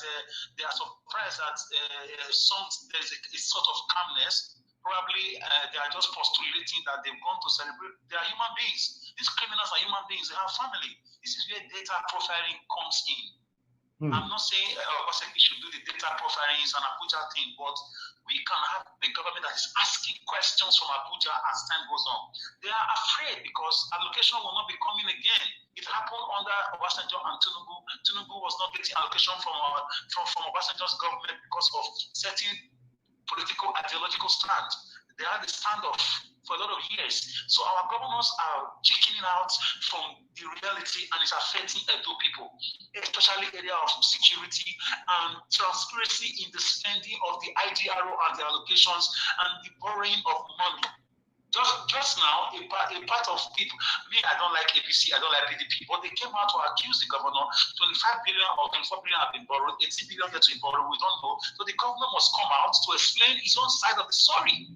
they are surprised that there's a sort of calmness. Probably they are just postulating that they've gone to celebrate. They are human beings. These criminals are human beings. They have family. This is where data profiling comes in. I'm not saying we should do the data profiling and Abuja thing, but we can have the government that is asking questions from Abuja as time goes on. They are afraid because allocation will not be coming again. It happened under Obasanjo and Tinubu. Tinubu was not getting allocation from Obasanjo's government because of certain political ideological stand. They had a standoff for a lot of years. So our governors are checking out from the reality and it's affecting Edo people, especially area of security and transparency in the spending of the IDRO and the allocations and the borrowing of money. Just now, a part of people, me, I don't like APC, I don't like PDP, but they came out to accuse the governor, 25 billion or 24 billion have been borrowed, 80 billion that we borrowed, we don't know. So the governor must come out to explain his own side of the story.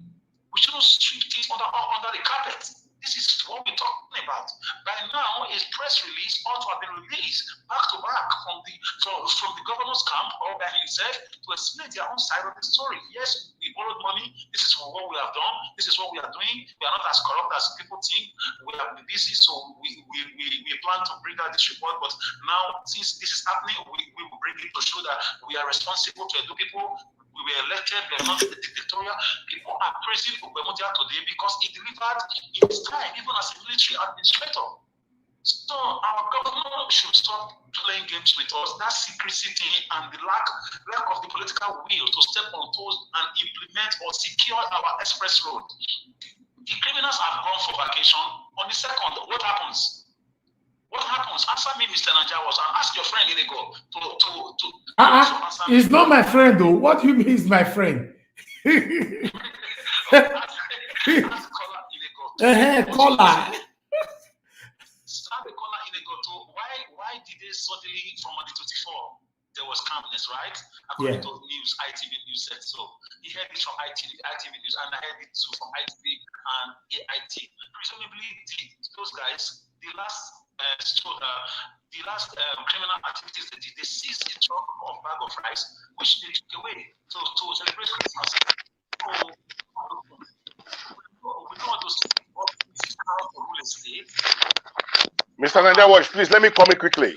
We shouldn't sweep things under the carpet. This is what we're talking about. By now, a press release ought to have been released back to back from the governor's camp or by himself to explain their own side of the story. Yes, we borrowed money. This is what we have done. This is what we are doing. We are not as corrupt as people think. We have been busy, so we plan to bring out this report. But now, since this is happening, we will bring it to show that we are responsible to Edo people. We were elected, we are not dictatorial. People are praising Ubemodia today because he delivered in his time, even as a military administrator. So our government should stop playing games with us. That secrecy thing and the lack of the political will to step on toes and implement or secure our express road. The criminals have gone for vacation. On the 2nd, what happens? What happens? Answer me, Mr. Najawas, and ask your friend Inigo to he's not my friend, though. What do you mean he's my friend? Caller. Why did they suddenly, from the 24, there was calmness, right? According to news, ITV News said so. He heard it from ITV News, and I heard it too from ITV and AIT. Presumably, those guys, the last criminal activities they did, they seized a truck of bag of rice, which they took away to celebrate Christmas. So, we don't want to see what this is how to rule a state. Mr. Nanja Watch, please let me comment quickly.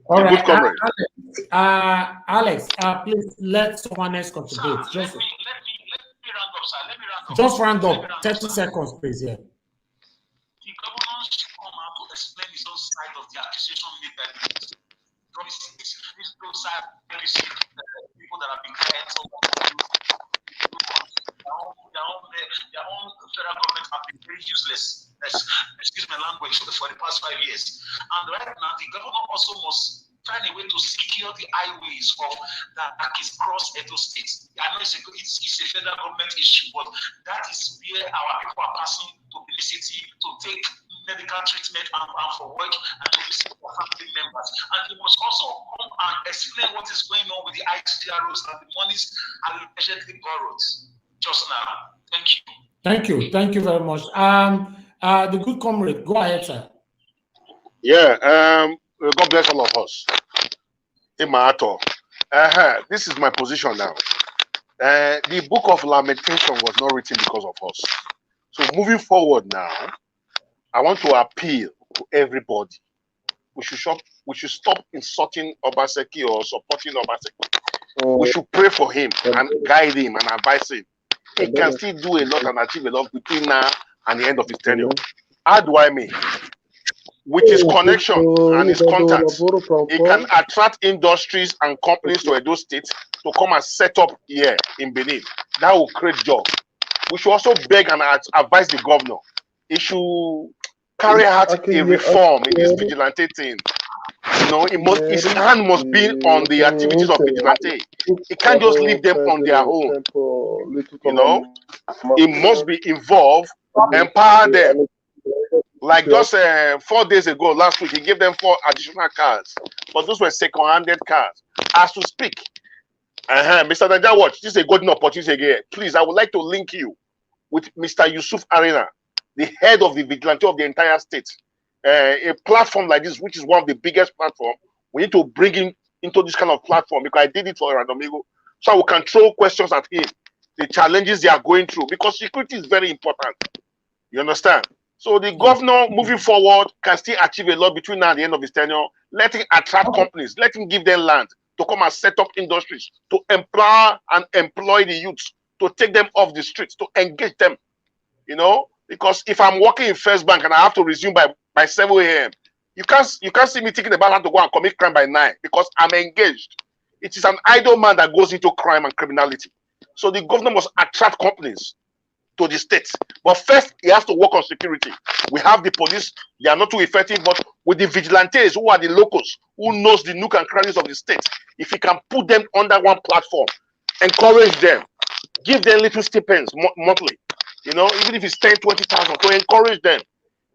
All right, good comrade. Alex, please let someone else contribute. Sir, let me round up, sir. Let me round up. Just round up. 30 seconds, please. Yeah. The governor should come out to explain his own side of the accusation made by the those side people that have been quiet so their own federal government have been very useless. Excuse my language for the past 5 years. And right now, the governor also must find a way to secure the highways of that is cross Edo State. I know it's a federal government issue, but that is where our people are passing to the city to take medical treatment and for work and to visit their family members. And he must also come and explain what is going on with the ICDROs and the monies allegedly borrowed just now. Thank you. Thank you. Thank you very much. The good comrade, go ahead, sir. Yeah, God bless all of us. This is my position now. The book of lamentation was not written because of us. So moving forward now, I want to appeal to everybody. We should stop insulting Obaseki or supporting Obaseki. We should pray for him and guide him and advise him. He can still do a lot and achieve a lot between now and the end of his tenure. How do I mean? With his connection and his contacts, he can attract industries and companies to Edo State to come and set up here in Benin. That will create jobs. We should also beg and advise the governor. He should carry out a reform in this vigilante thing. You know, his hand must be on the activities of vigilante. He can't just leave them on their own. You know, he must be involved, empower them. Like just 4 days ago, last week, he gave them 4 additional cars, but those were second-handed cars. As to speak, Mr. Nanja Watch, this is a golden opportunity again. Please, I would like to link you with Mr. Yusuf Arena, the head of the vigilante of the entire state. A platform like this, which is one of the biggest platforms, we need to bring him into this kind of platform because I did it for Radomigo, so we can throw questions at him, the challenges they are going through, because security is very important. You understand? So the governor moving forward can still achieve a lot between now and the end of his tenure. Let him attract companies, let him give them land to come and set up industries, to empower and employ the youths, to take them off the streets, to engage them. You know, because if I'm working in First Bank and I have to resume by 7 a.m., you can't see me taking the balance to go and commit crime by 9 because I'm engaged. It is an idle man that goes into crime and criminality. So the governor must attract companies to the state. But first, he has to work on security. We have the police, they are not too effective, but with the vigilantes, who are the locals, who knows the nook and crannies of the state, if he can put them under one platform, encourage them, give them little stipends monthly, you know, even if it's 10, 20,000, to encourage them.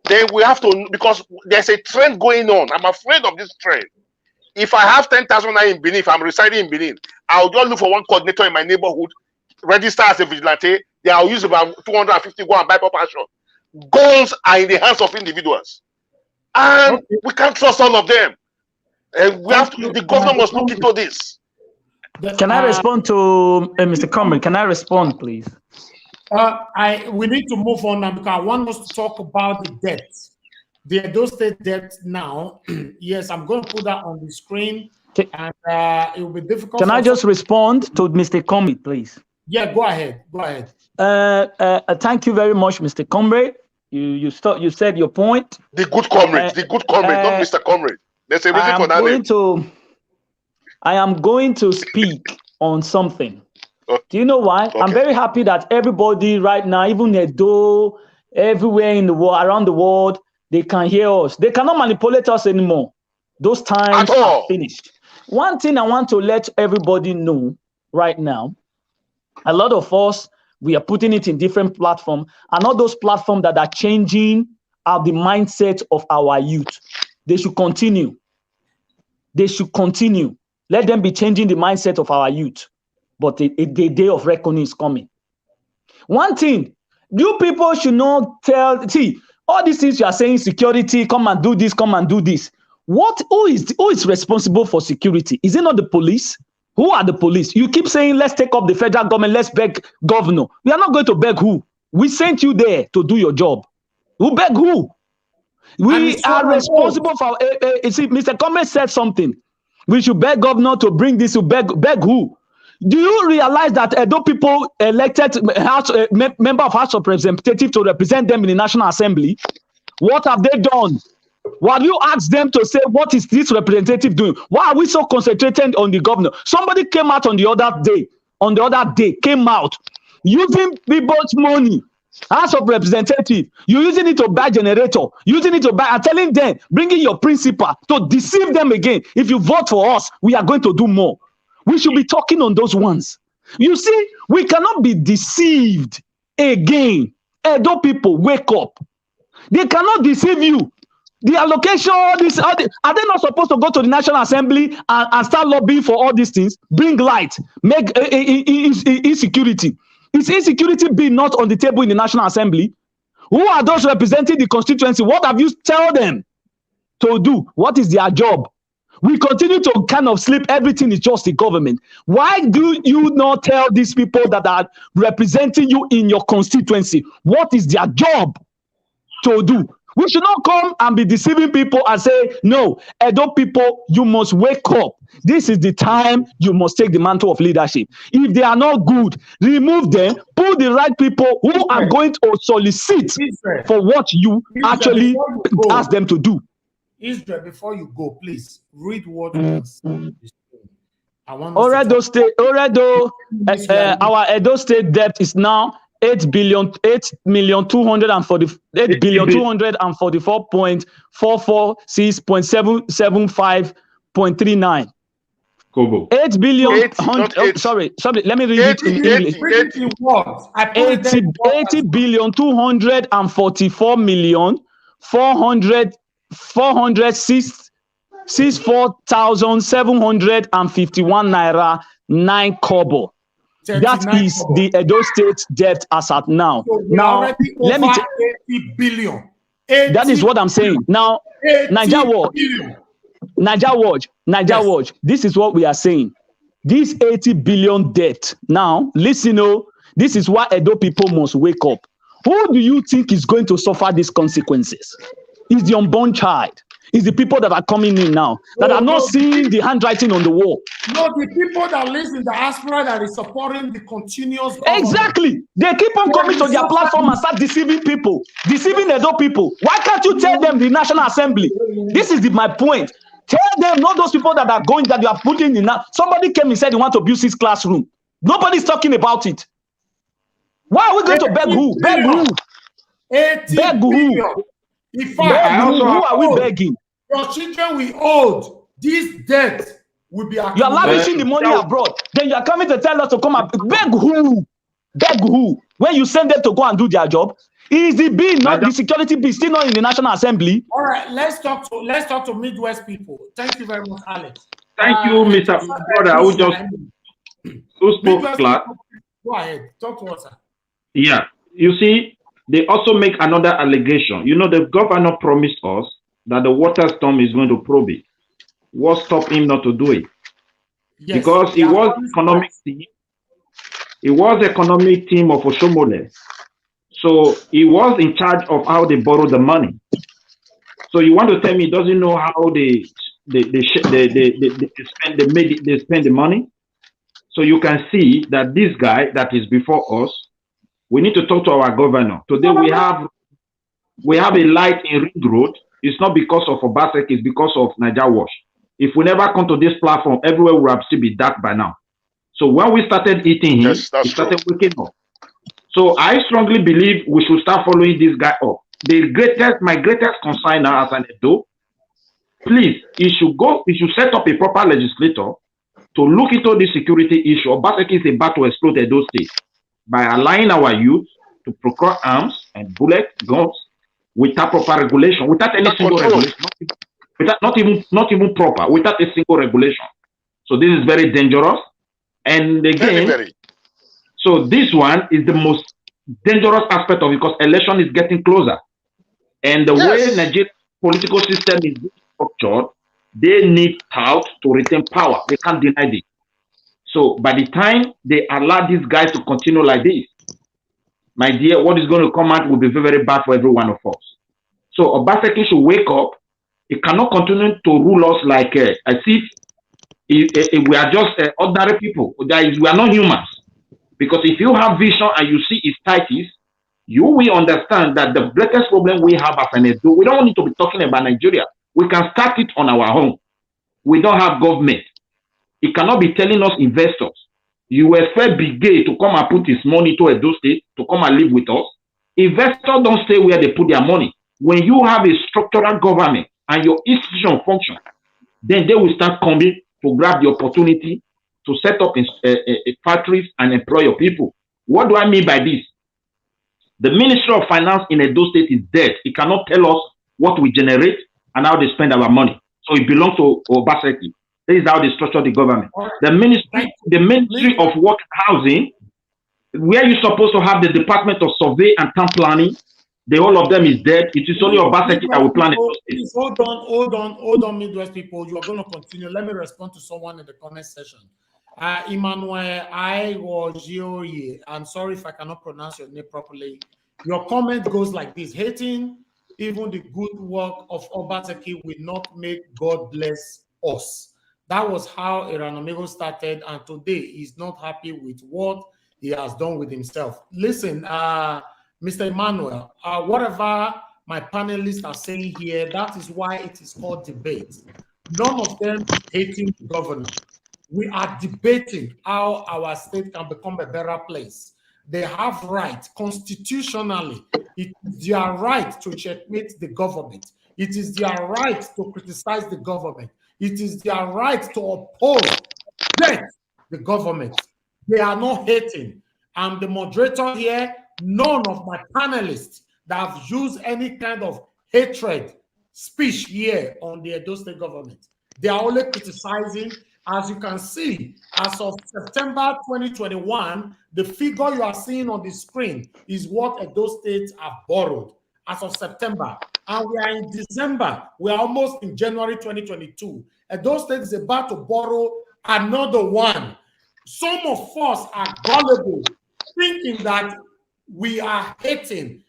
Then we have to, because there's a trend going on. I'm afraid of this trend. If I have 10,000 in Benin, if I'm residing in Benin, I'll just look for one coordinator in my neighborhood, register as a vigilante. They are use about 250, go and buy pop action. Goals are in the hands of individuals, and we can't trust all of them. And we have to. The government must look into this. Can I respond to Mr. Comrie? Can I respond, please? We need to move on now because I want us to talk about the debt, the Edo State debt now. Yes, I'm going to put that on the screen, and it will be difficult. Can I just respond to Mr. Comrie, please? Yeah, go ahead. Go ahead. Thank you very much, Mr. Comrade. You said your point. The good comrade, not Mr. Comrade. There's a reason for that name. I am going to speak on something. Do you know why? Okay. I'm very happy that everybody right now, even Edo, everywhere in the world, around the world, they can hear us. They cannot manipulate us anymore. Those times are finished. One thing I want to let everybody know right now, a lot of us, we are putting it in different platforms, and all those platforms that are changing are the mindset of our youth. They should continue. They should continue. Let them be changing the mindset of our youth. But the day of reckoning is coming. One thing, you people should not see, all these things you are saying, security, come and do this, come and do this. Who is responsible for security? Is it not the police? Who are the police? You keep saying, let's take up the federal government, let's beg governor. We are not going to beg who? We sent you there to do your job. Who beg who? We are responsible for. You see, Mr. Comrade said something. We should beg governor to bring this. To beg who? Do you realize that Edo people elected member of House of Representatives to represent them in the National Assembly? What have they done? While you ask them to say, what is this representative doing? Why are we so concentrated on the governor? Somebody came out on the other day, came out using people's money. House of Representative, you're using it to buy generator, using it to buy, and telling them, bringing your principal to deceive them again. If you vote for us, we are going to do more. We should be talking on those ones. You see, we cannot be deceived again. Edo people, wake up. They cannot deceive you. The allocation, are they not supposed to go to the National Assembly and start lobbying for all these things? Bring light, make insecurity. Is insecurity bill not on the table in the National Assembly? Who are those representing the constituency? What have you tell them to do? What is their job? We continue to kind of sleep. Everything is just the government. Why do you not tell these people that are representing you in your constituency what is their job to do? We should not come and be deceiving people and say, no, Edo people, you must wake up. This is the time you must take the mantle of leadership. If they are not good, remove them, put the right people who are going to solicit for what you actually ask them to do. Israel, before you go, please read what our Edo State debt is now 8,244.446.775.39. Kobo. 8 billion. Sorry. Let me read it in English. 80 billion 464,751 naira 9 kobo. That is the Edo State debt as at now. So now, let me 80 billion. That is what I'm saying. Now, Niger Watch. This is what we are saying. This 80 billion debt. Now, listen, this is why Edo people must wake up. Who do you think is going to suffer these consequences? Is the unborn child. Is the people that are coming in now that are not seeing the handwriting on the wall. No, the people that live in the diaspora that is supporting the continuous government. Exactly. They keep on coming to their platform and start deceiving people, deceiving Edo people. Why can't you tell them the National Assembly? This is my point. Tell them, not those people that are going, that you are putting in now. Somebody came and said they want to build this classroom. Nobody's talking about it. Why are we going to beg who? Beg who? 80 beg who? In fact, who are we begging? Your children will hold. This debt will be accumulated. You are lavishing the money abroad. Then you are coming to tell us to come and beg who? Beg who? When you send them to go and do their job? Is the bill not the security bill still not in the National Assembly? All right, let's talk to Midwest people. Thank you very much, Alex. Thank you, Mr. Brother. Who spoke class? Go ahead, talk to us, sir. Yeah, you see, they also make another allegation. You know, the governor promised us that the water storm is going to probe it. What stopped him not to do it? Yes, because he was economic team. He was economic team of Oshomole. So he was in charge of how they borrow the money. So you want to tell me he doesn't know how they spend the money? So you can see that this guy that is before us, we need to talk to our governor. Today we have a light in Ring Road. It's not because of Obasek, it's because of Niger Wash. If we never come to this platform, everywhere would have still be dark by now. So when we started eating him, he started waking up. So I strongly believe we should start following this guy up. My greatest concern now as an Edo, please, he should set up a proper legislator to look into this security issue. Obasek is about to explode Edo State by allowing our youth to procure arms and bullets, guns, without proper regulation, without any single regulation, not even proper, without a single regulation. So this is very dangerous. And again, so this one is the most dangerous aspect of it because election is getting closer. And the way Nigerian political system is structured, they need tout to retain power. They can't deny it. So by the time they allow these guys to continue like this, my dear, what is going to come out will be very, very bad for every one of us. So Obaseki should wake up. He cannot continue to rule us like as if we are just ordinary people. We are not humans. Because if you have vision and you see its titles, you will understand that the greatest problem we have as an Edo, we don't need to be talking about Nigeria. We can start it on our own. We don't have government. It cannot be telling us investors. You expect Brigade to come and put his money to Edo State to come and live with us. Investors don't stay where they put their money. When you have a structural government and your institution function, then they will start coming to grab the opportunity to set up factories and employ your people. What do I mean by this? The Ministry of Finance in Edo State is dead. It cannot tell us what we generate and how they spend our money. So it belongs to Obaseki. This is how they structure the government. The Ministry of Work and Housing, where you're supposed to have the Department of Survey and Town Planning, the whole of them is dead. It is only Obaseki that will plan it. Hold on, Midwest people. You are going to continue. Let me respond to someone in the comment section. Emmanuel Iwojoye, I'm sorry if I cannot pronounce your name properly. Your comment goes like this: hating even the good work of Obaseki will not make God bless us. That was how Eranomigo started, and today he's not happy with what he has done with himself. Listen, Mr. Emmanuel, whatever my panelists are saying here, that is why it is called debate. None of them hating the governor. We are debating how our state can become a better place. They have right, constitutionally, it is their right to checkmate the government. It is their right to criticize the government. It is their right to oppose the government. They are not hating. I'm the moderator here. None of my panelists that have used any kind of hatred speech here on the Edo State government. They are only criticizing. As you can see, as of September 2021, the figure you are seeing on the screen is what Edo States have borrowed as of September. And we are in December. We are almost in January 2022. Edo State is about to borrow another one. Some of us are gullible, thinking that we are hating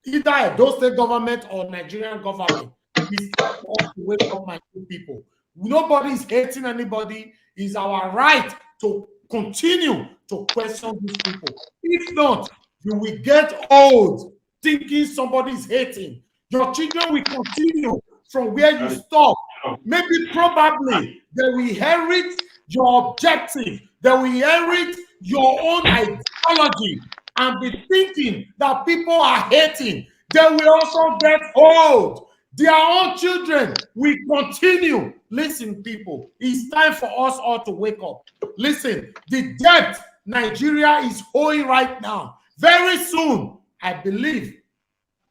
either Edo State government or Nigerian government. It's time for us to wake up, my people. Nobody is hating anybody. It's our right to continue to question these people. If not, you will get old thinking somebody is hating. Your children will continue from where you stop. Maybe, probably, they will inherit your objective. They will inherit your own ideology and be thinking that people are hating. They will also get old. Their own children will continue. Listen, people, it's time for us all to wake up. Listen, the debt Nigeria is owing right now, very soon, I believe,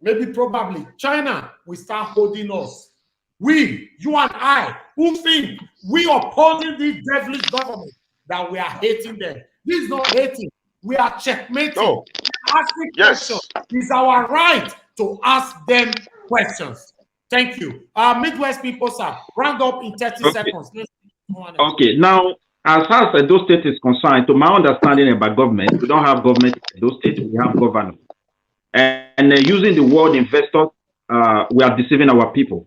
maybe probably, China will start holding us. We, you and I, who think we are opposing this devilish government, that we are hating them. This is not hating. We are checkmating. No. Asking questions. It's our right to ask them questions. Thank you. Midwest people, sir, round up in 30 seconds. Okay, now, as far as Edo State is concerned, to my understanding about government, we don't have government in Edo State, we have governor. And using the word investors, we are deceiving our people,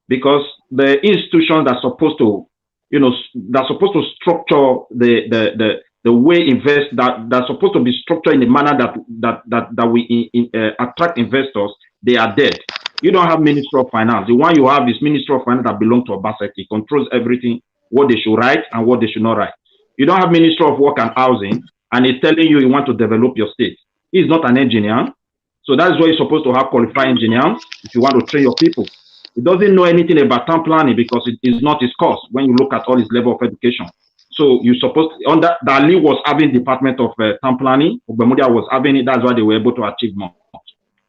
because the institutions that are supposed to, that's supposed to structure the way invest, that's supposed to be structured in a manner that we attract investors, they are dead. You don't have Ministry of Finance. The one you have is Ministry of Finance that belongs to Obaseki, controls everything, what they should write and what they should not write. You don't have Ministry of Work and Housing, and he's telling you want to develop your state. He's not an engineer. So that's why you're supposed to have qualified engineers if you want to train your people. He doesn't know anything about town planning because it is not his course when you look at all his level of education. So you're supposed to, under Dali was having Department of Town Planning, Ogbemudia was having it, that's why they were able to achieve more.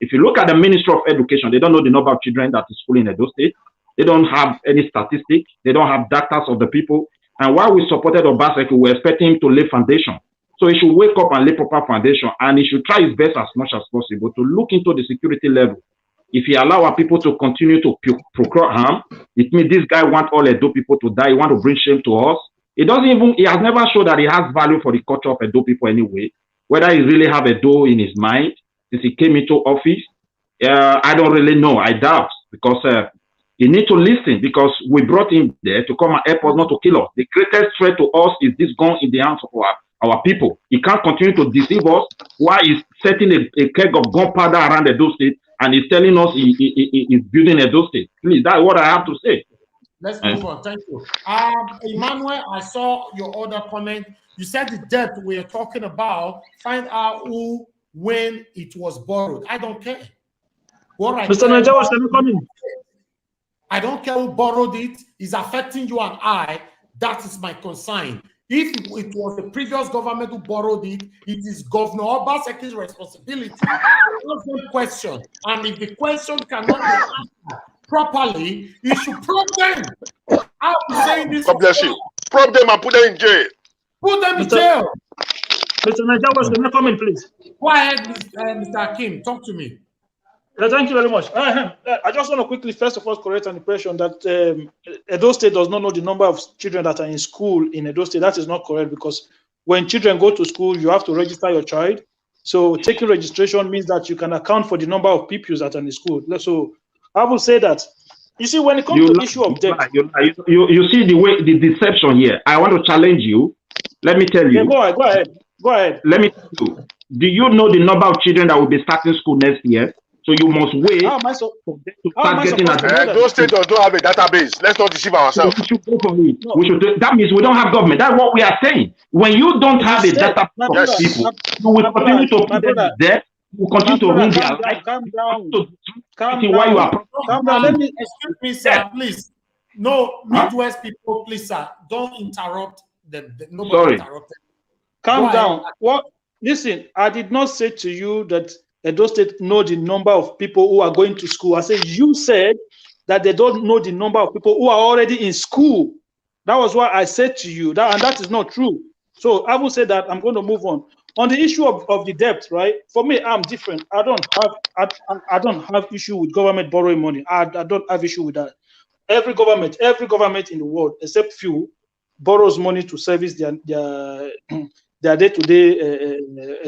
If you look at the Ministry of Education, they don't know the number of children that is schooling in Edo State. They don't have any statistics. They don't have data of the people. And while we supported Obaseki, we were expecting him to lay foundation. So he should wake up and lay proper foundation, and he should try his best as much as possible to look into the security level. If he allow our people to continue to procure harm, it means this guy wants all Edo people to die. He wants to bring shame to us. He has never showed that he has value for the culture of Edo people anyway, whether he really have Edo in his mind since he came into office. I don't really know. I doubt, because you need to listen, because we brought him there to come and help us, not to kill us. The greatest threat to us is this gun in the hands of our people. He can't continue to deceive us while he's setting a keg of gunpowder around Edo State, and he's telling us he's building Edo State. Please, that's what I have to say. Let's move on. Thank you. Emmanuel, I saw your other comment. You said the debt we're talking about, find out who, when it was borrowed. I don't care. Mr. Nigeria, can you come in? I don't care who borrowed it. It's affecting you and I. That is my concern. If it was the previous government who borrowed it, it is Governor Obaseki's responsibility. That's the question. And if the question cannot be answered properly, you should probe them. I'll be saying this. God bless you. Probe them and put them in jail. Put them in jail. Mr. Nigeria, can you come in, please? Go ahead, Mr. Akim. Talk to me. Thank you very much. I just want to quickly, first of all, correct an impression that Edo State does not know the number of children that are in school in Edo State. That is not correct, because when children go to school, you have to register your child. So taking registration means that you can account for the number of pupils that are in the school. So I will say that, you see, when it comes to the issue of debt. You see the way, the deception here. I want to challenge you. Let me tell you. Yeah, go ahead. Let me tell you. Do you know the number of children that will be starting school next year? So you must wait to start getting those states don't have a database. Let's not deceive ourselves. We should go for it. That means we don't have government. That's what we are saying. When you don't have a database of people, you will continue to put them there. You will continue to ruin their life. Calm down. Let me, excuse me, sir, please. No, Midwest people, please, sir, don't interrupt them. Nobody interrupt them. Calm down. What? Listen, I did not say to you that Edo State know the number of people who are going to school. I said, you said that they don't know the number of people who are already in school. That was what I said to you, and that is not true. So I will say that I'm going to move on. On the issue of the debt, right? For me, I'm different. I don't have issue with government borrowing money. I don't have issue with that. Every government in the world, except few, borrows money to service their day-to-day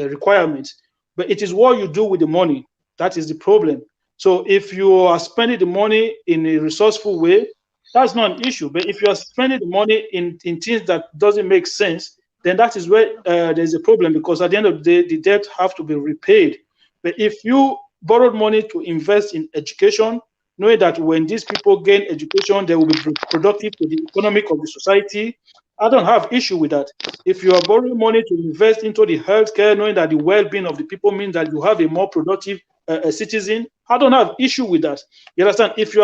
requirements. But it is what you do with the money that is the problem. So if you are spending the money in a resourceful way, that's not an issue. But if you are spending the money in things that doesn't make sense, then that is where there's a problem, because at the end of the day, the debt have to be repaid. But if you borrowed money to invest in education, knowing that when these people gain education, they will be productive to the economic of the society, I don't have issue with that. If you are borrowing money to invest into the healthcare, knowing that the well-being of the people means that you have a more productive citizen, I don't have issue with that. You understand? If you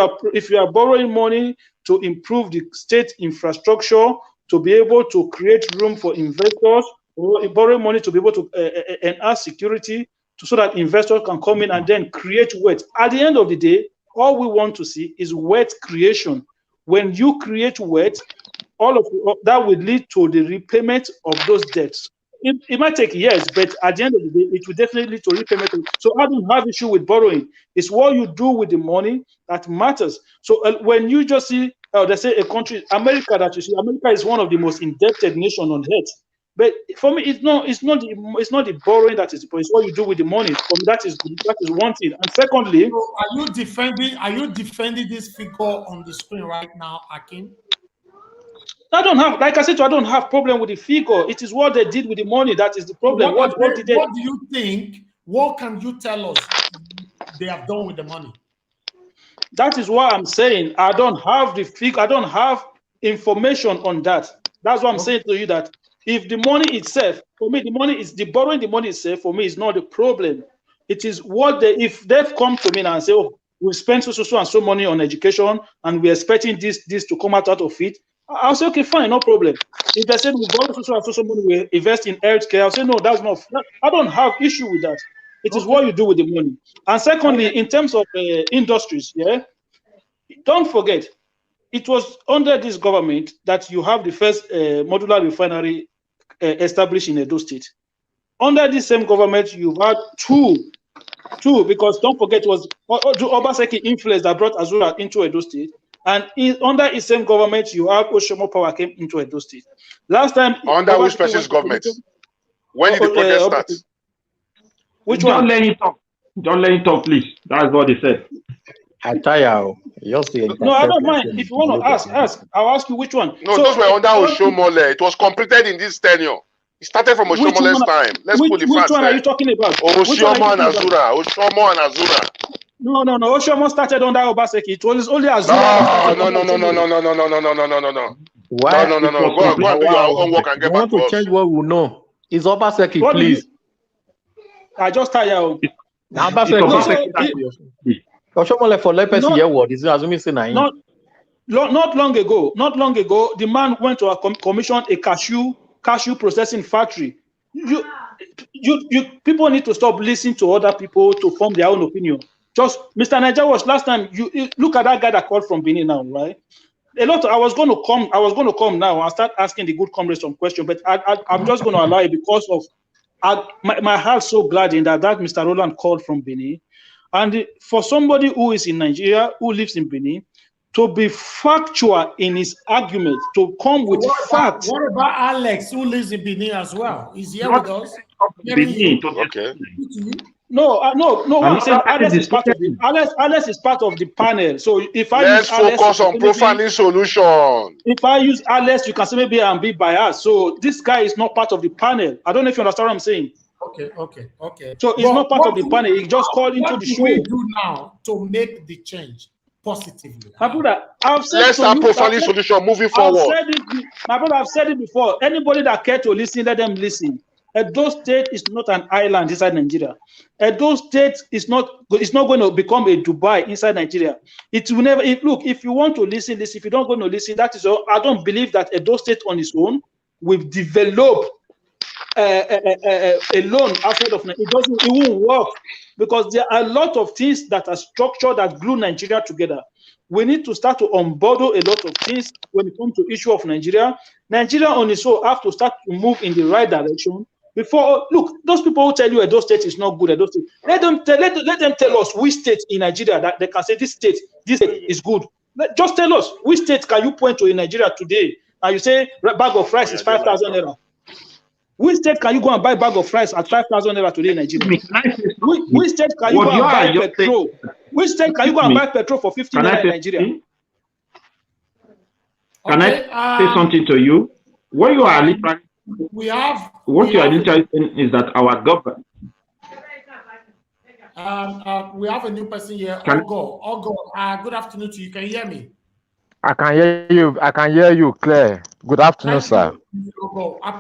are borrowing money to improve the state infrastructure, to be able to create room for investors, or borrowing money to be able to enhance security, so that investors can come in and then create wealth. At the end of the day, all we want to see is wealth creation. When you create wealth, all of that will lead to the repayment of those debts. It might take years, but at the end of the day, it will definitely lead to repayment. So I don't have issue with borrowing. It's what you do with the money that matters. So when you just see, they say a country, America, that you see, America is one of the most indebted nations on earth. But for me, it's not the borrowing that is the point. It's what you do with the money. For me, that is one thing. And secondly, so are you defending this figure on the screen right now, Akim? I don't have, like I said, I don't have problem with the figure. It is what they did with the money that is the problem. What do you think? What can you tell us they have done with the money? That is what I'm saying. I don't have the figure. I don't have information on that. That's what I'm saying to you, that if the money itself, for me, the money is the borrowing the money itself, for me, is not the problem. It is what if they've come to me and say, oh, we've spent so and so money on education and we're expecting this to come out of it, I'll say, okay, fine, no problem. If they said we borrow so money, we invest in healthcare, I'll say, no, that's not. I don't have issue with that. It is what you do with the money. And secondly, in terms of industries, don't forget, it was under this government that you have the first modular refinery established in Edo State. Under this same government, you've had two, because don't forget, it was Obaseki influence that brought Azura into Edo State. And under the same government, you have Oshomo Power came into Edo State. Last time, under which person's government? When did the project start? Which one? Let him talk. Don't let him talk, please. That's what they said. I tell you, no, I don't mind. If you want to ask. I'll ask you which one. No, so, those were under Oshomole. It was completed in this tenure. It started from Oshomole's time. Let's put the facts. Which one are you talking about? Oshomo and Azura. Oshomo and Azura. No. Oshomo started under Obaseki. It was only Azura. No. Why? No. Go and do your own work and get back to us. Want to change what we know? It's Obaseki, please. I just tell you. Obaseki. Oshomole for lepers here word is assuming say na. Not long ago, the man went to commission a cashew processing factory. You people need to stop listening to other people to form their own opinion. Just Mr. Niger was last time. You look at that guy that called from Benin now, right? I was going to come now and start asking the good comrades some questions, but I'm just going to allow it because of my heart's so glad in that Mr. Roland called from Benin. And for somebody who is in Nigeria, who lives in Benin, to be factual in his argument, to come with facts. What about Alex, who lives in Benin as well? Is he here with us? Benin, okay. No. I'm saying Alex is part of Alex is part of the panel. So if let's focus on profiling solution. If I use Alex, you can say maybe I'm being biased. So this guy is not part of the panel. I don't know if you understand what I'm saying. Okay. So he's not part of the panel. He just called into the show. What do we do now to make the change positively? My brother, let's have profiling solution moving forward. My brother, I've said it before. Anybody that care to listen, let them listen. Edo State is not an island inside Nigeria. Edo State is not going to become a Dubai inside Nigeria. It will never. Look, if you want to listen, listen. If you don't want to listen, that is all. I don't believe that Edo State on its own will develop alone outside of Nigeria. It won't work because there are a lot of things that are structured that glue Nigeria together. We need to start to unbundle a lot of things when it comes to issue of Nigeria. Nigeria on its own have to start to move in the right direction. Before, look, those people who tell you Edo State is not good, Edo State, let them tell us which state in Nigeria that they can say this state is good. Just tell us which state can you point to in Nigeria today, and you say a bag of rice is 5,000 naira. Which state can you go and buy a bag of rice at 5,000 naira today in Nigeria? Which state can you go and buy petrol? Which state can you go and buy petrol for 50 naira in Nigeria? Can I say something to you? What you are literally saying is that our government. We have a new person here. Ogo. Good afternoon to you. Can you hear me? I can hear you. I can hear you clear. Good afternoon, sir.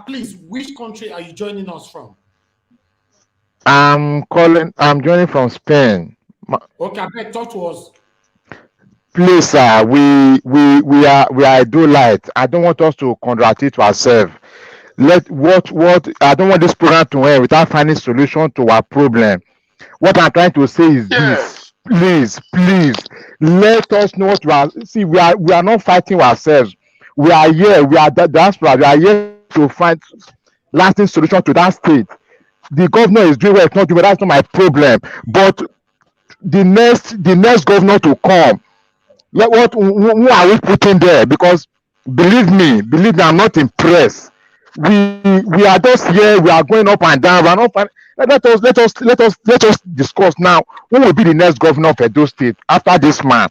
Please, which country are you joining us from? I'm joining from Spain. Okay, talk to us. Please, sir. We are Idolite. I don't want us to contradict ourselves. I don't want this program to end without finding solution to our problem. What I'm trying to say is this. Please, let us know what we are. See, we are not fighting ourselves. We are here. We are the diaspora. We are here to find lasting solution to that state. The governor is doing well. It's not doing well. That's not my problem. But the next governor to come, who are we putting there? Because believe me, I'm not impressed. We are just here. We are going up and down. We are not. Let us discuss now. Who will be the next governor of Edo State after this man?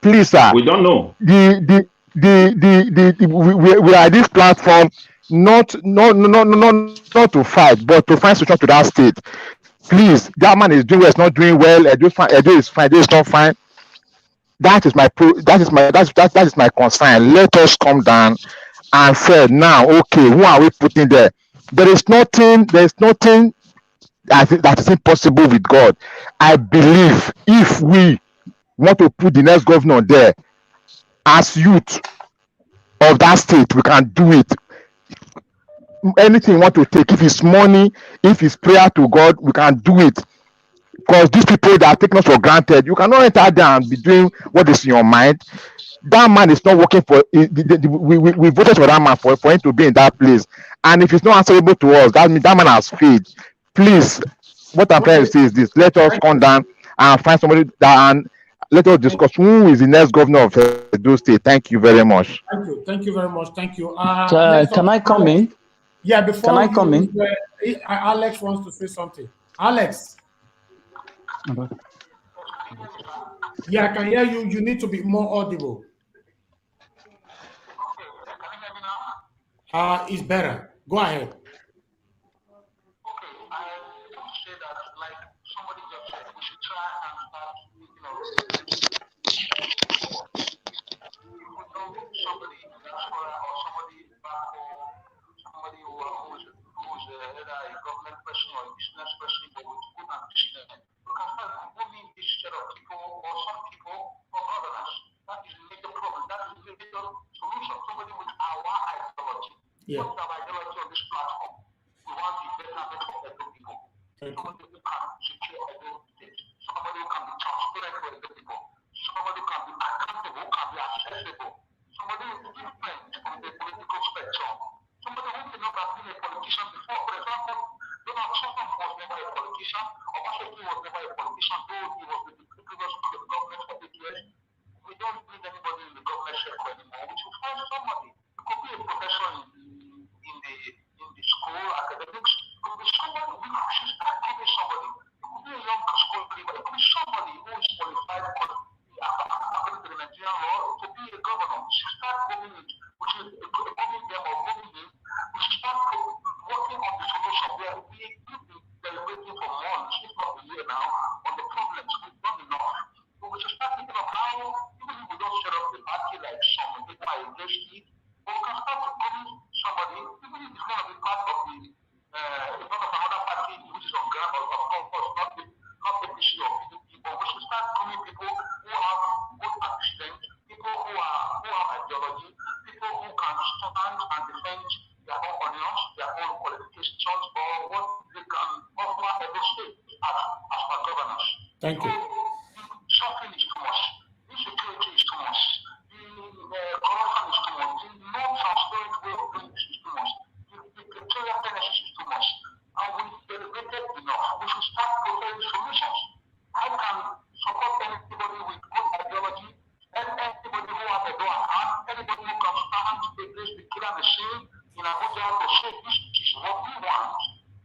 Please, sir. We don't know. We are this platform not to fight, but to find solution to that state. Please, that man is doing well. It's not doing well. Edo is fine. Edo is not fine. That is my concern. Let us come down and say now, okay, who are we putting there? There is nothing that is impossible with God. I believe if we want to put the next governor there, as youth of that state, we can do it. Anything we want to take, if it's money, if it's prayer to God, we can do it. Because these people that are taking us for granted, you cannot enter there and be doing what is in your mind. That man is not working for. We voted for that man for him to be in that place, and if it's not answerable to us, that means that man has failed. Please, what I'm trying to say is this: let us come down and find somebody and let us discuss who is the next governor of Edo State. Thank you very much. Thank you very much. Thank you. Can I come in? Yeah, before can I come in? Alex wants to say something. Alex. Yeah, I can hear you. You need to be more audible. It's better. Go ahead. Somebody who's either a government person or a business person, but with good ambition, you can start moving this set of people or some people for governance. That is the major problem. That is the major solution. Somebody with our ideology. Yeah. What's our ideology on this platform? We want the betterment for every people. Somebody who can secure every state. Somebody who can be transparent for every people. Somebody who can be accountable, can be accessible. Somebody who is different from the political spectrum. Somebody who cannot have been a politician before. For example, Donald Trump was never a politician. Obasanjo was never a politician, though he was in the previous government for 8 years. We don't need anybody in the government sector anymore. We should find somebody. It could be a professor in the school, academics. It could be somebody. We should start giving somebody. It could be a young school leader. It could be somebody who is qualified according to the Nigerian law to be a governor. We should start giving it. We should giving them or giving him. We should start working on the solution where we keep deliberating for months, if not a year now, on the problems. We've done enough. So we should start thinking of how, even if we don't set up a party like some people are against it, but we can start becoming somebody, even if it's going to be part of the, it's not of another party which is on ground, or of course, not APC or PDP, but we should start becoming people who have good ambition, people who have ideology, people who can stand and defend their own opinions, their own qualifications, or what they can offer every state as per governance. Thank you. Suffering is too much. Insecurity is too much. The corruption is too much. The non-transparent way of doing this is too much. The criteria benefits is too much. And we've deliberated enough. We should start providing solutions. I can support anybody with good ideology, and anybody who has a door at hand, anybody who can stand against the killer machine in Abuja to say this is what we want.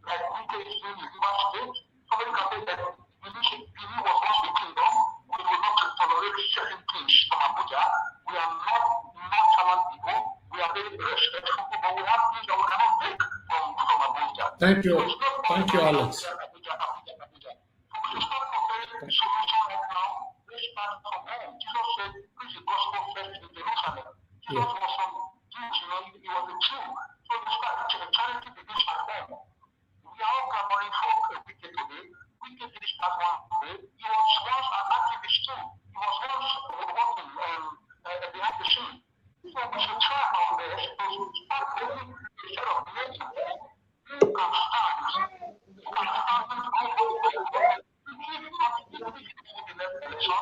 Like we take in the River State, somebody can say that Benin was once a kingdom. We will not tolerate certain things from Abuja. We are not nonchalant people. We are very respectful people, but we have things that we cannot take from Abuja. Thank you. Thank you, Alex. So we should start preparing solution right now. Let's start from home. Jesus said, preach the gospel first in Jerusalem. Jesus was from Jews, he was a Jew. So we start charity begins at home. We are all clamoring for a wicked today. Wicked did start one day. He was once an activist too. He was once working behind the scene. So we should try our best to start building a set of men who can stand. Who can stand and go for the election.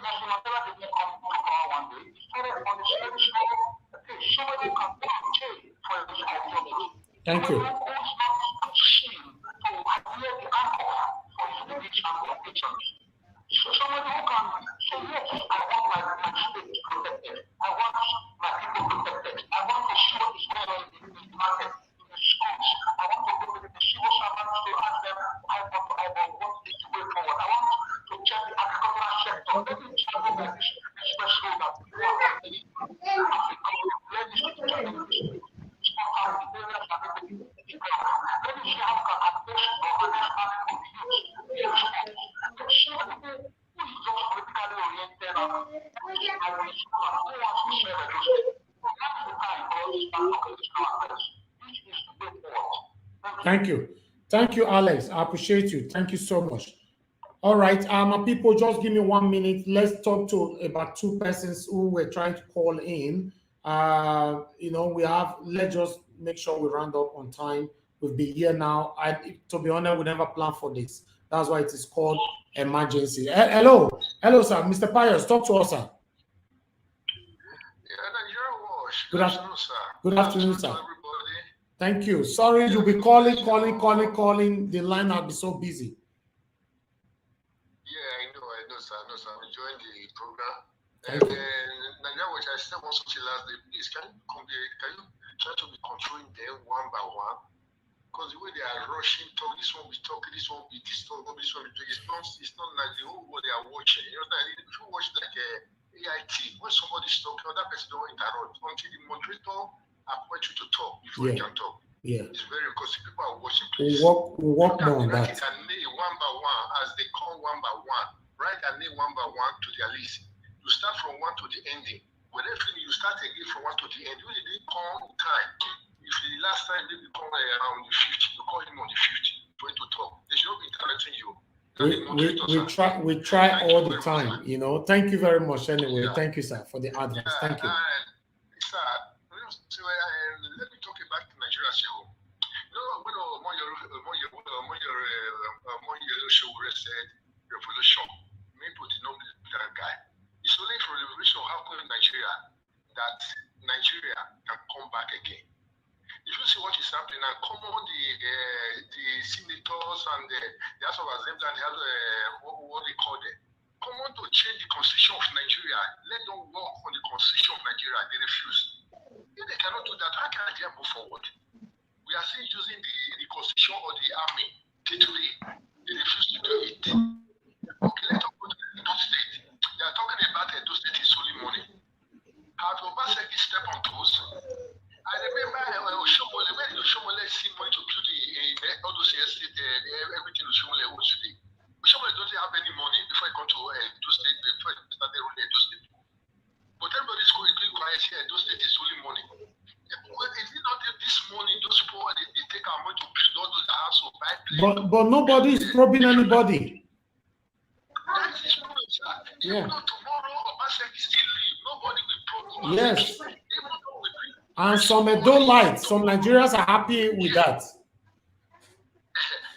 Nelson Mandela did not come to power one day. He started on the same small place. Somebody who can go to jail for his ideology. Thank you. Somebody who is not seen to adhere the anchor for his beliefs and convictions. So somebody who can say, yes, I want my state protected. I want my people protected. I want to see what is going on in the market, in the schools. I want to go to the civil servants to ask them, I want what is the way forward. I want to check the agricultural sector. Let me tell you that this special that we are complaining about. Let me see the challenges. Let me see how we can address organized farming of the youth. Yes, see what people who is just politically oriented and who wants to share the state. That's the time for us to start talking to ourselves. This is the way forward. Thank you. Thank you, Alex. I appreciate you. Thank you so much. All right, people, just give me 1 minute. Let's talk to about 2 persons who were trying to call in. Let's just make sure we round up on time. We'll be here now. To be honest, we never planned for this. That's why it is called emergency. Hello, sir. Mr. Pius, talk to us, sir. Good afternoon, sir. Good afternoon, sir. Thank you. Sorry, you'll be calling. The line will be so busy. Yeah, I know, sir. I'm enjoying the program. Thank you. Nigeria, which I still want to last day, please, can you try to be controlling them one by one? because the way they are rushing, talk, this one we talk, this one we disturb, this one we do. It's not like the whole world they are watching. You know, if you watch like AIT, when somebody's talking, that person don't interrupt until the moderator appoints you to talk before you can talk. Yeah. It's very because people are watching. We work more on that. Write their name one by one as they come one by one. Write their name one by one to their list. You start from one to the ending. When you start again from one to the end, you didn't come on time. If the last time they come around the 50, you call him on the 50 going to talk. They should not be interrupting you. We try all the time, you know. Thank you very much anyway. Yeah. Thank you, sir, for the advice. Thank you. Sir, let me talk about Nigeria as a whole. You know, when your show said revolution, maybe did not believe that guy. It's only for revolution happening in Nigeria that Nigeria can come back again. If you see what is happening and come on the senators and the House of Assembly and what they call them, come on to change the constitution of Nigeria. Let them work on the constitution of Nigeria. They refuse. If they cannot do that, how can Nigeria move forward? We are still using the constitution of the army today. They refuse to do it. Okay, let us go to Edo State. They are talking about Edo State is only money. Have Obaseki step on toes? I remember when Oshomole see money to build all those estate, everything Oshomole owns today. Oshomole doesn't have any money before he come to Edo State, before he started running Edo State. But everybody's going quiet here, Edo State is only money. If you not take this money, those poor, they take our money to build all those houses or buy planes. But nobody is probing anybody. That is true, sir. Yeah. Even though tomorrow Obaseki still leave, nobody will probe Obaseki. Yes. Even though we bring And some don't like. Some Nigerians are happy with that.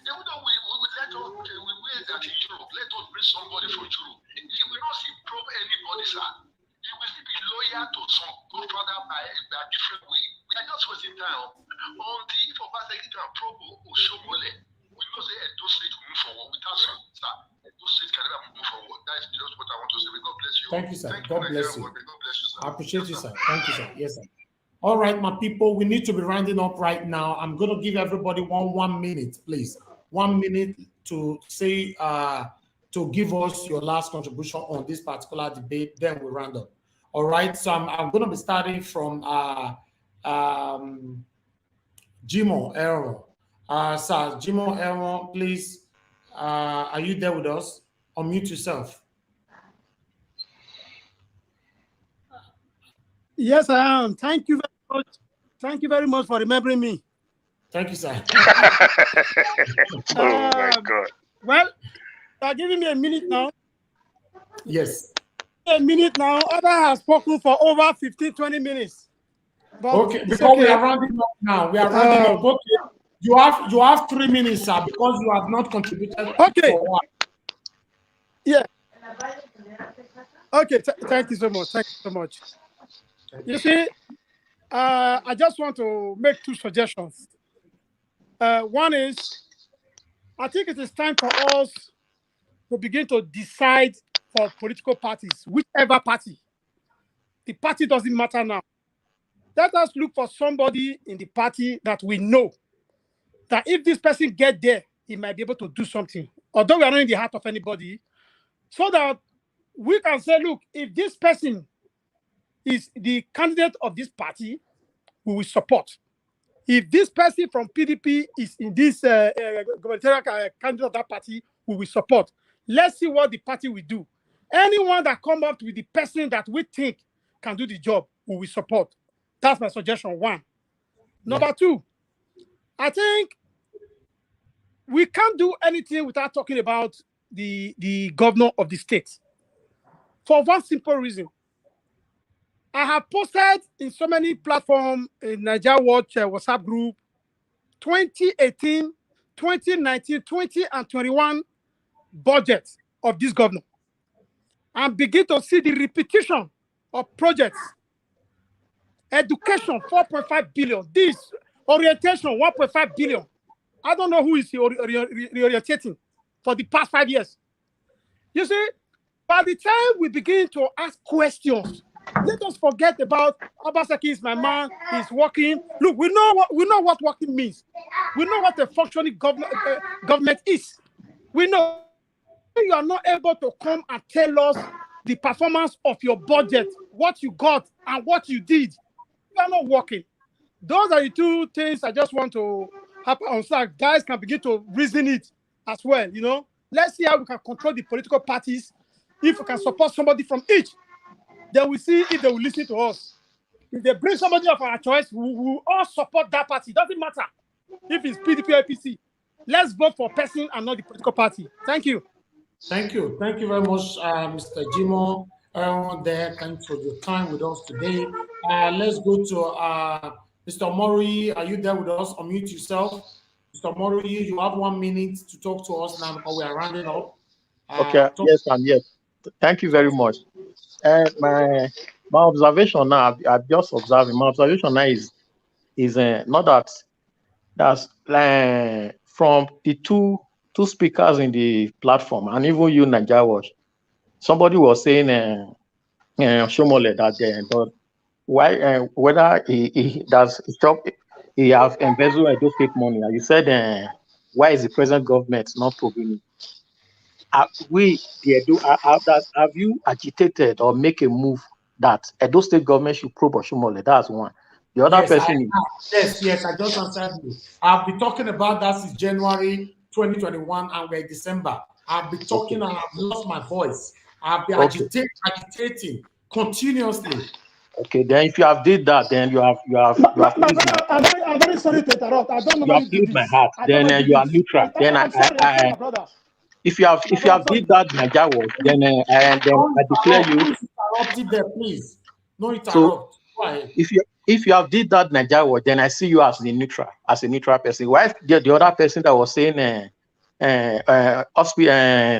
even though we let us, we wait that in Europe, let us bring somebody from Europe. You will not see probe anybody, sir. You will still be loyal to some godfather by a different way. We are just wasting time. Until if Obaseki can probe Oshomole, we know say Edo State will move forward without some, sir. Edo State can never move forward. That is just what I want to say. May God bless you. Thank you, sir. Thank God you, bless you. May God bless you, sir. I appreciate you, sir. Thank you, sir. Yes, sir. All right, my people, we need to be rounding up right now. I'm going to give everybody one minute, please. 1 minute to say, to give us your last contribution on this particular debate. Then we round up. All right, so I'm going to be starting from Jimo Aaron. Sir, Jimo Aaron, please, are you there with us? Unmute yourself. Yes, I am. Thank you very much. Thank you very much for remembering me. Thank you, sir. Oh my God. Well, you are giving me a minute now. Yes. A minute now. Other has spoken for over 15, 20 minutes. But okay, because we are rounding up now. We are rounding up. Okay. You have 3 minutes, sir, because you have not contributed. Okay. For one. Yeah. Okay. Thank you so much. Thank you so much. You see, I just want to make 2 suggestions. One is, I think it is time for us to begin to decide for political parties, whichever party. The party doesn't matter now. Let us look for somebody in the party that we know that if this person gets there, he might be able to do something. Although we are not in the heart of anybody, so that we can say, look, if this person is the candidate of this party, we will support. If this person from PDP is in this gubernatorial candidate of that party, we will support. Let's see what the party will do. Anyone that comes up with the person that we think can do the job, we will support. That's my suggestion, 1. Number 2, I think we can't do anything without talking about the governor of the state. For one simple reason. I have posted in so many platforms in Nigeria Watch WhatsApp group 2018, 2019, 20 and 21 budget of this governor, and begin to see the repetition of projects. Education, 4.5 billion. This orientation, 1.5 billion. I don't know who is reorientating for the past 5 years. You see, by the time we begin to ask questions, Let us forget about Obaseki is my man. He's working. Look, we know what working means. We know what a functioning government is. We know you are not able to come and tell us the performance of your budget, what you got and what you did. You are not working. Those are the two things I just want to happen on. So guys can begin to reason it as well. You know, let's see how we can control the political parties. If we can support somebody from each, then we see if they will listen to us. If they bring somebody of our choice, we will all support that party. It doesn't matter if it's PDP or APC. Let's vote for person and not the political party. Thank you. Thank you. Thank you very much, Mr. Jimo. Everyone there, thanks for your time with us today. Let's go to Mr. Mori. Are you there with us? Unmute yourself. Mr. Mori, you have 1 minute to talk to us now because we are rounding up. Okay, yes, and yes. Thank you very much. My observation now, I've just observed. My observation now is not that's from the two speakers in the platform, and even you, Nigeria Watch. Somebody was saying, Shomole, that why whether he have embezzled Edo State money, and you said why is the present government not proving it? Have you agitated or make a move that Edo State government should probe Oshomole? That's one. The other person yes, I just answered you. I've been talking about that since January 2021 and we're in December. I've been talking and I've lost my voice. I've been agitating continuously. Okay, then if you have did that, then you have I'm very sorry to interrupt. I don't know. You have filled my heart. Then you are neutral. Then if you have did that, Nigeria, then I declare you. Interrupt there, please. No interrupt. So if you have did that, Nigeria, then I see you as a neutral person. Why the other person that was saying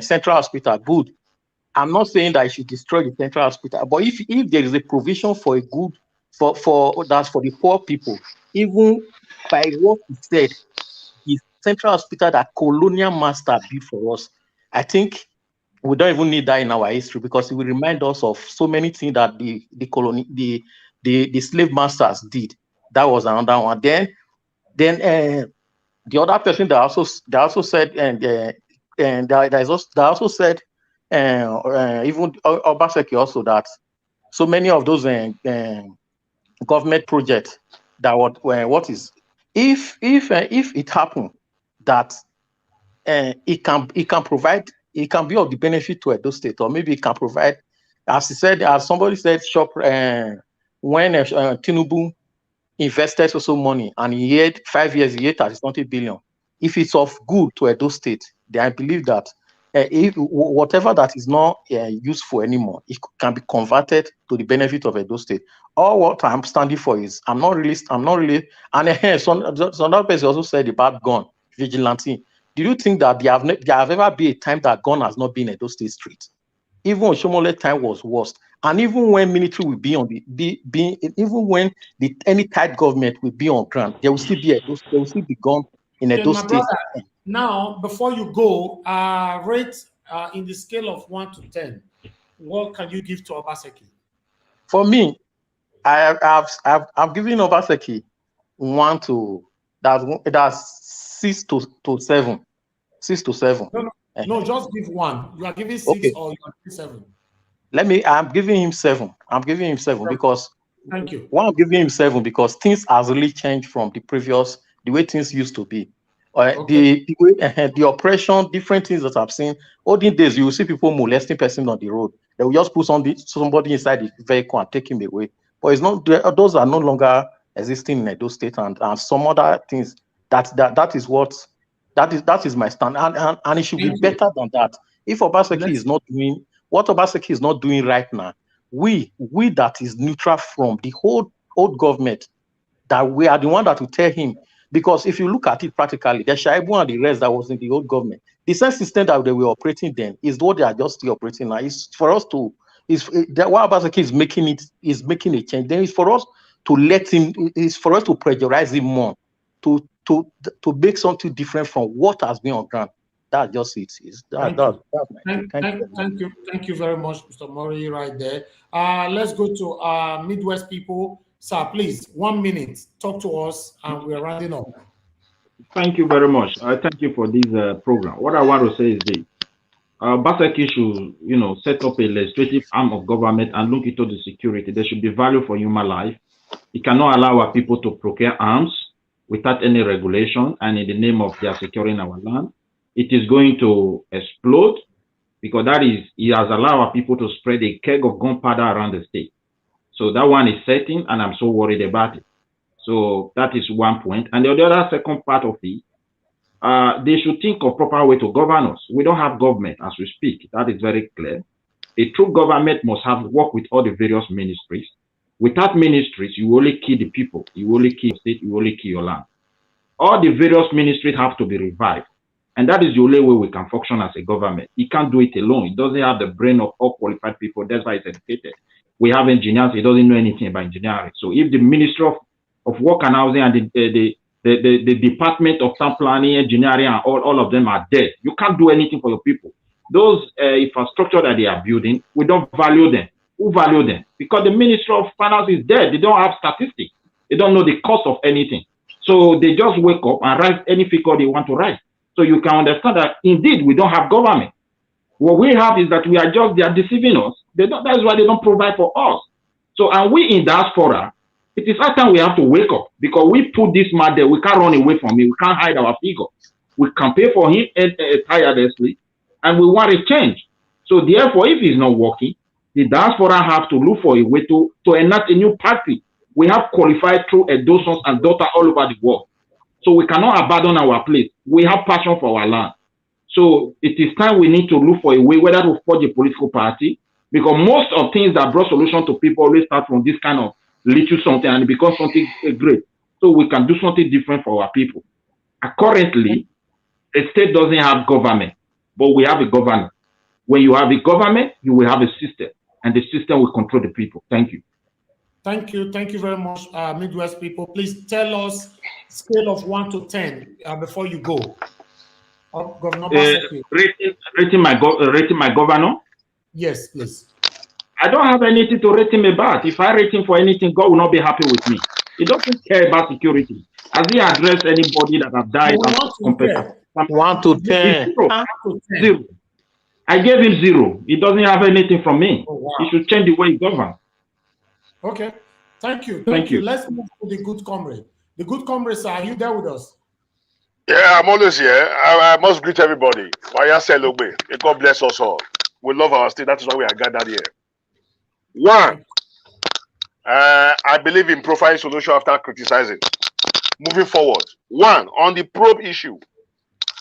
central hospital good? I'm not saying that I should destroy the central hospital, but if there is a provision for a good that's for the poor people, even by what he said, the central hospital that colonial master built for us, I think we don't even need that in our history because it will remind us of so many things that the slave masters did. That was another one. Then the other person that also said even Obaseki also that so many of those government projects that what is if it happened that it can provide, it can be of the benefit to Edo State, or maybe it can provide, as somebody said, when Tinubu invested so money and he had 5 years, he had 30 billion. If it's of good to Edo State, then I believe that if whatever that is not useful anymore, it can be converted to the benefit of Edo State. All what I'm standing for is I'm not really, and some other person also said about gun vigilante. Do you think that there have ever been a time that gun has not been Edo State street? Even Oshomole time was worst, and even when military will be on even when any tight government will be on ground, there will still be gun in Edo State. Brother, now, before you go, rate in the scale of 1 to 10, what can you give to Obaseki? For me, I've given Obaseki 1 to that's 6 to 7. 6 to 7. No, just give 1. You are giving 6 or you are giving 7. I'm giving him 7. I'm giving him 7 because thank you. Why I'm giving him 7 because things has really changed from the way things used to be. The oppression, different things that I've seen. Olden days, you will see people molesting person on the road. They will just put somebody inside the vehicle and take him away. But it's not; those are no longer existing in Edo State and some other things. That is my stand, and it should be better than that. If Obaseki is not doing what Obaseki is not doing right now, we that is neutral from the whole old government, that we are the one that will tell him. Because if you look at it practically, the Shaibu and the rest that was in the old government, the same system that they were operating then is what they are just still operating now. It's for us to, what Obaseki is making a change. Then it's for us to let him, it's for us to pressurize him more, to make something different from what has been on ground. That's just it. Thank you very much, Mr. Murray, right there. Let's go to Midwest people. Sir, please, 1 minute. Talk to us, and we're rounding up. Thank you very much. I thank you for this program. What I want to say is this. Obaseki should, set up a legislative arm of government and look into the security. There should be value for human life. It cannot allow our people to procure arms without any regulation and in the name of their securing our land. It is going to explode because it has allowed our people to spread a keg of gunpowder around the state. So that one is setting, and I'm so worried about it. So that is one point. And the other second part of it, they should think of proper way to govern us. We don't have government as we speak. That is very clear. A true government must have work with all the various ministries. Without ministries, you only kill the people. You only kill the state. You only kill your land. All the various ministries have to be revived. And that is the only way we can function as a government. It can't do it alone. It doesn't have the brain of all qualified people. That's why it's educated. We have engineers. It doesn't know anything about engineering. So if the Ministry of Work and Housing and the Department of Town Planning, Engineering, and all of them are dead, you can't do anything for your people. Those infrastructure that they are building, we don't value them. Who value them? Because the Ministry of Finance is dead. They don't have statistics. They don't know the cost of anything. So they just wake up and write any figure they want to write. So you can understand that indeed we don't have government. What we have is that they are deceiving us. That's why they don't provide for us. So, and we in diaspora, it is our time we have to wake up because we put this man there. We can't run away from him. We can't hide our figure. We campaign for him tirelessly, and we want a change. So therefore, if he's not working, the diaspora have to look for a way to enact a new party. We have qualified through Edo sons and daughters all over the world. So we cannot abandon our place. We have passion for our land. So it is time we need to look for a way whether to forge a political party, because most of things that brought solution to people always start from this kind of little something and it becomes something great. So we can do something different for our people. Currently, the state doesn't have government, but we have a government. When you have a government, you will have a system, and the system will control the people. Thank you. Thank you. Thank you very much, Midwest people. Please tell us scale of 1 to 10 before you go. Governor rating my governor? Yes, please. I don't have anything to rate him about. If I rate him for anything, God will not be happy with me. He doesn't care about security. Has he addressed anybody that have died? 1 to 10. Zero. I gave him 0. He doesn't have anything from me. Oh, wow. He should change the way he governs. Okay. Thank you. Thank you. Let's move to the good comrade. The good comrade, sir, are you there with us? Yeah, I'm always here. I must greet everybody. God bless us all. We love our state. That is why we are gathered here. One, I believe in profiling solution after criticizing. Moving forward. One, on the probe issue,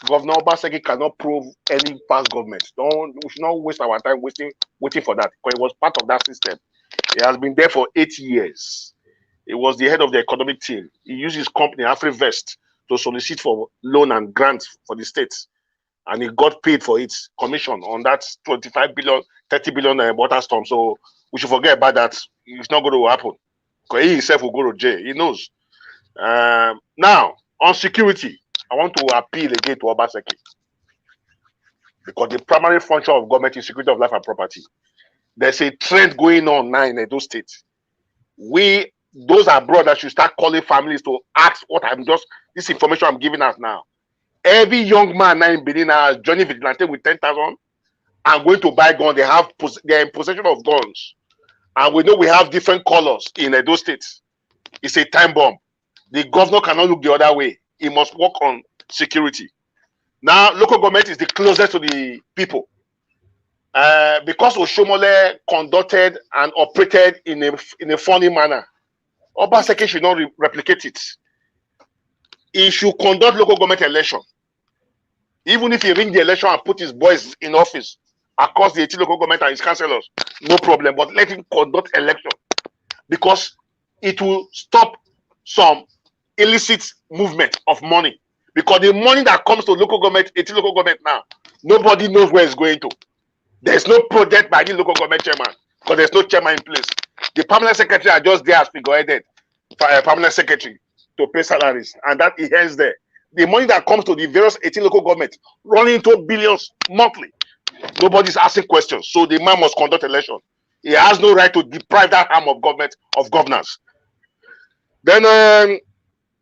Governor Obaseki cannot prove any past government. We should not waste our time waiting for that, because it was part of that system. He has been there for 8 years. He was the head of the economic team. He used his company, AfriVest, to solicit for loan and grants for the states. And he got paid for its commission on that 25 billion, 30 billion water storm. So we should forget about that. It's not going to happen. Because he himself will go to jail. He knows. Now, on security, I want to appeal again to Obaseki. Because the primary function of government is security of life and property. There's a trend going on now in those states. Those abroad that should start calling families to ask this information I'm giving us now. Every young man now in Benin is joining vigilante with 10,000 and going to buy guns. They're in possession of guns. And we know we have different colors in those states. It's a time bomb. The governor cannot look the other way. He must work on security. Now, local government is the closest to the people. Because Oshomole conducted and operated in a funny manner, Obaseki should not replicate it. He should conduct local government election. Even if he ring the election and put his boys in office across the 18 local government and his councillors, no problem. But let him conduct election, because it will stop some illicit movement of money. Because the money that comes to local government, 18 local government now, nobody knows where it's going to. There's no project by the local government chairman, because there's no chairman in place. The permanent secretary are just there as figureheaded, permanent secretary to pay salaries, and that he ends there. the money that comes to the various 18 local governments running into billions monthly. Nobody's asking questions. So the man must conduct election. He has no right to deprive that arm of government of governance. Then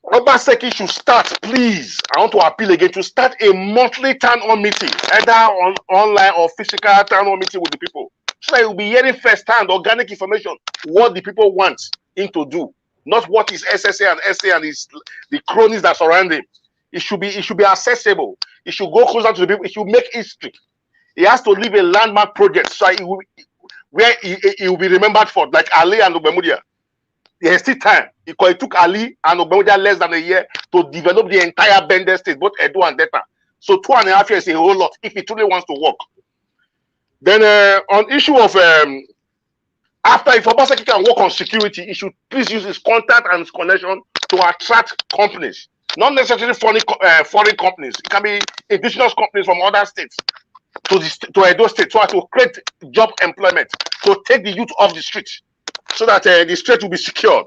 Obaseki should start, please. I want to appeal again to start a monthly town hall meeting, either on online or physical town hall meeting with the people. So that you'll be hearing first-hand organic information, what the people want him to do, not what is SSA and SA and the cronies that surround him. It should be accessible. It should go closer to the people. It should make history. He has to leave a landmark project so where he will be remembered for, like Ali and Ogbemudia. There's still time. Because it took Ali and Ogbemudia less than a year to develop the entire Bender state, both Edo and Delta. So 2.5 years is a whole lot if he truly wants to work. Then on issue of after if Obaseki can work on security, he should please use his contact and his connection to attract companies, not necessarily foreign companies. It can be indigenous companies from other states to Edo State, so as to create job employment, to take the youth off the street, so that the state will be secured.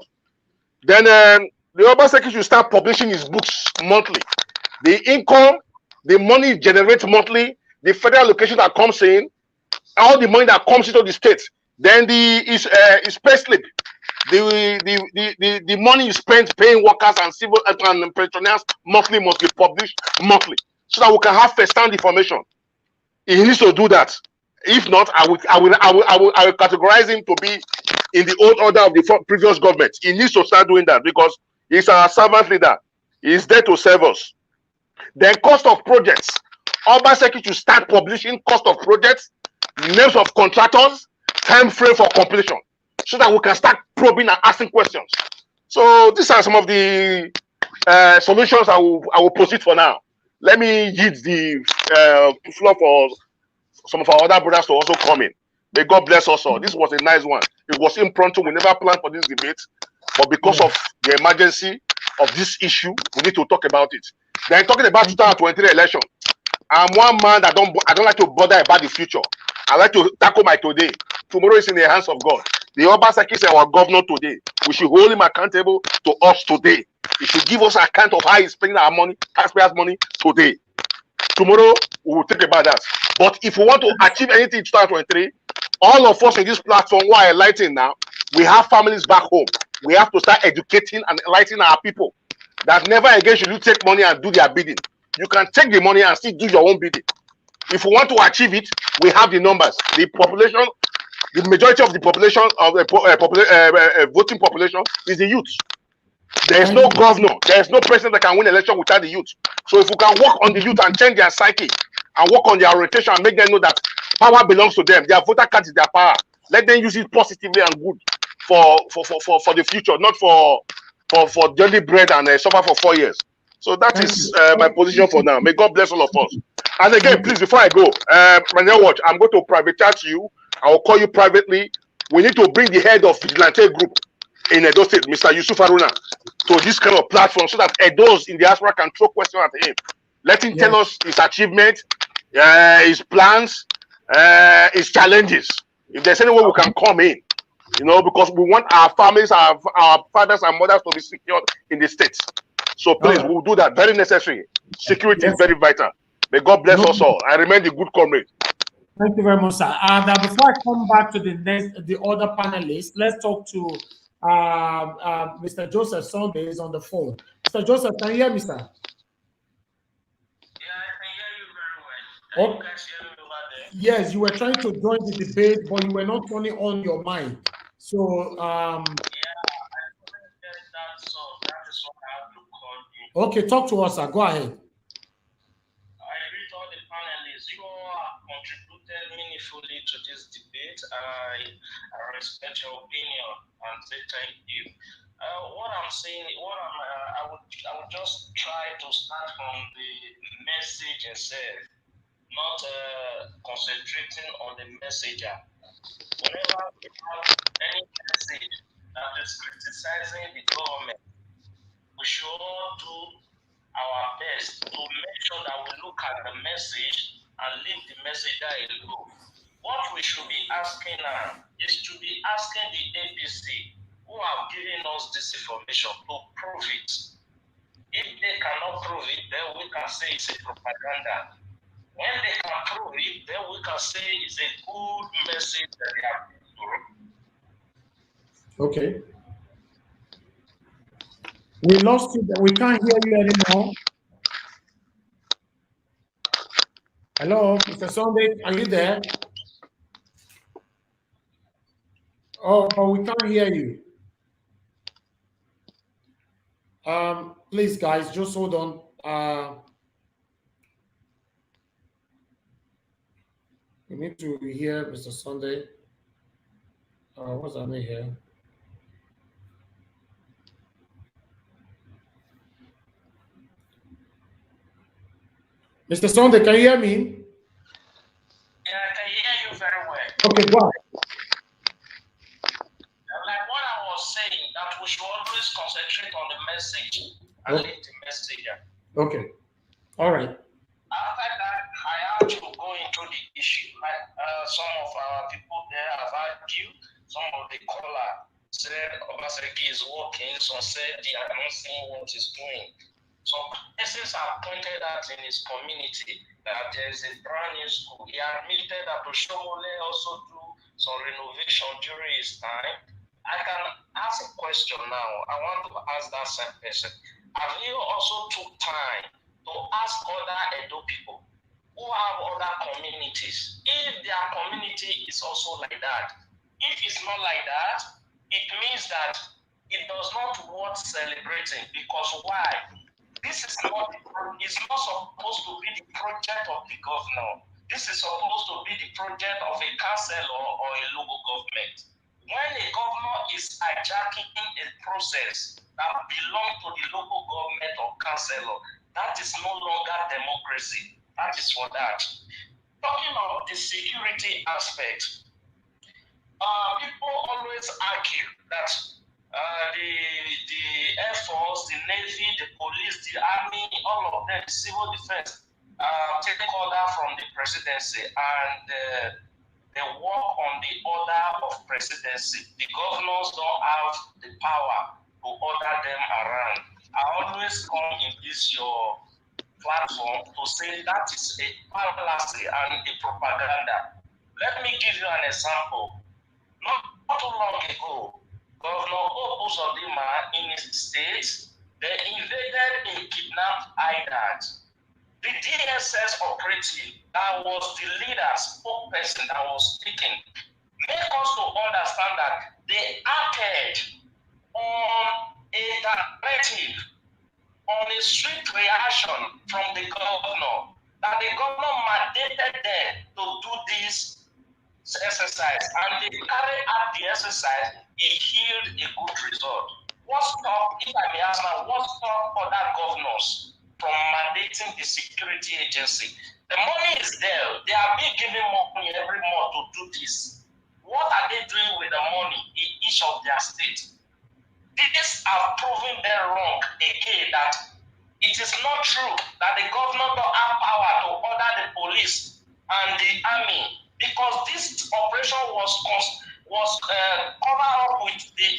Then the Obaseki should start publishing his books monthly. The income, the money generates monthly, the federal allocation that comes in, all the money that comes into the state, then his pay slip, the money is spent paying workers and civil and pensioners monthly must be published monthly, so that we can have first-hand information. He needs to do that. If not, I will categorize him to be in the old order of the previous government. He needs to start doing that because he's our servant leader. He's there to serve us. Then cost of projects. Obaseki should start publishing cost of projects, names of contractors, time frame for completion, so that we can start probing and asking questions. So these are some of the solutions I will proceed for now. Let me yield the floor for some of our other brothers to also come in. May God bless us all. This was a nice one. It was impromptu. We never planned for this debate, but because of the emergency of this issue, we need to talk about it. Then talking about 2023 election, I'm one man that I don't like to bother about the future. I like to tackle my today. Tomorrow is in the hands of God. The Obaseki is our governor today. We should hold him accountable to us today. He should give us account of how he's spending our money, taxpayers' money today. Tomorrow, we will think about that. But if we want to achieve anything in 2023, all of us in this platform who are enlightening now, we have families back home. We have to start educating and enlightening our people that never again should you take money and do their bidding. You can take the money and still do your own bidding. If we want to achieve it, we have the numbers. The population, the majority of the population of the voting population is the youth. There is no governor, there is no president that can win election without the youth. So if we can work on the youth and change their psyche and work on their orientation and make them know that power belongs to them, their voter card is their power. Let them use it positively and good for the future, not for daily bread and suffer for 4 years. So that is my position for now. May God bless all of us. And again, please, before I go, watch, I'm going to private chat you. I will call you privately. We need to bring the head of vigilante group in Edo State, Mr. Yusuf Haruna, to this kind of platform so that Edos in diaspora can throw questions at him. Let him tell us his achievement, his plans, his challenges. If there's any way we can come in, because we want our families, our fathers and mothers to be secured in the states. So please, we'll do that. Very necessary. Security is very vital. May God bless us all. I remain the good comrade. Thank you very much, sir. Now, before I come back to the other panelists, let's talk to Mr. Joseph Sunday is on the phone. Mr. Joseph, can you hear me, sir? Yeah, I can hear you very well. Oh. Yes, you were trying to join the debate, but you were not turning on your mic. So, yeah, I couldn't get that, so that is what I have to call you. Okay, talk to us, sir. Go ahead. I greet all the panelists. You all have contributed meaningfully to this debate. I respect your opinion and say thank you. What I'm saying, I would just try to start from the message itself, not concentrating on the messenger. Whenever we have any message that is criticizing the government, we should all do our best to make sure that we look at the message and leave the messenger alone. What we should be asking now is to be asking the APC who have given us this information to prove it. If they cannot prove it, then we can say it's a propaganda. When they can prove it, then we can say it's a good message that they have put through. Okay. We lost you. We can't hear you anymore. Hello, Mr. Sunday, are you there? Oh, we can't hear you. Please, guys, just hold on. We need to hear Mr. Sunday. What's happening here? Mr. Sunday, can you hear me? Yeah, I can hear you very well. Okay, go ahead. Like what I was saying, that we should always concentrate on the message and leave the messenger. Okay. All right. After that, I have to go into the issue. Like some of our people there have argued, some of the caller said Obaseki is working, some said they are not seeing what he's doing. Some persons have pointed out in his community that there is a brand new school. He admitted that Oshomole also do some renovation during his time. I can ask a question now. I want to ask that same person. Have you also took time to ask other Edo people who have other communities if their community is also like that? If it's not like that, it means that it does not worth celebrating. Because why? This is not supposed to be the project of the governor. This is supposed to be the project of a councillor or a local government. When a governor is hijacking a process that belongs to the local government or councillor, that is no longer democracy. That is for that. Talking about the security aspect, people always argue that the Air Force, the Navy, the police, the army, all of them, the civil defense, take order from the presidency and they work on the order of presidency. The governors don't have the power to order them around. I always come in this your platform to say that is a fallacy and a propaganda. Let me give you an example. Not too long ago, Governor Obuzodima in his state, they invaded and kidnapped IDAD. The DSS operative that was the leader, spokesperson that was speaking, make us to understand that they acted on a directive, on a strict reaction from the governor, that the governor mandated them to do this exercise, and they carried out the exercise. It yielded a good result. What stopped, if I may ask now, what stopped other governors from mandating the security agency? The money is there. They are being given more money every month to do this. What are they doing with the money in each of their states? These are proving them wrong again, that it is not true that the governor don't have power to order the police and the army, because this operation was covered up with the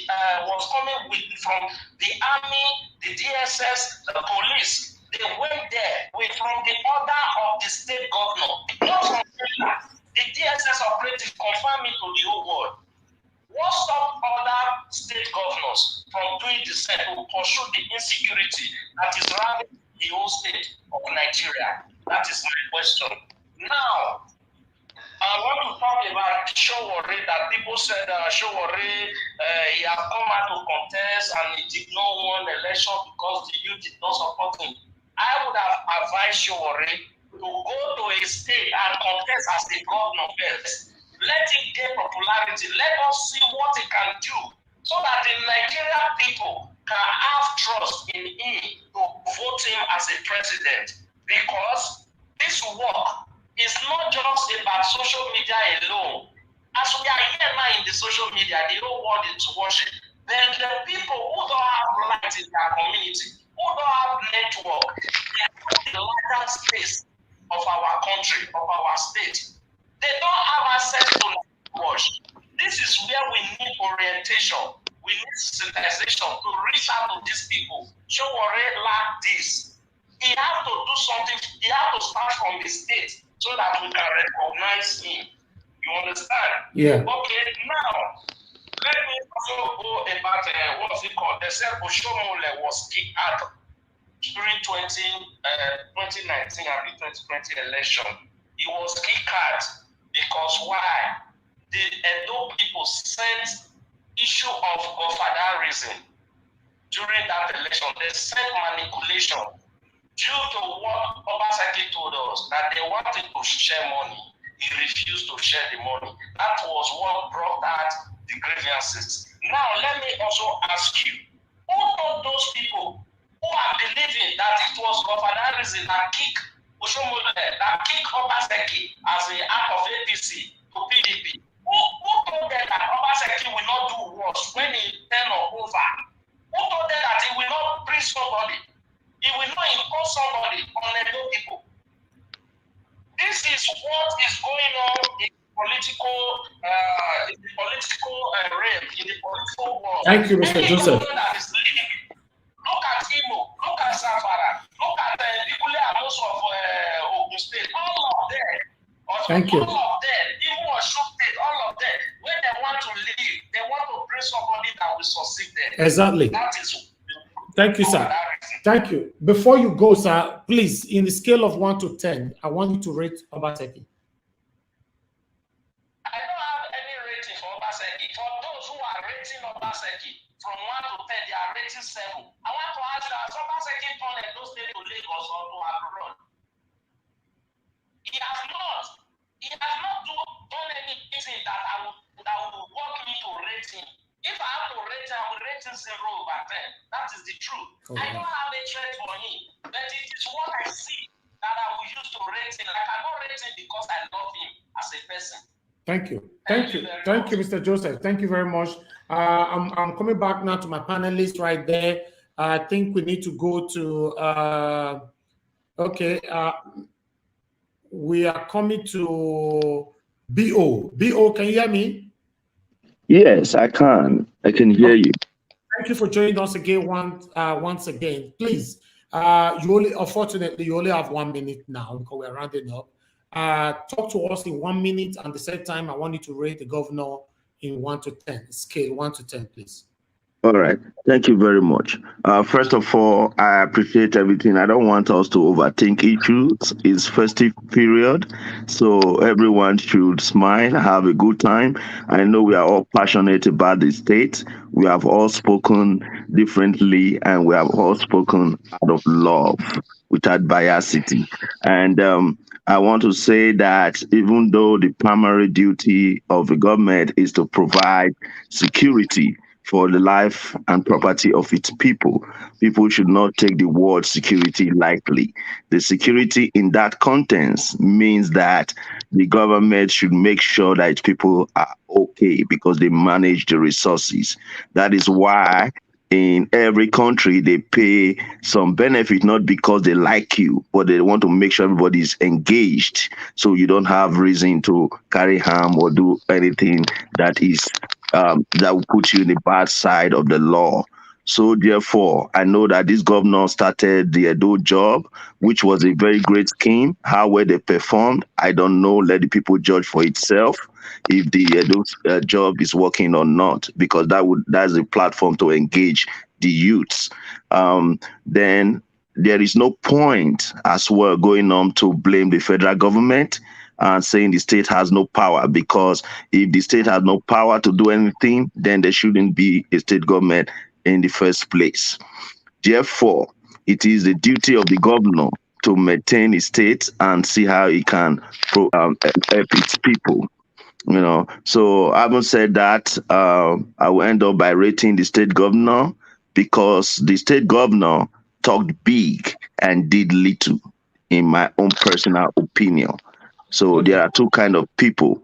was coming with from the army, the DSS, the police. They went there from the order of the state governor, not from the DSS operative confirmed it to the whole world. What stopped other state governors from doing the same to pursue the insecurity that is ravaging the whole state of Nigeria? That is my question. Now, I want to talk about Sowore, that people said Sowore, he has come out to contest and he did not win the election because the youth did not support him. I would have advised Sowore to go to a state and contest as the governor first. Let him gain popularity. Let us see what he can do so that the Nigerian people can have trust in him to vote him as a president. Because this work is not just about social media alone. As we are here now in the social media, the whole world is watching. Then the people who don't have light in their community, who don't have network, they are in the larger space of our country, of our state. They don't have access to watch. This is where we need orientation. we need sensitization to reach out to these people. Show already like this. He has to do something. He has to start from the state so that we can recognize him. You understand? Yeah. Okay, now, let me also go about what's it called? They said Oshomole was kicked out during 2019 and the 2020 election. He was kicked out because why? The Edo people sent issue of godfatherism during that election. They sent manipulation due to what Obaseki told us, that they wanted to share money. He refused to share the money. That was what brought out the grievances. Now, let me also ask you, who told those people who are believing that it was godfatherism that kicked Oshomole, that kicked Obaseki as an act of APC to PDP? Who told them that Obaseki will not do worse when he turn over? Who told them that he will not bring somebody? He will not impose somebody on the people. This is what is going on in the political realm, in the political world. Thank you, Mr. Joseph. Look at Imo, look at Safara, look at the people most of Ogun State, all of them. Thank you. All of them, even Osun State, all of them. When they want to leave, they want to bring somebody that will succeed them. Exactly. That is. Thank you, sir. Thank you. Before you go, sir, please, in the scale of 1 to 10, I want you to rate Obaseki. I don't have any rating for Obaseki. For those who are rating Obaseki from 1 to 10, they are rating 7. I want to ask you, has Obaseki turned Edo State to Lagos or to abroad? He has not. He has not done anything that will want me to rate him. If I have to rate him, I will rate him 0 over 10. That is the truth. I don't have a trade for him, but it is what I see that I will use to rate him. I cannot rate him because I love him as a person. Thank you. Thank you. Thank you, Mr. Joseph. Thank you very much. I'm coming back now to my panelists right there. I think we need to go to, we are coming to BO. BO, can you hear me? Yes, I can. I can hear you. Thank you for joining us again once again. Please, unfortunately, you only have 1 minute now because we're rounding up. Talk to us in 1 minute, and the same time, I want you to rate the governor in 1 to 10, scale 1 to 10, please. All right. Thank you very much. First of all, I appreciate everything. I don't want us to overthink issues. It's festive period, so everyone should smile, have a good time. I know we are all passionate about the state. We have all spoken differently, and we have all spoken out of love, without biasity. And I want to say that even though the primary duty of the government is to provide security for the life and property of its people, people should not take the word security lightly. The security in that context means that the government should make sure that its people are okay because they manage the resources. That is why in every country they pay some benefit, not because they like you, but they want to make sure everybody is engaged, so you don't have reason to carry harm or do anything that is that will put you in the bad side of the law. So therefore, I know that this governor started the Edo job, which was a very great scheme. How well they performed, I don't know. Let the people judge for itself if the Edo job is working or not, because that's a platform to engage the youths. Then there is no point as well going on to blame the federal government and saying the state has no power, because if the state has no power to do anything, then there shouldn't be a state government in the first place. Therefore, it is the duty of the governor to maintain his state and see how he can help its people. You know, so having said that, I will end up by rating the state governor, because the state governor talked big and did little, in my own personal opinion. So there are two kinds of people.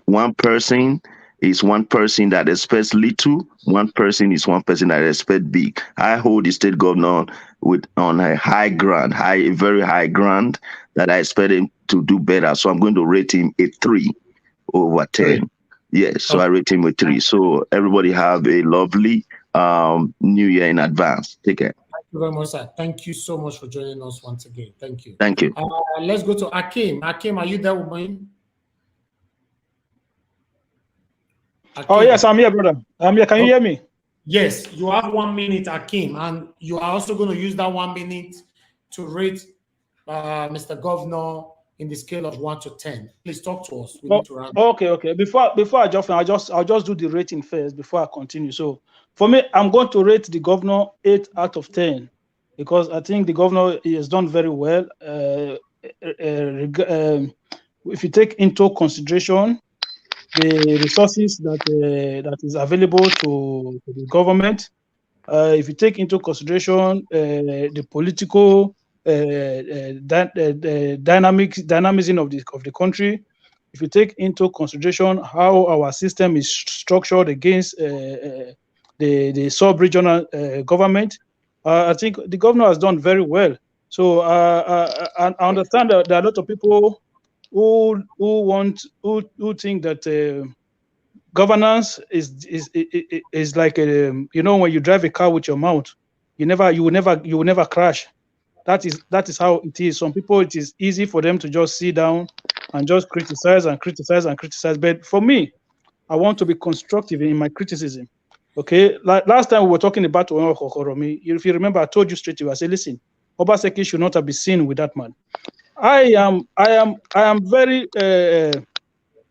One person is one person that expects little. One person is one person that expects big. I hold the state governor on a high ground, a very high ground, that I expect him to do better. So I'm going to rate him a 3 over 10. Yes, so I rate him with 3. So everybody have a lovely New Year in advance. Take care. Thank you very much, sir. Thank you so much for joining us once again. Thank you. Thank you. Let's go to Akim. Akim, are you there with me? Akim. Oh, yes, I'm here, brother. I'm here. Can you hear me? Yes, you have 1 minute, Akim, and you are also going to use that 1 minute to rate Mr. Governor in the scale of 1 to 10. Please talk to us. We need to round. Okay. Before I jump in, I'll just do the rating first before I continue. So for me, I'm going to rate the governor 8 out of 10 because I think the governor has done very well. If you take into consideration the resources that is available to the government, if you take into consideration the political dynamism of the country, if you take into consideration how our system is structured against the sub-regional government, I think the governor has done very well. So I understand that there are a lot of people who think that governance is like when you drive a car with your mouth, you will never crash. That is how it is. Some people, it is easy for them to just sit down and just criticize. But for me, I want to be constructive in my criticism. Okay, like last time we were talking about Okoromi. If you remember, I told you straight away. I said, listen, Obaseki should not have been seen with that man. I am very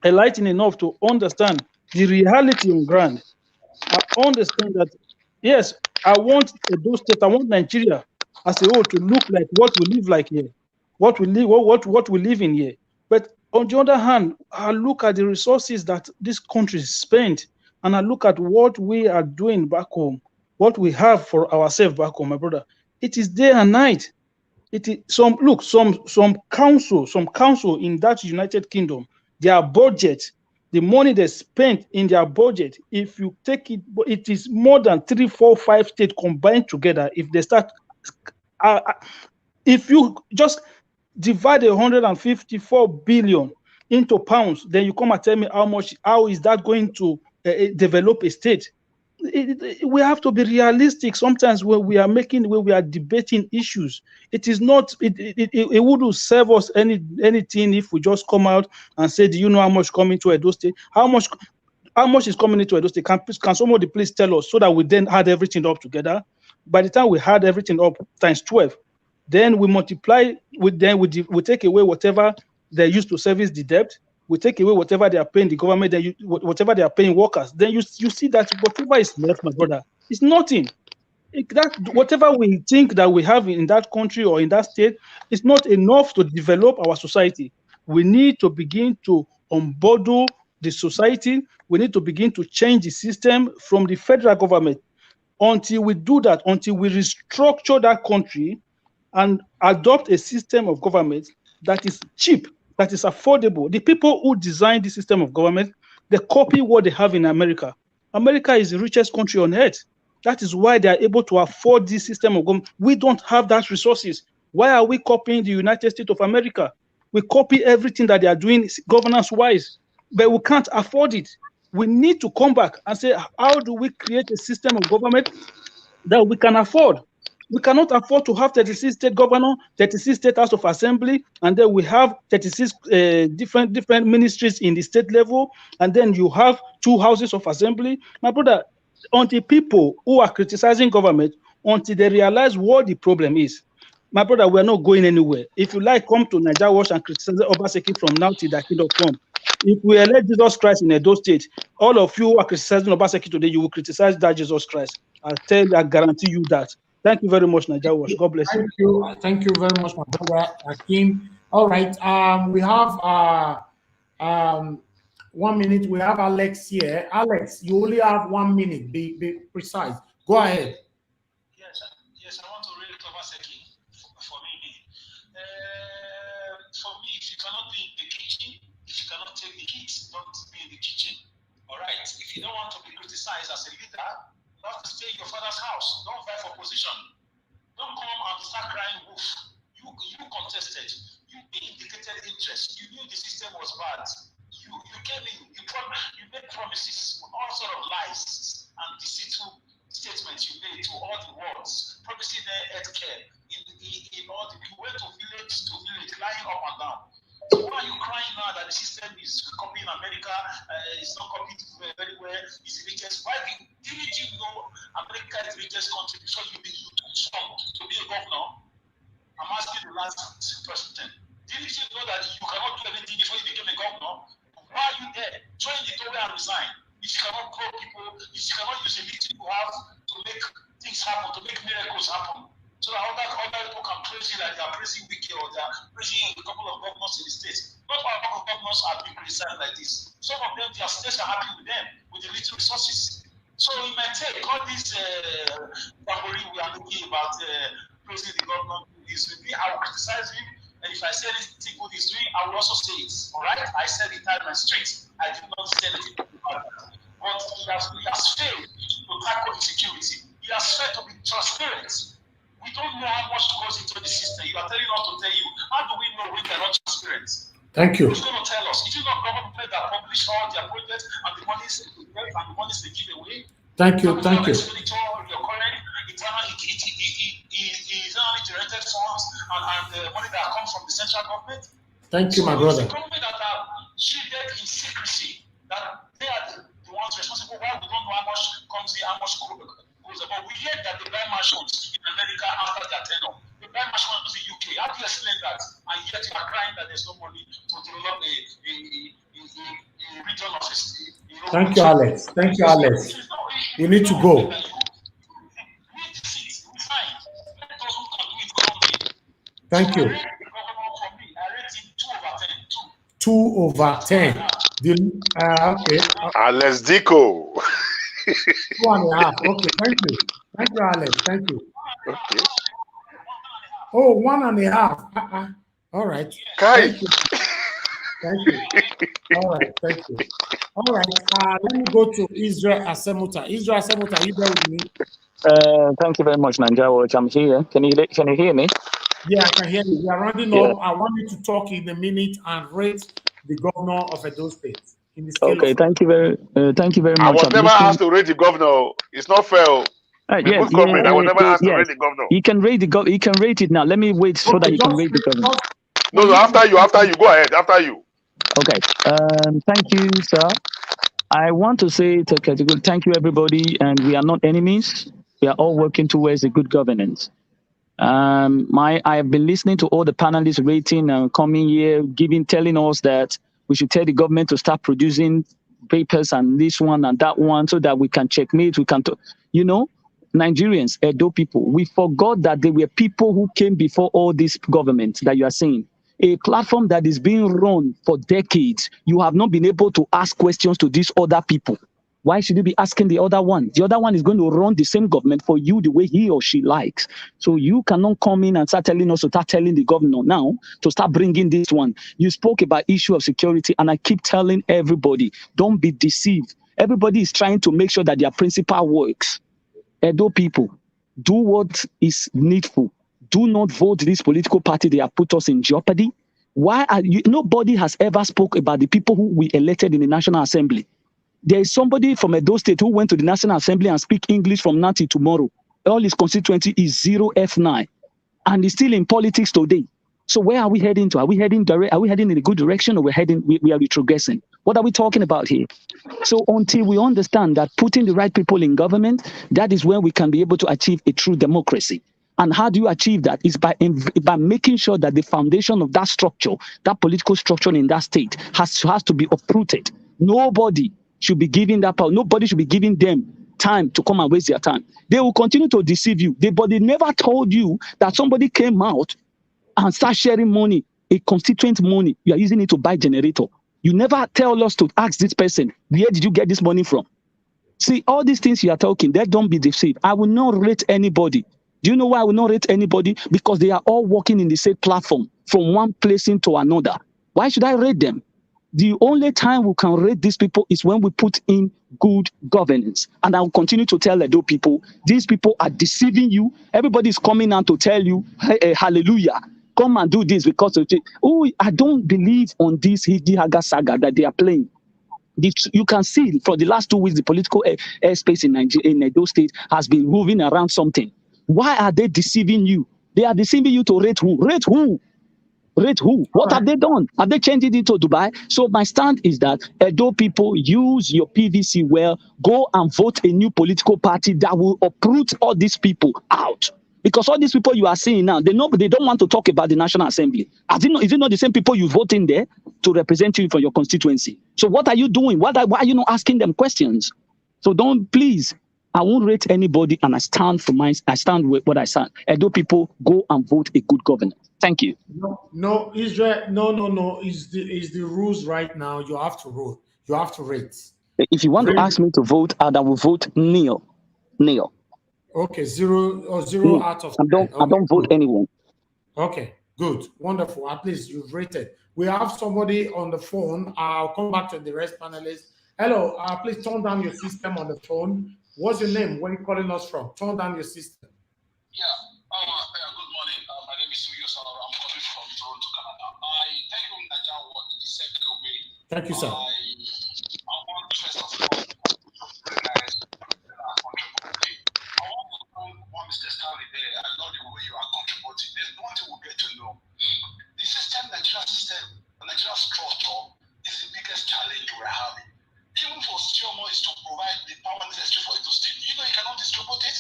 enlightened enough to understand the reality on ground. I understand that yes, I want those states. I want Nigeria as a whole to look like what we live like here, what we live in here. But on the other hand, I look at the resources that this country spent, and I look at what we are doing back home, what we have for ourselves back home, my brother. It is day and night. It is some council in that United Kingdom, their budget, the money they spent in their budget, if you take it, it is more than 3, 4, 5 states combined together. If they start, if you just divide 154 billion into pounds, then you come and tell me how is that going to develop a state? We have to be realistic. Sometimes when we are debating issues, it is not. It wouldn't serve us anything if we just come out and say, "Do you know how much coming to Edo State? How much is coming into Edo State? Can somebody please tell us so that we then add everything up together? By the time we add everything up times 12, then we multiply. We take away whatever they used to service the debt. We take away whatever they are paying the government, then whatever they are paying workers, then you see that whatever is left, my brother, it's nothing. Whatever we think that we have in that country or in that state, it's not enough to develop our society. We need to begin to unbundle the society. We need to begin to change the system from the federal government. Until we do that, until we restructure that country and adopt a system of government that is cheap, that is affordable. The people who designed the system of government, they copy what they have in America. America is the richest country on earth. That is why they are able to afford this system of government. We don't have that resources. Why are we copying the United States of America? We copy everything that they are doing governance-wise, but we can't afford it. We need to come back and say, how do we create a system of government that we can afford? We cannot afford to have 36 state governor, 36 state house of assembly, and then we have 36 different ministries in the state level, and then you have 2 houses of assembly. My brother, until people who are criticizing government, until they realize what the problem is, my brother, we are not going anywhere. If you like, come to Nigeria Watch and criticize Obaseki from now till the kingdom come. If we elect Jesus Christ in Edo State, all of you who are criticizing Obaseki today, you will criticize that Jesus Christ. I guarantee you that. Thank you very much, Nigeria Watch. God bless you. Thank you very much, my brother Akim. All right, we have 1 minute. We have Alex here. Alex, you only have 1 minute. Be precise. Go ahead. Yes, I want to rate Obaseki for me. For me, if you cannot be in the kitchen, if you cannot take the kids, don't be in the kitchen. All right. If you don't want to be criticized as a leader, you have to stay in your father's house. Don't vie for position. Don't come and start crying wolf. You contested. You indicated interest. You knew the system was bad. You came in. You made promises, all sort of lies and deceitful statements you made to all the world, promising them health care in all the, you went to village, lying up and down. So why are you crying now that the system is copying America, it's not copied very well, it's the richest? Why didn't you know America is the richest country before you took some to be a governor? I'm asking the last person. Didn't you know that you cannot do anything before you became a governor? Why are you there? Join the Tory and resign. If you cannot grow people, if you cannot use the little you have to make things happen, to make miracles happen. So that other people can praise you like they are praising Wiki or they are praising a couple of governors in the states. Not all governors are being criticized like this. Some of them, their states are happy with them, with the little resources. So in my take, all this we are looking about praising the governor is with me. I will criticize him, and if I say anything good he's doing, I will also say it. All right? I said it out in my street. I did not say anything about that. But he has failed to tackle insecurity. He has failed to be transparent. We don't know how much goes into the system. You are telling us to tell you. How do we know when they are not transparent? Thank you. Who's going to tell us? Is it not government that publish all their projects and the monies they get and the monies they give away? Thank you. Thank you. Your current internally generated funds and the money that comes from the central government. Thank you, my brother. The government that are shielded in secrecy, that they are the ones responsible. Why we don't know how much comes in, how much goes. But we hear that they buy mansions in America after their tenure. They buy mansions in the UK. How do you explain that? And yet you are crying that there's no money to develop a region of history. Thank you, Alex. Thank you, Alex. We need to go. Thank you. 2/10. Okay. Alex Dico. 2.5. Okay, thank you. Thank you, Alex. Thank you. Okay. Oh, 1.5. All right. Kai. Thank you. Thank you. All right, thank you. All right. Let me go to Israel Asemuta. Israel Asemuta, you there with me? Thank you very much, Nigeria Watch. I'm here. Can you hear me? Yeah, I can hear you. We are rounding up. I want you to talk in a minute and rate the governor of Edo State. Okay, thank you very much. I was never asked to rate the governor. It's not fair. I was never asked to rate the governor. You can rate you can rate it now. Let me wait so that you can rate the governor. No, after you, go ahead. After you. Okay. Thank you, sir. I want to say thank you, everybody, and we are not enemies. We are all working towards a good governance. I have been listening to all the panelists rating and coming here, telling us that we should tell the government to start producing papers and this one and that one so that we can checkmate. We can, Nigerians, Edo people, we forgot that there were people who came before all these governments that you are saying. A platform that is being run for decades, you have not been able to ask questions to these other people. Why should you be asking the other one? The other one is going to run the same government for you the way he or she likes. So you cannot come in and start telling us to start telling the governor now to start bringing this one. You spoke about issue of security, and I keep telling everybody, don't be deceived. Everybody is trying to make sure that their principle works. Edo people, do what is needful. Do not vote this political party. They have put us in jeopardy. Why are you? Nobody has ever spoke about the people who we elected in the National Assembly. There is somebody from Edo State who went to the National Assembly and speak English from now till tomorrow. All his constituency is 0 F9, and he's still in politics today. So where are we heading to? Are we heading in a good direction, or we are retrogressing? What are we talking about here? So until we understand that putting the right people in government, that is when we can be able to achieve a true democracy. And how do you achieve that? Is by making sure that the foundation of that structure, that political structure in that state, has to be uprooted. Nobody should be giving that power. Nobody should be giving them time to come and waste their time. They will continue to deceive you. But they never told you that somebody came out and start sharing money, a constituent money. You are using it to buy generator. You never tell us to ask this person, where did you get this money from? See, all these things you are talking, they don't be deceived. I will not rate anybody. Do you know why I will not rate anybody? Because they are all working in the same platform from one place into another. Why should I rate them? The only time we can rate these people is when we put in good governance. And I will continue to tell Edo people, these people are deceiving you. Everybody is coming out to tell you, hey, hallelujah, come and do this because of it. Oh, I don't believe on this Hijihaga saga that they are playing. You can see for the last 2 weeks, the political airspace in Nigeria, in Edo State, has been moving around something. Why are they deceiving you? They are deceiving you to rate who? Rate who? Rate who? What have they done? Have they changed it into Dubai? So my stand is that Edo people, use your PVC well. Go and vote a new political party that will uproot all these people out. Because all these people you are seeing now, they don't want to talk about the National Assembly. Is it not the same people you vote in there to represent you for your constituency? So what are you doing? Why are you not asking them questions? So please, I won't rate anybody, and I stand for mine. I stand with what I stand. Edo people, go and vote a good governor. Thank you. No, Israel. No. Is the rules right now? You have to vote. You have to rate. If you want to ask me to vote, I will vote nil. Okay, zero out of 10. I don't vote anyone. Okay, good, wonderful. At least you've rated. We have somebody on the phone. I'll come back to the rest panelists. Hello, please turn down your system on the phone. What's your name? Where are you calling us from? Turn down your system. Yeah. Good morning. My name is Socio-economic. I'm calling from Toronto, Canada. I thank you, Nigeria, what you said to me. Thank you, sir. I want first of all to recognize our contributing. I want to thank Mr. Stanley there. I love the way you are contributing. There's one thing we'll get to know. The Nigeria structure is the biggest challenge we're having. Even for Siomo is to provide the power necessary for it to stay. You cannot distribute it.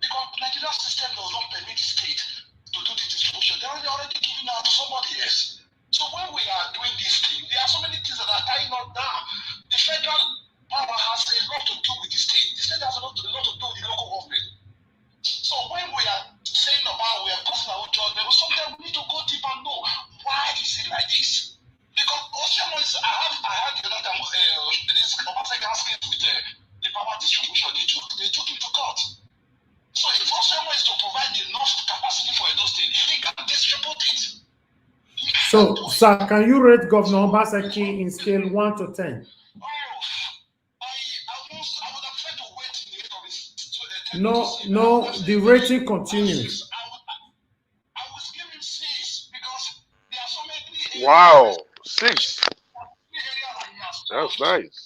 Because Nigeria system does not permit the state to do the distribution. They're already giving out to somebody else. So when we are doing this thing, there are so many things that are tying us down. The federal power has a lot to do with the state. The state has a lot to do with the local government. So when we are saying about we are passing our judgment, sometimes we need to go deep and know why is it like this. Because Oceano is, I had the other time this Obasanjo's case with the power distribution. They took him to court. So if Oceano is to provide enough capacity for Edo State, he can distribute it. So, sir, can you rate Governor Obaseki in scale 1 to 10? No, the rating continues. Wow, 6. That's nice.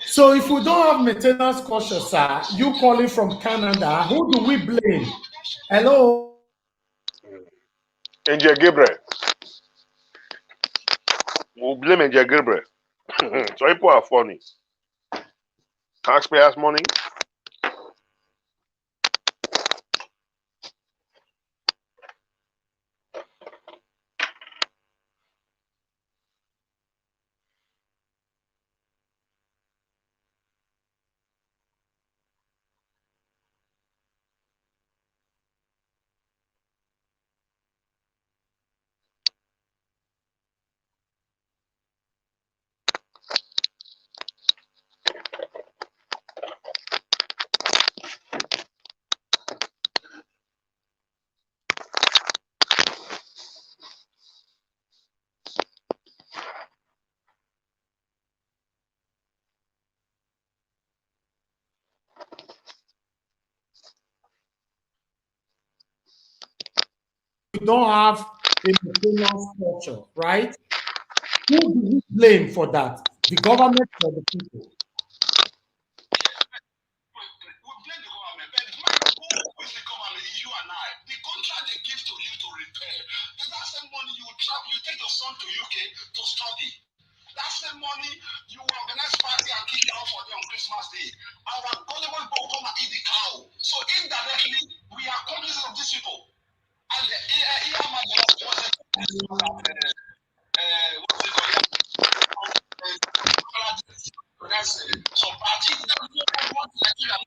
So if we don't have maintenance culture, sir, you calling from Canada, who do we blame? Hello? Angel Gabriel. We'll blame Angel Gabriel. So people are funny. Taxpayers' money. We don't have a maintenance culture, right? Who do we blame for that? The government or the people? You take your son to UK to study. That's the money you organize party and kick out for them on Christmas Day. Our gullible people come and eat the cow. So indirectly, we are complices of these people. And some parties that don't want Nigeria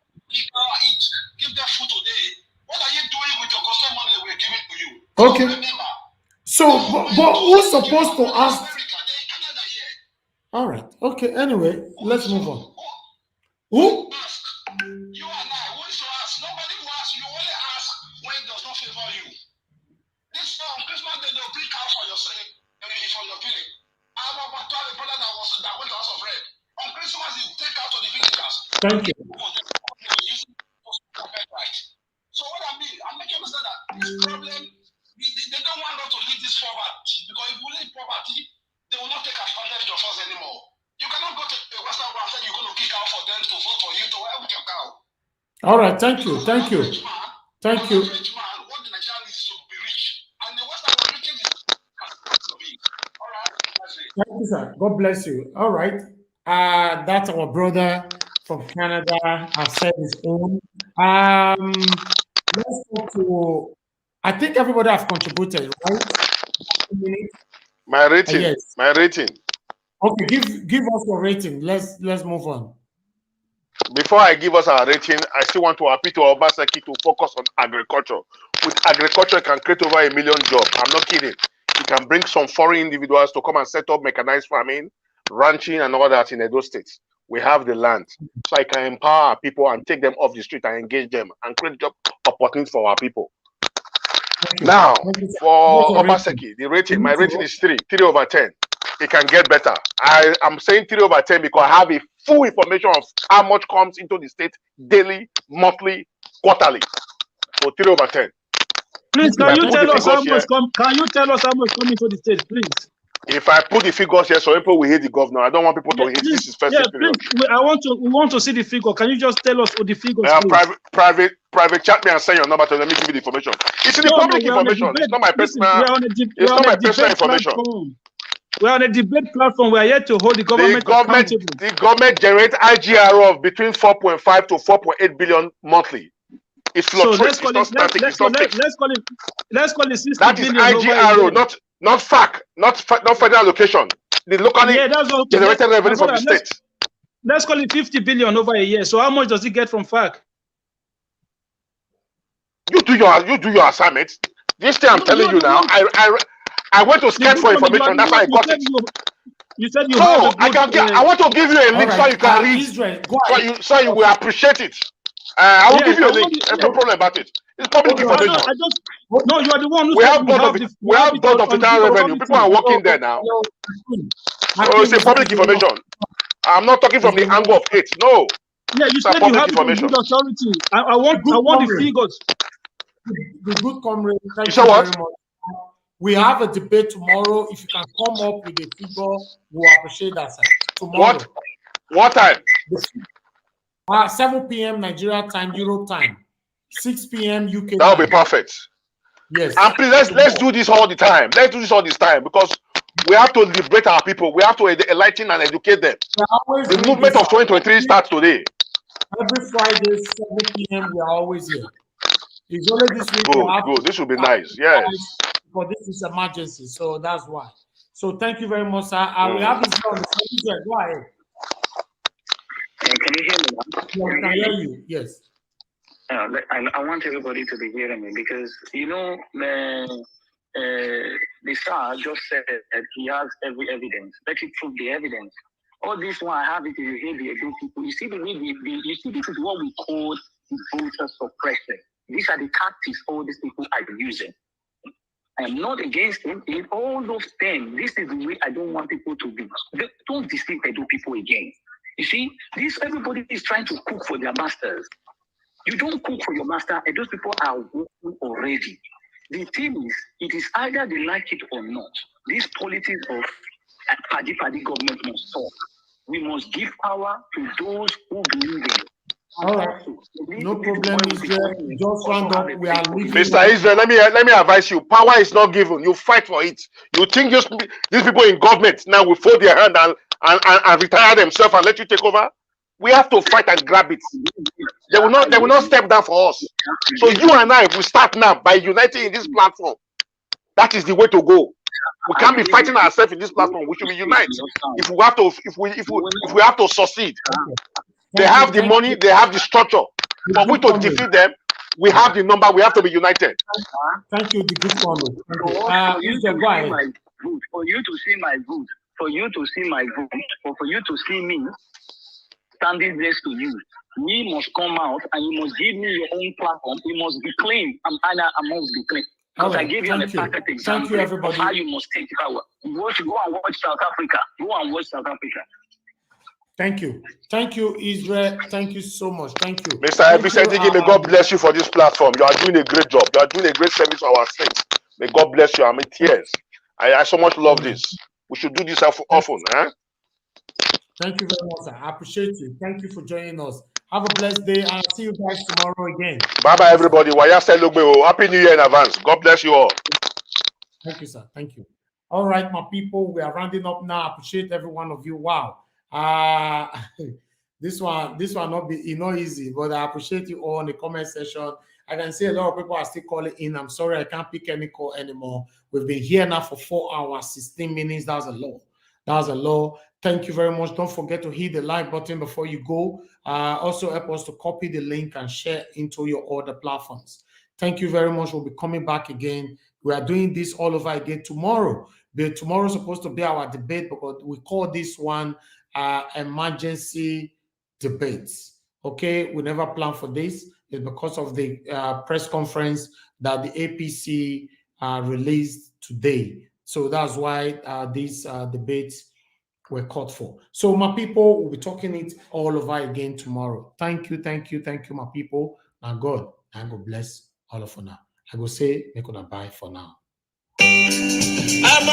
give them food today. What are you doing with your custom money that we're giving to you? Okay. So, but who's supposed to ask? All right. Okay. Anyway, let's move on. Who? You and I, who is to ask? Nobody will ask. You only ask when it does not favor you. This on Christmas Day, they'll bring out for your village. I have a brother that was that went to House of Rep. On Christmas, you take out to the villagers. Thank you. So what I mean, I'm making understand that this problem, they don't want us to live this poverty, because if we live poverty, they will not take advantage of us anymore. You cannot go to the Western world and say you're going to kick out for them to vote for you to help your cow. All right, thank you, thank you, thank you. What the Nigerian needs to be rich, and the Western world rich is to be. All right, that's it. Thank you, sir. God bless you. All right, that's our brother from Canada. I've said his own. Let's go to. I think everybody has contributed, right? My rating. Yes. My rating. Okay, give us your rating. Let's move on. Before I give us our rating, I still want to appeal to Obaseki to focus on agriculture. With agriculture, it can create over 1 million jobs. I'm not kidding. It can bring some foreign individuals to come and set up mechanized farming, ranching, and all that in Edo State. We have the land, so I can empower our people and take them off the street and engage them and create job opportunities for our people. Now, for Obaseki, the rating, my rating is 3 over 10. It can get better. I'm saying 3 over 10 because I have a full information of how much comes into the state daily, monthly, quarterly. So 3 over 10. Please, can you tell us how much coming to the state, please? If I put the figures here, so people will hate the governor. I don't want people to hate. This is first period. We want to see the figure. Can you just tell us what the figures? Private chat me and send your number to let me give you the information. It's in the public information. It's not my personal. It's not my personal information. We're on a debate platform. We are here to hold the government accountable. The government generates IGR of between 4.5 to 4.8 billion monthly. It fluctuates. So it's not static. It's not fixed. Let's call it 60 that is billion. IGR, not FAC, not federal allocation. The locally generated revenue from the state. Let's call it 50 billion over a year. So how much does it get from FAC? You do your assignment. This thing I'm telling you now. I went to sketch for information. That's why I got it. You said you no, I want to give you a link so you can read. So you will appreciate it. I will give you a link. There's no problem about it. It's public information. No, you are the one who we have board of internal revenue. People are working there now. So it's a public information. I'm not talking from the angle of hate. No. Yeah, you said you have the good authority. I want the figures. The good comrade. You said what? We have a debate tomorrow. If you can come up with a figure, we'll appreciate that, sir. Tomorrow. What time? 7 p.m. Nigeria time, Europe time. 6 p.m. UK. That'll be perfect. Yes. And please let's do this all the time. Let's do this all this time because we have to liberate our people. We have to enlighten and educate them. The movement of 2023 starts today. Every Friday, 7 p.m. we are always here. It's only this week. Good. This will be nice. Yes. But this is emergency, so that's why. So thank you very much, sir. We have this on the phone. Go ahead. Can you hear me now? Yeah, I can hear you. Yes. I want everybody to be hearing me because the sir just said that he has every evidence. Let it prove the evidence. All this one I have it. You hear the Edo people. You see you see this is what we call the voter suppression. These are the tactics all these people are using. I am not against him. In all those things, this is the way I don't want people to be. Don't deceive Edo people again. You see, everybody is trying to cook for their masters. You don't cook for your master, and those people are working already. The thing is, it is either they like it or not. This politics of party government must stop. We must give power to those who believe in it. All right, no problem, Israel. Just round up. We are leaving. Mr. Israel, let me advise you. Power is not given. You fight for it. You think these people in government now will fold their hand and retire themselves and let you take over? We have to fight and grab it. They will not step down for us. So you and I, if we start now by uniting in this platform, that is the way to go. We can't be fighting ourselves in this platform. We should be united. If we have to succeed. They have the money, they have the structure. For we to defeat them, we have the number, we have to be united. Thank you, the good comment. For you to see my vote, for you to see my vote, for you to see my vote, or for you to see me standing next to you, you must come out and you must give me your own platform. You must be clean. I must be clean. Because I gave you a perfect example everybody. of how you must take power. Go and watch South Africa. Go and watch South Africa. Thank you. Thank you, Israel. Thank you so much. Thank you. Mr. Ebisendigi, may God bless you for this platform. You are doing a great job. You are doing a great service to our state. May God bless you. I'm in tears. I so much love this. We should do this often. Huh? Thank you very much, sir. I appreciate you. Thank you for joining us. Have a blessed day, and I'll see you guys tomorrow again. Bye-bye, everybody. Happy New Year in advance. God bless you all. Thank you, sir. Thank you. All right, my people, we are rounding up now. I appreciate every one of you. Wow. This one not be not easy, but I appreciate you all in the comment section. I can see a lot of people are still calling in. I'm sorry, I can't pick any call anymore. We've been here now for 4 hours, 16 minutes. That's a lot. That's a lot. Thank you very much. Don't forget to hit the like button before you go. Also help us to copy the link and share into your other platforms. Thank you very much. We'll be coming back again. We are doing this all over again tomorrow. But tomorrow is supposed to be our debate because we call this one emergency debates. Okay, we never planned for this. It's because of the press conference that the APC released today. So that's why these debates were called for. So my people, we'll be talking it all over again tomorrow. Thank you, my people. And God bless all of you now. I will say, make a bye for now. I'm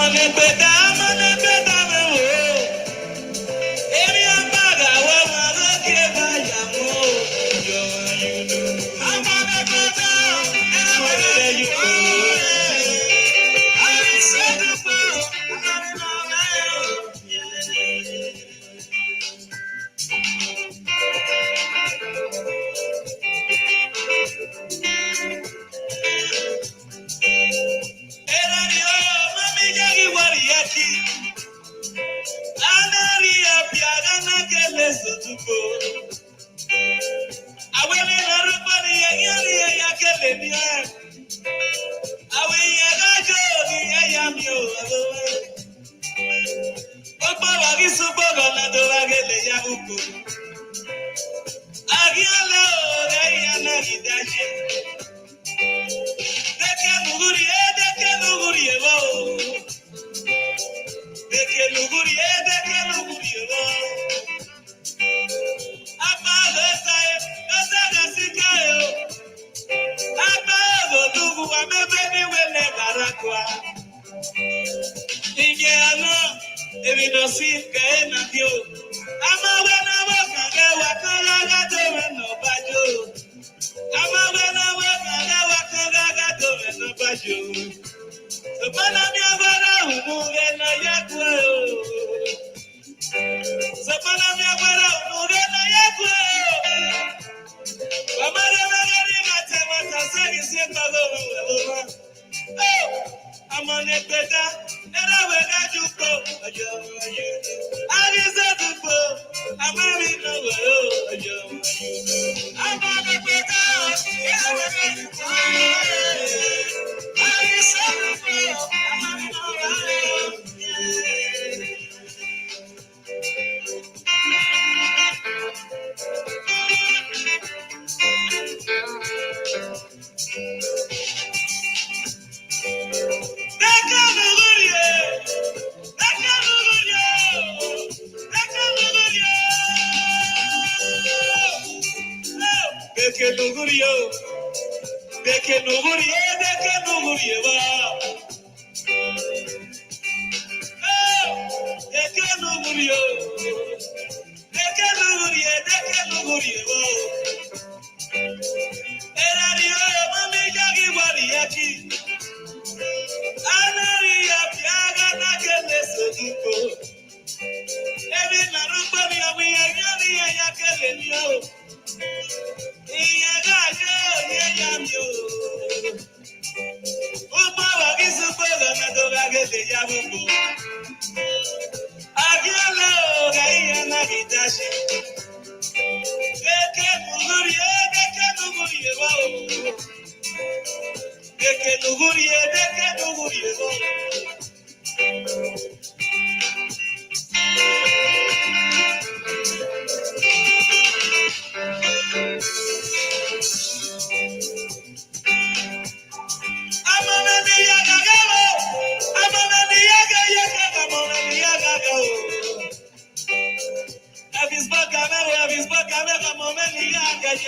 Every